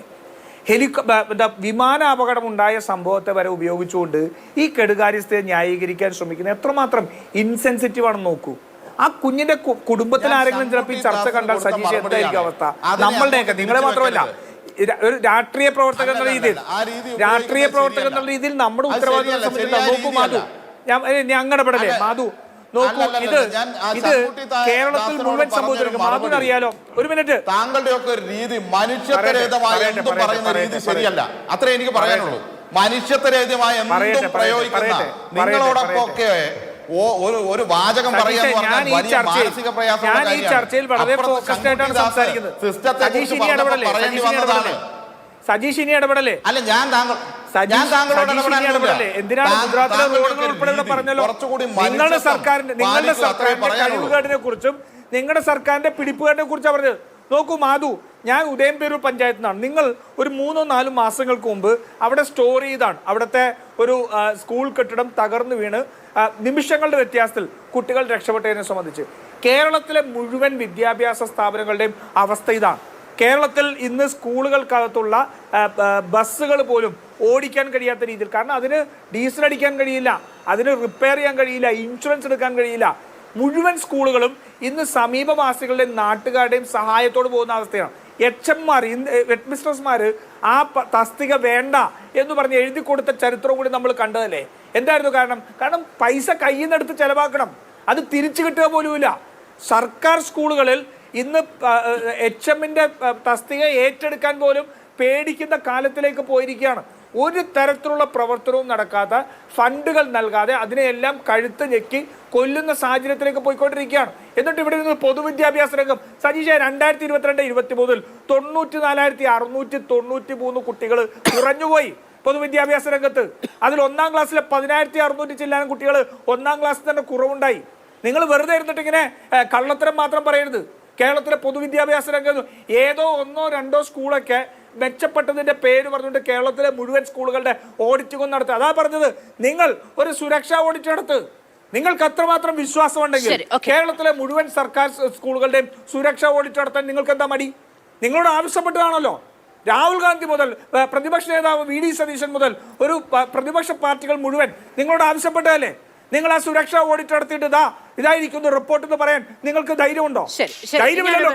വിമാന അപകടം ഉണ്ടായ സംഭവത്തെ വരെ ഉപയോഗിച്ചുകൊണ്ട് ഈ കെടുകാര്യസ്ഥയെ ന്യായീകരിക്കാൻ ശ്രമിക്കുന്നത് എത്രമാത്രം ഇൻസെൻസിറ്റീവ് ആണെന്ന് നോക്കൂ. ആ കുഞ്ഞിന്റെ കുടുംബത്തിൽ ആരെങ്കിലും ചിലപ്പോൾ ഈ ചർച്ച കണ്ടാൽ സജീഷ് എന്തായിരിക്കും അവസ്ഥ? നമ്മളുടെയൊക്കെ, നിങ്ങളെ മാത്രമല്ല, ഒരു രാഷ്ട്രീയ പ്രവർത്തകൻ എന്നുള്ള രീതിയിൽ നമ്മുടെ ഉത്തരവാദിത്വം സംബന്ധിച്ച് നോക്കൂ മാധു, ഞാൻ ഇടപെടലേ മാധു, നോക്കൂ, ഇത് കേരളത്തിൽ മുഴുവൻ സംഭവിച്ചിരിക്കും. മാധുവിന് അറിയാലോ. ഒരു മിനിറ്റ്, താങ്കളുടെ ഒക്കെ ഒരു രീതി മനുഷ്യത്വരഹിതമായ എന്തും പറയുന്ന രീതി ശരിയല്ല. അത്രേ എനിക്ക് പറയാനുള്ളൂ. മനുഷ്യത്വരഹിതമായ എന്തും പ്രയോഗിക്കുന്ന നിങ്ങളോടൊപ്പം ഒക്കെ ഒരു വാചകം പറയാൻ മാനസിക പ്രയാസമുള്ള സജീഷ് ഇനി ഇടപെടലേ? അല്ല, ഞാൻ ഞാൻ താങ്കളോട് ഇടപെടാനില്ല. എന്തിനാണ് ഗുജറാത്തിലെ റോഡുകൾ ഉൾപ്പെടെ പറഞ്ഞല്ലോ? കുറച്ചുകൂടി നിങ്ങളുടെ സർക്കാരിന്റെ കഴിവുകേടിനെ കുറിച്ചും നിങ്ങളുടെ സർക്കാരിന്റെ പിടിപ്പുകേടിനെ കുറിച്ചാണ് പറഞ്ഞത്. നോക്കൂ മാധു, ഞാൻ ഉദയംപേരൂർ പഞ്ചായത്തിൽ നിന്നാണ്. നിങ്ങൾ ഒരു 3-4 മാസങ്ങൾക്ക് മുമ്പ് അവിടെ സ്റ്റോർ ചെയ്താണ് അവിടുത്തെ ഒരു സ്കൂൾ കെട്ടിടം തകർന്നു വീണ് നിമിഷങ്ങളുടെ വ്യത്യാസത്തിൽ കുട്ടികൾ രക്ഷപ്പെട്ടതിനെ സംബന്ധിച്ച് കേരളത്തിലെ മുഴുവൻ വിദ്യാഭ്യാസ സ്ഥാപനങ്ങളുടെയും അവസ്ഥ ഇതാണ്. കേരളത്തിൽ ഇന്ന് സ്കൂളുകൾക്കകത്തുള്ള ബസ്സുകൾ പോലും ഓടിക്കാൻ കഴിയാത്ത രീതിയിൽ, കാരണം അതിന് ഡീസൽ അടിക്കാൻ കഴിയില്ല, അതിന് റിപ്പയർ ചെയ്യാൻ കഴിയില്ല, ഇൻഷുറൻസ് എടുക്കാൻ കഴിയില്ല. മുഴുവൻ സ്കൂളുകളും ഇന്ന് സമീപവാസികളുടെയും നാട്ടുകാരുടെയും സഹായത്തോട് പോകുന്ന അവസ്ഥയാണ്. HM-മാർ ഹെഡ് മിസ്ട്രസ്മാർ ആ തസ്തിക വേണ്ട എന്ന് പറഞ്ഞ് എഴുതി കൊടുത്ത ചരിത്രം കൂടി നമ്മൾ കണ്ടതല്ലേ. എന്തായിരുന്നു കാരണം പൈസ കയ്യിൽ നിന്ന് എടുത്ത് ചെലവാക്കണം, അത് തിരിച്ചു കിട്ടുക പോലുമില്ല. സർക്കാർ സ്കൂളുകളിൽ ഇന്ന് HM-ന്റെ തസ്തിക ഏറ്റെടുക്കാൻ പോലും പേടിക്കുന്ന കാലത്തിലേക്ക് പോയിരിക്കുകയാണ്. ഒരു തരത്തിലുള്ള പ്രവർത്തനവും നടക്കാത്ത, ഫണ്ടുകൾ നൽകാതെ അതിനെയെല്ലാം കഴുത്ത് ഞെക്കി കൊല്ലുന്ന സാഹചര്യത്തിലേക്ക് പോയിക്കൊണ്ടിരിക്കുകയാണ്. എന്നിട്ട് ഇവിടെ നിന്ന് പൊതുവിദ്യാഭ്യാസ രംഗം സജീഷ 2022-23 94,693 കുട്ടികൾ കുറഞ്ഞുപോയി പൊതുവിദ്യാഭ്യാസ രംഗത്ത്. അതിൽ 1-ാം ക്ലാസ്സിലെ 10,600 ചില്ലാനും കുട്ടികൾ 1-ാം ക്ലാസ്സിൽ തന്നെ കുറവുണ്ടായി. നിങ്ങൾ വെറുതെ ഇരുന്നിട്ട് ഇങ്ങനെ കള്ളത്തരം മാത്രം പറയരുത്. കേരളത്തിലെ പൊതുവിദ്യാഭ്യാസ രംഗം ഏതോ 1-2 സ്കൂളൊക്കെ മെച്ചപ്പെട്ടതിന്റെ പേര് പറഞ്ഞുകൊണ്ട് കേരളത്തിലെ മുഴുവൻ സ്കൂളുകളുടെ ഓഡിറ്റിംഗ് നടത്തുക. അതാ പറഞ്ഞത്, നിങ്ങൾ ഒരു സുരക്ഷാ ഓഡിറ്റ് നടത്ത്. നിങ്ങൾക്ക് അത്രമാത്രം വിശ്വാസം ഉണ്ടെങ്കിൽ കേരളത്തിലെ മുഴുവൻ സർക്കാർ സ്കൂളുകളുടെയും സുരക്ഷാ ഓഡിറ്റ് നടത്താൻ നിങ്ങൾക്ക് എന്താ മടി? നിങ്ങളോട് ആവശ്യപ്പെട്ടതാണല്ലോ. രാഹുൽ ഗാന്ധി മുതൽ പ്രതിപക്ഷ നേതാവ് VD സതീശൻ മുതൽ ഒരു പ്രതിപക്ഷ പാർട്ടികൾ മുഴുവൻ നിങ്ങളോട് ആവശ്യപ്പെട്ടതല്ലേ? നിങ്ങൾ ആ സുരക്ഷാ ഓഡിറ്റ് നടത്തിയിട്ട് ഇതായിരിക്കുന്നു റിപ്പോർട്ട് എന്ന് പറയാൻ നിങ്ങൾക്ക് ധൈര്യമുണ്ടോ? ധൈര്യമില്ലല്ലോ.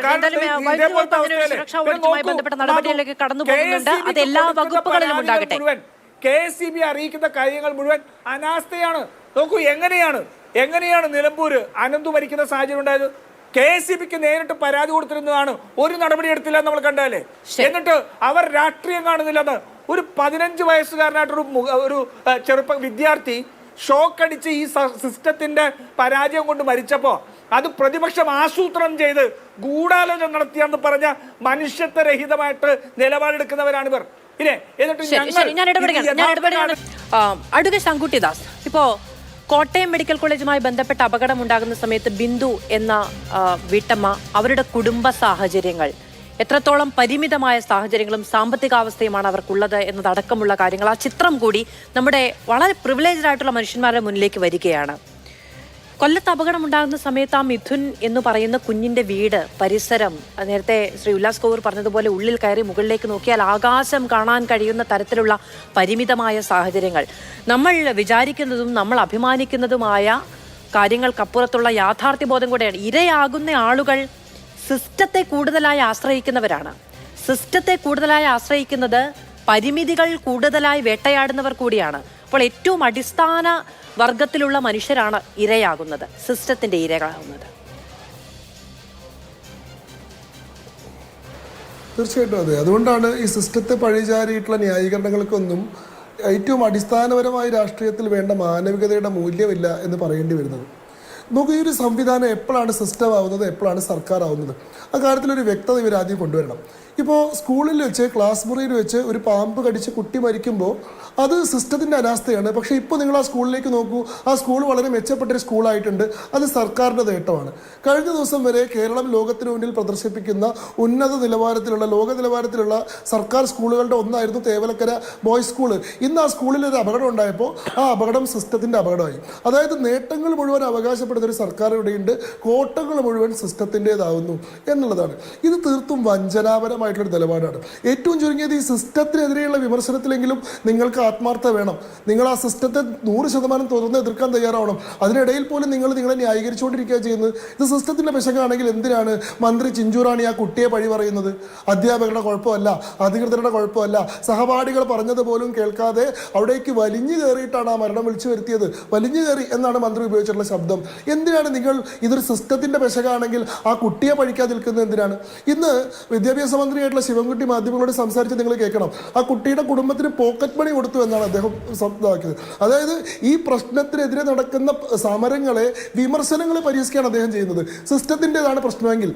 KSEB അറിയിക്കുന്ന കാര്യങ്ങൾ മുഴുവൻ അനാസ്ഥയാണ്. നോക്കൂ, എങ്ങനെയാണ് നിലമ്പൂര് അനന്തു മരിക്കുന്ന സാഹചര്യം ഉണ്ടായത്? KSEBക്ക് നേരിട്ട് പരാതി കൊടുത്തിരുന്നതാണ്, ഒരു നടപടി എടുത്തില്ല നമ്മൾ കണ്ടല്ലേ. എന്നിട്ട് അവർ രാഷ്ട്രീയം കാണുന്നില്ലെന്ന് ഒരു 15 വയസ്സുകാരനായിട്ടൊരു ചെറുപ്പ വിദ്യാർത്ഥി ഷോക്ക് അടിച്ച് ഈ സിസ്റ്റത്തിന്റെ പരാജയം കൊണ്ട് മരിച്ചപ്പോ അത് പ്രതിപക്ഷം ആസൂത്രണം ചെയ്ത് ഗൂഢാലോചന നടത്തിയെന്ന് പറഞ്ഞ മനുഷ്യത്വരഹിതമായിട്ട് നിലപാടെടുക്കുന്നവരാണിവർ. അഡ്വക്കേറ്റ് ശങ്കുട്ടിദാസ്, ഇപ്പോ കോട്ടയം മെഡിക്കൽ കോളേജുമായി ബന്ധപ്പെട്ട അപകടം ഉണ്ടാകുന്ന സമയത്ത് ബിന്ദു എന്ന വീട്ടമ്മ, അവരുടെ കുടുംബ സാഹചര്യങ്ങൾ, എത്രത്തോളം പരിമിതമായ സാഹചര്യങ്ങളും സാമ്പത്തികാവസ്ഥയുമാണ് അവർക്കുള്ളത് എന്നതടക്കമുള്ള കാര്യങ്ങൾ, ആ ചിത്രം കൂടി നമ്മുടെ വളരെ പ്രിവിലേജ്ഡ് ആയിട്ടുള്ള മനുഷ്യന്മാരുടെ മുന്നിലേക്ക് വരികയാണ്. കൊല്ലത്ത് അപകടം ഉണ്ടാകുന്ന സമയത്ത് ആ മിഥുൻ എന്ന് പറയുന്ന കുഞ്ഞിന്റെ വീട്, പരിസരം, നേരത്തെ ശ്രീ ഉല്ലാസ് കൗർ പറഞ്ഞതുപോലെ ഉള്ളിൽ കയറി മുകളിലേക്ക് നോക്കിയാൽ ആകാശം കാണാൻ കഴിയുന്ന തരത്തിലുള്ള പരിമിതമായ സാഹചര്യങ്ങൾ, നമ്മൾ വിചാരിക്കുന്നതും നമ്മൾ അഭിമാനിക്കുന്നതുമായ കാര്യങ്ങൾക്കപ്പുറത്തുള്ള യാഥാർത്ഥ്യബോധം കൂടെയാണ്. ഇരയാകുന്ന ആളുകൾ സിസ്റ്റത്തെ കൂടുതലായി ആശ്രയിക്കുന്നവരാണ്. സിസ്റ്റത്തെ കൂടുതലായി ആശ്രയിക്കുന്നത് പരിമിതികൾ കൂടുതലായി വേട്ടയാടുന്നവർ കൂടിയാണ്. അപ്പോൾ ഏറ്റവും അടിസ്ഥാന വർഗത്തിലുള്ള മനുഷ്യരാണ് ഇരയാകുന്നത്, സിസ്റ്റത്തിന്റെ ഇരകളാകുന്നത്. തീർച്ചയായിട്ടും അതെ. അതുകൊണ്ടാണ് ഈ സിസ്റ്റത്തെ പഴിചാരിയിട്ടുള്ള ന്യായീകരണങ്ങൾക്കൊന്നും ഏറ്റവും അടിസ്ഥാനപരമായ രാഷ്ട്രീയത്തിൽ വേണ്ട മാനവികതയുടെ മൂല്യമില്ല എന്ന് പറയേണ്ടി വരുന്നത്. നമുക്ക് ഈ ഒരു സംവിധാനം എപ്പോഴാണ് സിസ്റ്റം ആവുന്നത്, എപ്പോഴാണ് സർക്കാർ ആവുന്നത്, ആ കാര്യത്തിലൊരു വ്യക്തത ഇവരാദ്യം കൊണ്ടുവരണം. ഇപ്പോൾ സ്കൂളിൽ വെച്ച്, ക്ലാസ് മുറിയിൽ വെച്ച് ഒരു പാമ്പ് കടിച്ച് കുട്ടി മരിക്കുമ്പോൾ അത് സിസ്റ്റത്തിൻ്റെ അനാസ്ഥയാണ്. പക്ഷേ ഇപ്പോൾ നിങ്ങൾ ആ സ്കൂളിലേക്ക് നോക്കൂ, ആ സ്കൂൾ വളരെ മെച്ചപ്പെട്ടൊരു സ്കൂളായിട്ടുണ്ട്. അത് സർക്കാരിൻ്റെ നേട്ടമാണ്. കഴിഞ്ഞ ദിവസം വരെ കേരളം ലോകത്തിന് മുന്നിൽ പ്രദർശിപ്പിക്കുന്ന ഉന്നത നിലവാരത്തിലുള്ള, ലോക നിലവാരത്തിലുള്ള സർക്കാർ സ്കൂളുകളുടെ ഒന്നായിരുന്നു തേവലക്കര ബോയ്സ് സ്കൂൾ. ഇന്ന് ആ സ്കൂളിൽ ഒരു അപകടം ഉണ്ടായപ്പോൾ ആ അപകടം സിസ്റ്റത്തിൻ്റെ അപകടമായി. അതായത് നേട്ടങ്ങൾ മുഴുവൻ അവകാശപ്പെടുന്ന ഒരു സർക്കാർ ഇവിടെയുണ്ട്, കോട്ടങ്ങൾ മുഴുവൻ സിസ്റ്റത്തിൻ്റെതാവുന്നു എന്നുള്ളതാണ്. ഇത് തീർത്തും വഞ്ചനാപരമായിട്ടുള്ളൊരു നിലപാടാണ്. ഏറ്റവും ചുരുങ്ങിയത് ഈ സിസ്റ്റത്തിനെതിരെയുള്ള വിമർശനത്തിലെങ്കിലും നിങ്ങൾക്ക് ആത്മാർത്ഥത വേണം. നിങ്ങൾ ആ സിസ്റ്റത്തെ 100% തുറന്ന് എതിർക്കാൻ തയ്യാറാവണം. അതിനിടയിൽ പോലും നിങ്ങളെ ന്യായീകരിച്ചുകൊണ്ടിരിക്കുക ചെയ്യുന്നത്. ഇത് സിസ്റ്റത്തിൻ്റെ പിശകാണെങ്കിൽ എന്തിനാണ് മന്ത്രി ചിഞ്ചുറാണി ആ കുട്ടിയെ പഴി പറയുന്നത്? അധ്യാപകരുടെ കുഴപ്പമല്ല, അധികൃതരുടെ കുഴപ്പമല്ല, സഹപാഠികൾ പറഞ്ഞതുപോലും കേൾക്കാതെ അവിടേക്ക് വലിഞ്ഞു കയറിയിട്ടാണ് ആ മരണം വിളിച്ചു വരുത്തിയത്. വലിഞ്ഞു കയറി എന്നാണ് മന്ത്രി ഉപയോഗിച്ചിട്ടുള്ള ശബ്ദം. എന്തിനാണ് നിങ്ങൾ ഇതൊരു സിസ്റ്റത്തിൻ്റെ പിശകാണെങ്കിൽ ആ കുട്ടിയെ പഴിക്കാതെ നിൽക്കുന്നത് എന്തിനാണ്? ഇന്ന് വിദ്യാഭ്യാസ മന്ത്രിയായിട്ടുള്ള ശിവൻകുട്ടി മാധ്യമങ്ങളോട് സംസാരിച്ച് നിങ്ങൾ കേൾക്കണം. ആ കുട്ടിയുടെ കുടുംബത്തിന് പോക്കറ്റ് മണി കൊടുത്തു എന്നാണ് അദ്ദേഹം ശബ്ദമാക്കിയത്. അതായത് ഈ പ്രശ്നത്തിനെതിരെ നടക്കുന്ന സമരങ്ങളെ, വിമർശനങ്ങളെ പരിഹസിക്കുകയാണ് അദ്ദേഹം ചെയ്യുന്നത്. സിസ്റ്റത്തിൻ്റെതാണ് പ്രശ്നമെങ്കിൽ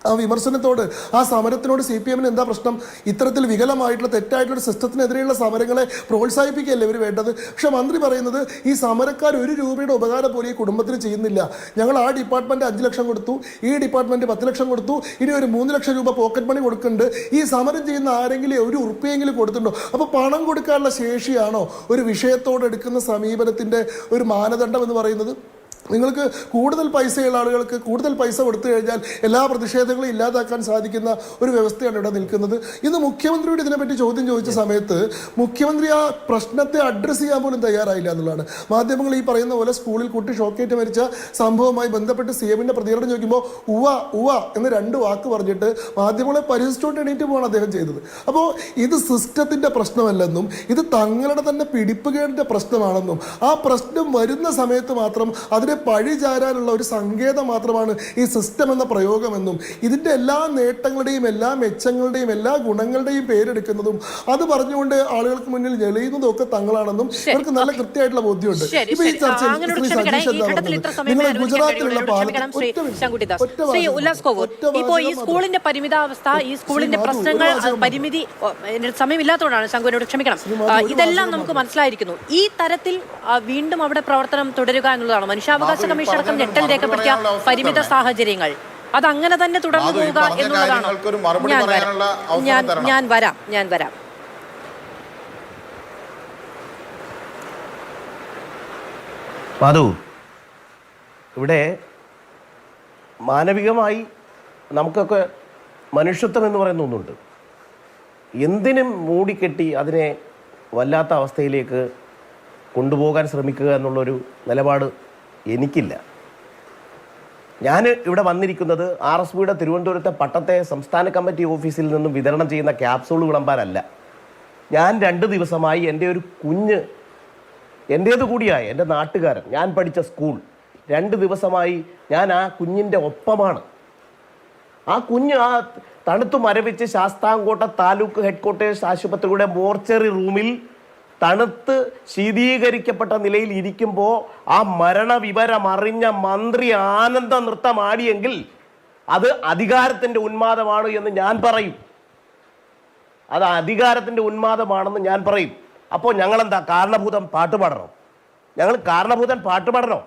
ആ വിമർശനത്തോട്, ആ സമരത്തിനോട് CPM എന്താ പ്രശ്നം? ഇത്തരത്തിൽ വികലമായിട്ടുള്ള തെറ്റായിട്ടുള്ള സിസ്റ്റത്തിനെതിരെയുള്ള സമരങ്ങളെ പ്രോത്സാഹിപ്പിക്കുകയല്ലേ ഇവർ വേണ്ടത്? പക്ഷെ മന്ത്രി പറയുന്നത് ഈ സമരക്കാർ 1 രൂപയുടെ ഉപകാരം പോലും ഈ കുടുംബത്തിന് ചെയ്യുന്നില്ല. ഞങ്ങൾ ആ ഡിപ്പാർട്ട്മെന്റ് 5 ലക്ഷം കൊടുത്തു, ഈ ഡിപ്പാർട്ട്മെന്റ് 10 ലക്ഷം കൊടുത്തു, ഇനി ഒരു 3 ലക്ഷം രൂപ പോക്കറ്റ് മണി കൊടുക്കുന്നുണ്ട്. ഈ സമരം ചെയ്യുന്ന ആരെങ്കിലും 1 ഉറുപ്പിയെങ്കിലും കൊടുത്തിട്ടുണ്ടോ? അപ്പോൾ പണം കൊടുക്കാനുള്ള ശേഷിയാണോ ഒരു വിഷയത്തോട് എടുക്കുന്ന സമീപനത്തിന്റെ ഒരു മാനദണ്ഡം എന്ന് പറയുന്നത്? നിങ്ങൾക്ക് കൂടുതൽ പൈസയുള്ള ആളുകൾക്ക് കൂടുതൽ പൈസ കൊടുത്തു കഴിഞ്ഞാൽ എല്ലാ പ്രതിഷേധങ്ങളും ഇല്ലാതാക്കാൻ സാധിക്കുന്ന ഒരു വ്യവസ്ഥയാണ് ഇവിടെ നിൽക്കുന്നത്. ഇന്ന് മുഖ്യമന്ത്രിയോട് ഇതിനെപ്പറ്റി ചോദ്യം ചോദിച്ച സമയത്ത് മുഖ്യമന്ത്രി ആ പ്രശ്നത്തെ അഡ്രസ്സ് ചെയ്യാൻ പോലും തയ്യാറായില്ല എന്നുള്ളതാണ്. മാധ്യമങ്ങൾ ഈ പറയുന്ന പോലെ സ്കൂളിൽ കുട്ടി ഷോക്കേറ്റ് മരിച്ച സംഭവവുമായി ബന്ധപ്പെട്ട് CM-ന്റെ പ്രതികരണം ചോദിക്കുമ്പോൾ ഉവ്വ എന്ന് 2 വാക്ക് പറഞ്ഞിട്ട് മാധ്യമങ്ങളെ പരിഹസിച്ചുകൊണ്ട് എണീറ്റ് പോവാണ് അദ്ദേഹം ചെയ്തത്. അപ്പോൾ ഇത് സിസ്റ്റത്തിന്റെ പ്രശ്നമല്ലെന്നും ഇത് തങ്ങളുടെ തന്നെ പിടിപ്പുകേടിന്റെ പ്രശ്നമാണെന്നും ആ പ്രശ്നം വരുന്ന സമയത്ത് മാത്രം അതിനെ പഴി ചാരാനുള്ള ഒരു സങ്കേതം മാത്രമാണ് ഈ സിസ്റ്റം എന്ന പ്രയോഗമെന്നും ഇതിന്റെ എല്ലാ നേട്ടങ്ങളുടെയും എല്ലാ മെച്ചങ്ങളുടെയും എല്ലാ ഗുണങ്ങളുടെയും പേരെടുക്കുന്നതും അത് പറഞ്ഞുകൊണ്ട് ആളുകൾക്ക് മുന്നിൽ ഞെളിയുന്നതും ഒക്കെ തങ്ങളാണെന്നും അവർക്ക് നല്ല കൃത്യമായിട്ടുള്ള ബോധ്യമുണ്ട്. ഇപ്പൊ ഈ ചർച്ചയിൽ ശ്രീ സതീഷ് എന്താ പറഞ്ഞത്? നിങ്ങൾ ഗുജറാത്തിലുള്ള ഇപ്പോ ഈ സ്കൂളിന്റെ പരിമിതാവസ്ഥ, ഈ സ്കൂളിന്റെ പ്രശ്നങ്ങൾ, പരിമിതി, സമയമില്ലാത്തതുകൊണ്ടാണ് ശങ്കുവിനോട് ക്ഷമിക്കണം, ഇതെല്ലാം നമുക്ക് മനസ്സിലായിരിക്കുന്നു. ഈ തരത്തിൽ വീണ്ടും അവിടെ പ്രവർത്തനം തുടരുക എന്നുള്ളതാണ് മനുഷ്യാവകാശ കമ്മീഷൻ അടക്കം ഞെട്ടൽ രേഖപ്പെടുത്തിയ പരിമിത സാഹചര്യങ്ങൾ. അതങ്ങനെ തന്നെ തുടർന്നു പോവുക എന്നുള്ളതാണ്. ഞാൻ വരാം. മാധു, ഇവിടെ മാനവികമായി നമുക്കൊക്കെ മനുഷ്യത്വം എന്ന് പറയുന്ന ഒന്നുണ്ട്. എന്തിനും മൂടിക്കെട്ടി അതിനെ വല്ലാത്ത അവസ്ഥയിലേക്ക് കൊണ്ടുപോകാൻ ശ്രമിക്കുക എന്നുള്ളൊരു നിലപാട് എനിക്കില്ല. ഞാൻ ഇവിടെ വന്നിരിക്കുന്നത് RSPയുടെ തിരുവനന്തപുരത്തെ പട്ടത്തെ സംസ്ഥാന കമ്മിറ്റി ഓഫീസിൽ നിന്നും വിതരണം ചെയ്യുന്ന ക്യാപ്സൂൾ വിളമ്പാനല്ല. ഞാൻ 2 ദിവസമായി എൻ്റെ ഒരു കുഞ്ഞ്, എൻ്റേത് കൂടിയായ എൻ്റെ നാട്ടുകാരൻ, ഞാൻ പഠിച്ച സ്കൂൾ, 2 ദിവസമായി ഞാൻ ആ കുഞ്ഞിൻ്റെ ഒപ്പമാണ്. ആ കുഞ്ഞ് ആ തണുത്തു മരവിച്ച് ശാസ്താംകോട്ട താലൂക്ക് ഹെഡ്ക്വാർട്ടേഴ്സ് ആശുപത്രിയുടെ മോർച്ചറി റൂമിൽ തണുത്ത് ശീതീകരിക്കപ്പെട്ട നിലയിൽ ഇരിക്കുമ്പോൾ ആ മരണവിവരം അറിഞ്ഞ മന്ത്രി ആനന്ദ നൃത്തമാടിയെങ്കിൽ അത് അധികാരത്തിൻ്റെ ഉന്മാദമാണ് എന്ന് ഞാൻ പറയും. അത് അധികാരത്തിൻ്റെ ഉന്മാദമാണെന്ന് ഞാൻ പറയും. അപ്പോൾ ഞങ്ങളെന്താ കാരണഭൂതൻ പാട്ട് പാടണോ?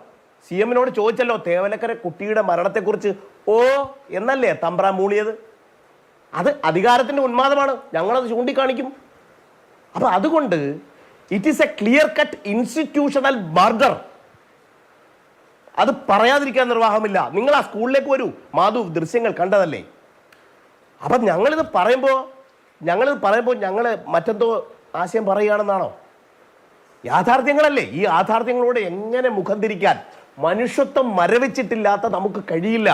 CM-നോട് ചോദിച്ചല്ലോ തേവലക്കര കുട്ടിയുടെ മരണത്തെക്കുറിച്ച്. എന്നല്ലേ തമ്പ്രാ മൂളിയത്? അത് അധികാരത്തിൻ്റെ ഉന്മാദമാണ്, ഞങ്ങളത് ചൂണ്ടിക്കാണിക്കും. അപ്പൊ അതുകൊണ്ട് it is A clear cut institutional murder. അത് പറയാതിരിക്കാൻ നിർവാഹമില്ല. നിങ്ങൾ ആ സ്കൂളിലേക്ക് വരൂ, മാധു ദൃശ്യങ്ങൾ കണ്ടതല്ലേ. അപ്പം ഞങ്ങളിത് പറയുമ്പോൾ ഞങ്ങൾ മറ്റെന്തോ ആശയം പറയുകയാണെന്നാണോ? യാഥാർത്ഥ്യങ്ങളല്ലേ. ഈ യാഥാർത്ഥ്യങ്ങളോട് എങ്ങനെ മുഖം തിരിക്കാൻ? മനുഷ്യത്വം മരവിച്ചിട്ടില്ലാത്ത നമുക്ക് കഴിയില്ല.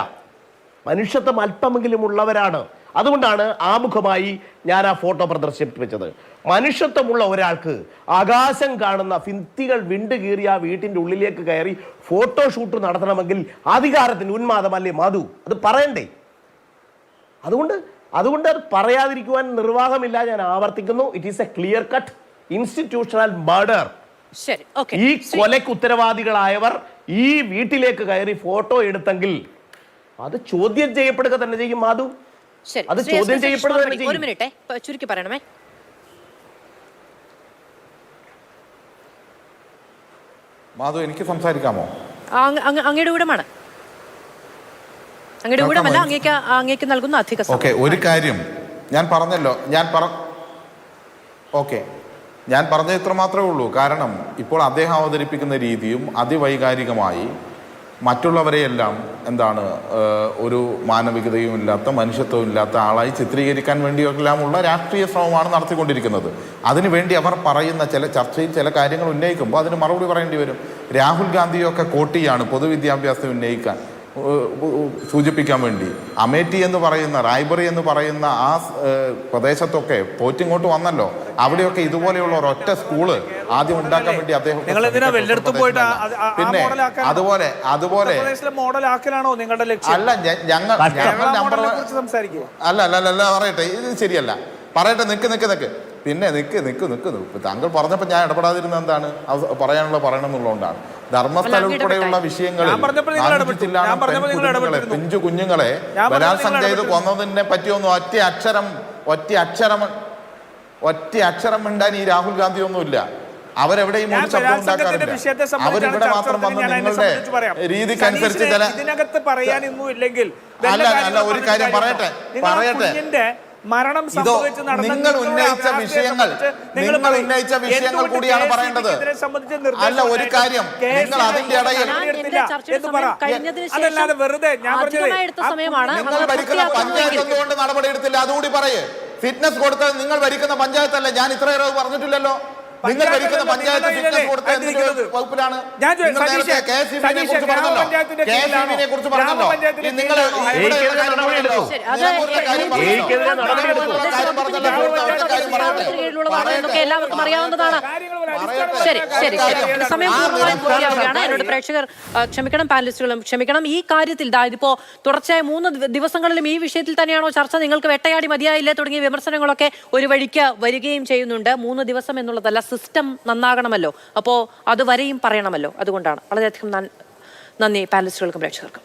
മനുഷ്യത്വം അല്പമെങ്കിലും ഉള്ളവരാണ്. അതുകൊണ്ടാണ് ആമുഖമായി ഞാൻ ആ ഫോട്ടോ പ്രദർശിപ്പിച്ചത്. മനുഷ്യത്വമുള്ള ഒരാൾക്ക് ആകാശം കാണുന്ന ഭിത്തികൾ വിണ്ടുകീറിയ ആ വീട്ടിൻ്റെ ഉള്ളിലേക്ക് കയറി ഫോട്ടോഷൂട്ട് നടത്തണമെങ്കിൽ അധികാരത്തിന് ഉന്മാദമല്ലേ മാധു? അത് പറയണ്ടേ? അതുകൊണ്ട് അത് പറയാതിരിക്കുവാൻ നിർവാഹമില്ല. ഞാൻ ആവർത്തിക്കുന്നു, it is A clear cut institutional murder. ഈ കൊലയ്ക്ക് ഉത്തരവാദികളായവർ ഈ വീട്ടിലേക്ക് കയറി ഫോട്ടോ എടുത്തെങ്കിൽ അത് ചോദ്യം ചെയ്യപ്പെടുക തന്നെ ചെയ്യും മാധു. അത് ചോദ്യം ചെയ്യപ്പെടുക തന്നെ ചെയ്യും. ഒരു മിനിറ്റ് ചുരുക്കി പറയണമേ. മാധു, എനിക്ക് സംസാരിക്കാമോ? അങ്ങയുടെ ഊഴമാണ്. അങ്ങയുടെ ഊഴമല്ല, അങ്ങേക്ക് നൽകുന്ന അധിക സമയം. ഓക്കെ, ഒരു കാര്യം ഞാൻ പറഞ്ഞല്ലോ. ഞാൻ പറഞ്ഞത് ഇത്ര മാത്രമേ ഉള്ളൂ. കാരണം ഇപ്പോൾ അദ്ദേഹം അവതരിപ്പിക്കുന്ന രീതിയും അതിവൈകാരികമായി മറ്റുള്ളവരെയെല്ലാം ഒരു മാനവികതയും ഇല്ലാത്ത മനുഷ്യത്വവും ഇല്ലാത്ത ആളായി ചിത്രീകരിക്കാൻ വേണ്ടിയെല്ലാമുള്ള രാഷ്ട്രീയ ശ്രമമാണ് നടത്തിക്കൊണ്ടിരിക്കുന്നത്. അതിനുവേണ്ടി അവർ പറയുന്ന ചർച്ചയിൽ ചില കാര്യങ്ങൾ ഉന്നയിക്കുമ്പോൾ അതിന് മറുപടി പറയേണ്ടി വരും. രാഹുൽ ഗാന്ധിയൊക്കെ കോട്ടിയാണ് പൊതുവിദ്യാഭ്യാസം ഉന്നയിക്കാൻ സൂചിപ്പിക്കാൻ വേണ്ടി. അമേഠി എന്ന് പറയുന്ന, റായ്ബറി എന്ന് പറയുന്ന ആ പ്രദേശത്തൊക്കെ പോറ്റിങ്ങോട്ട് വന്നല്ലോ. അവിടെയൊക്കെ ഇതുപോലെയുള്ള ഒരൊറ്റ സ്കൂള് ആദ്യം ഉണ്ടാക്കാൻ വേണ്ടി അദ്ദേഹം പിന്നെ അതുപോലെ അല്ല ഞങ്ങൾ അല്ല പറയട്ടെ, ഇത് ശരിയല്ല. പറയട്ടെ, നിക്ക് പിന്നെ നിൽക്ക് താങ്കൾ പറഞ്ഞപ്പോൾ ഞാൻ ഇടപെടാതിരുന്ന എന്താണ് പറയാനുള്ള പറയണം എന്നുള്ളതുകൊണ്ടാണ്. ധർമ്മസ്ഥലം ഉൾപ്പെടെയുള്ള വിഷയങ്ങളിൽ പിഞ്ചു കുഞ്ഞുങ്ങളെ ബലാത്സംഗം ചെയ്ത് കൊന്നതിനെ പറ്റിയൊന്നും ഒറ്റ അക്ഷരം മിണ്ടാൻ ഈ രാഹുൽ ഗാന്ധി ഒന്നുമില്ല. അവരെവിടെയും ഒരു ശബ്ദം ഉണ്ടാക്കാറില്ല. അവരിവിടെ മാത്രം വന്ന് നിങ്ങളുടെ രീതിക്കനുസരിച്ച് അല്ല ഒരു കാര്യം പറയട്ടെ മരണം നിങ്ങൾ ഉന്നയിച്ച വിഷയങ്ങൾ കൂടിയാണ് പറയേണ്ടത്. അല്ല ഒരു കാര്യം, നിങ്ങൾ അതിന്റെ ഇടയിൽ അതല്ലാതെ വെറുതെ നിങ്ങൾ ഭരിക്കുന്ന പഞ്ചായത്ത് എന്തുകൊണ്ട് നടപടിയെടുത്തില്ല അതുകൂടി പറയേ. ഫിറ്റ്നസ് കൊടുത്തത് നിങ്ങൾ ഭരിക്കുന്ന പഞ്ചായത്തല്ല. ഞാൻ ഇത്രയേറെ പറഞ്ഞിട്ടില്ലല്ലോ. നിങ്ങൾ ഭരിക്കുന്ന പഞ്ചായത്ത് ഫിറ്റ്നസ് കൊടുത്ത വകുപ്പിലാണ്. കുറിച്ച് പറഞ്ഞല്ലോ. നിങ്ങൾ എല്ലാവർക്കും അറിയാവുന്നതാണ്. ശരി ശരി ശരി സമയം പൂർണ്ണമായും പൂർത്തിയാവുകയാണ്. എന്നോട് പ്രേക്ഷകർ ക്ഷമിക്കണം, പാനലിസ്റ്റുകളും ക്ഷമിക്കണം. ഈ കാര്യത്തിൽ ഇതിപ്പോ തുടർച്ചയായ 3 ദിവസങ്ങളിലും ഈ വിഷയത്തിൽ തന്നെയാണോ ചർച്ച? നിങ്ങൾക്ക് വെട്ടയാടി മതിയായില്ലേ തുടങ്ങിയ വിമർശനങ്ങളൊക്കെ ഒരു വഴിക്ക് വരികയും ചെയ്യുന്നുണ്ട്. 3 ദിവസം എന്നുള്ളതല്ല, സിസ്റ്റം നന്നാകണമല്ലോ. അപ്പോൾ അതുവരെയും പറയണമല്ലോ. അതുകൊണ്ടാണ്. വളരെയധികം നന്ദി പാനലിസ്റ്റുകൾക്കും പ്രേക്ഷകർക്കും.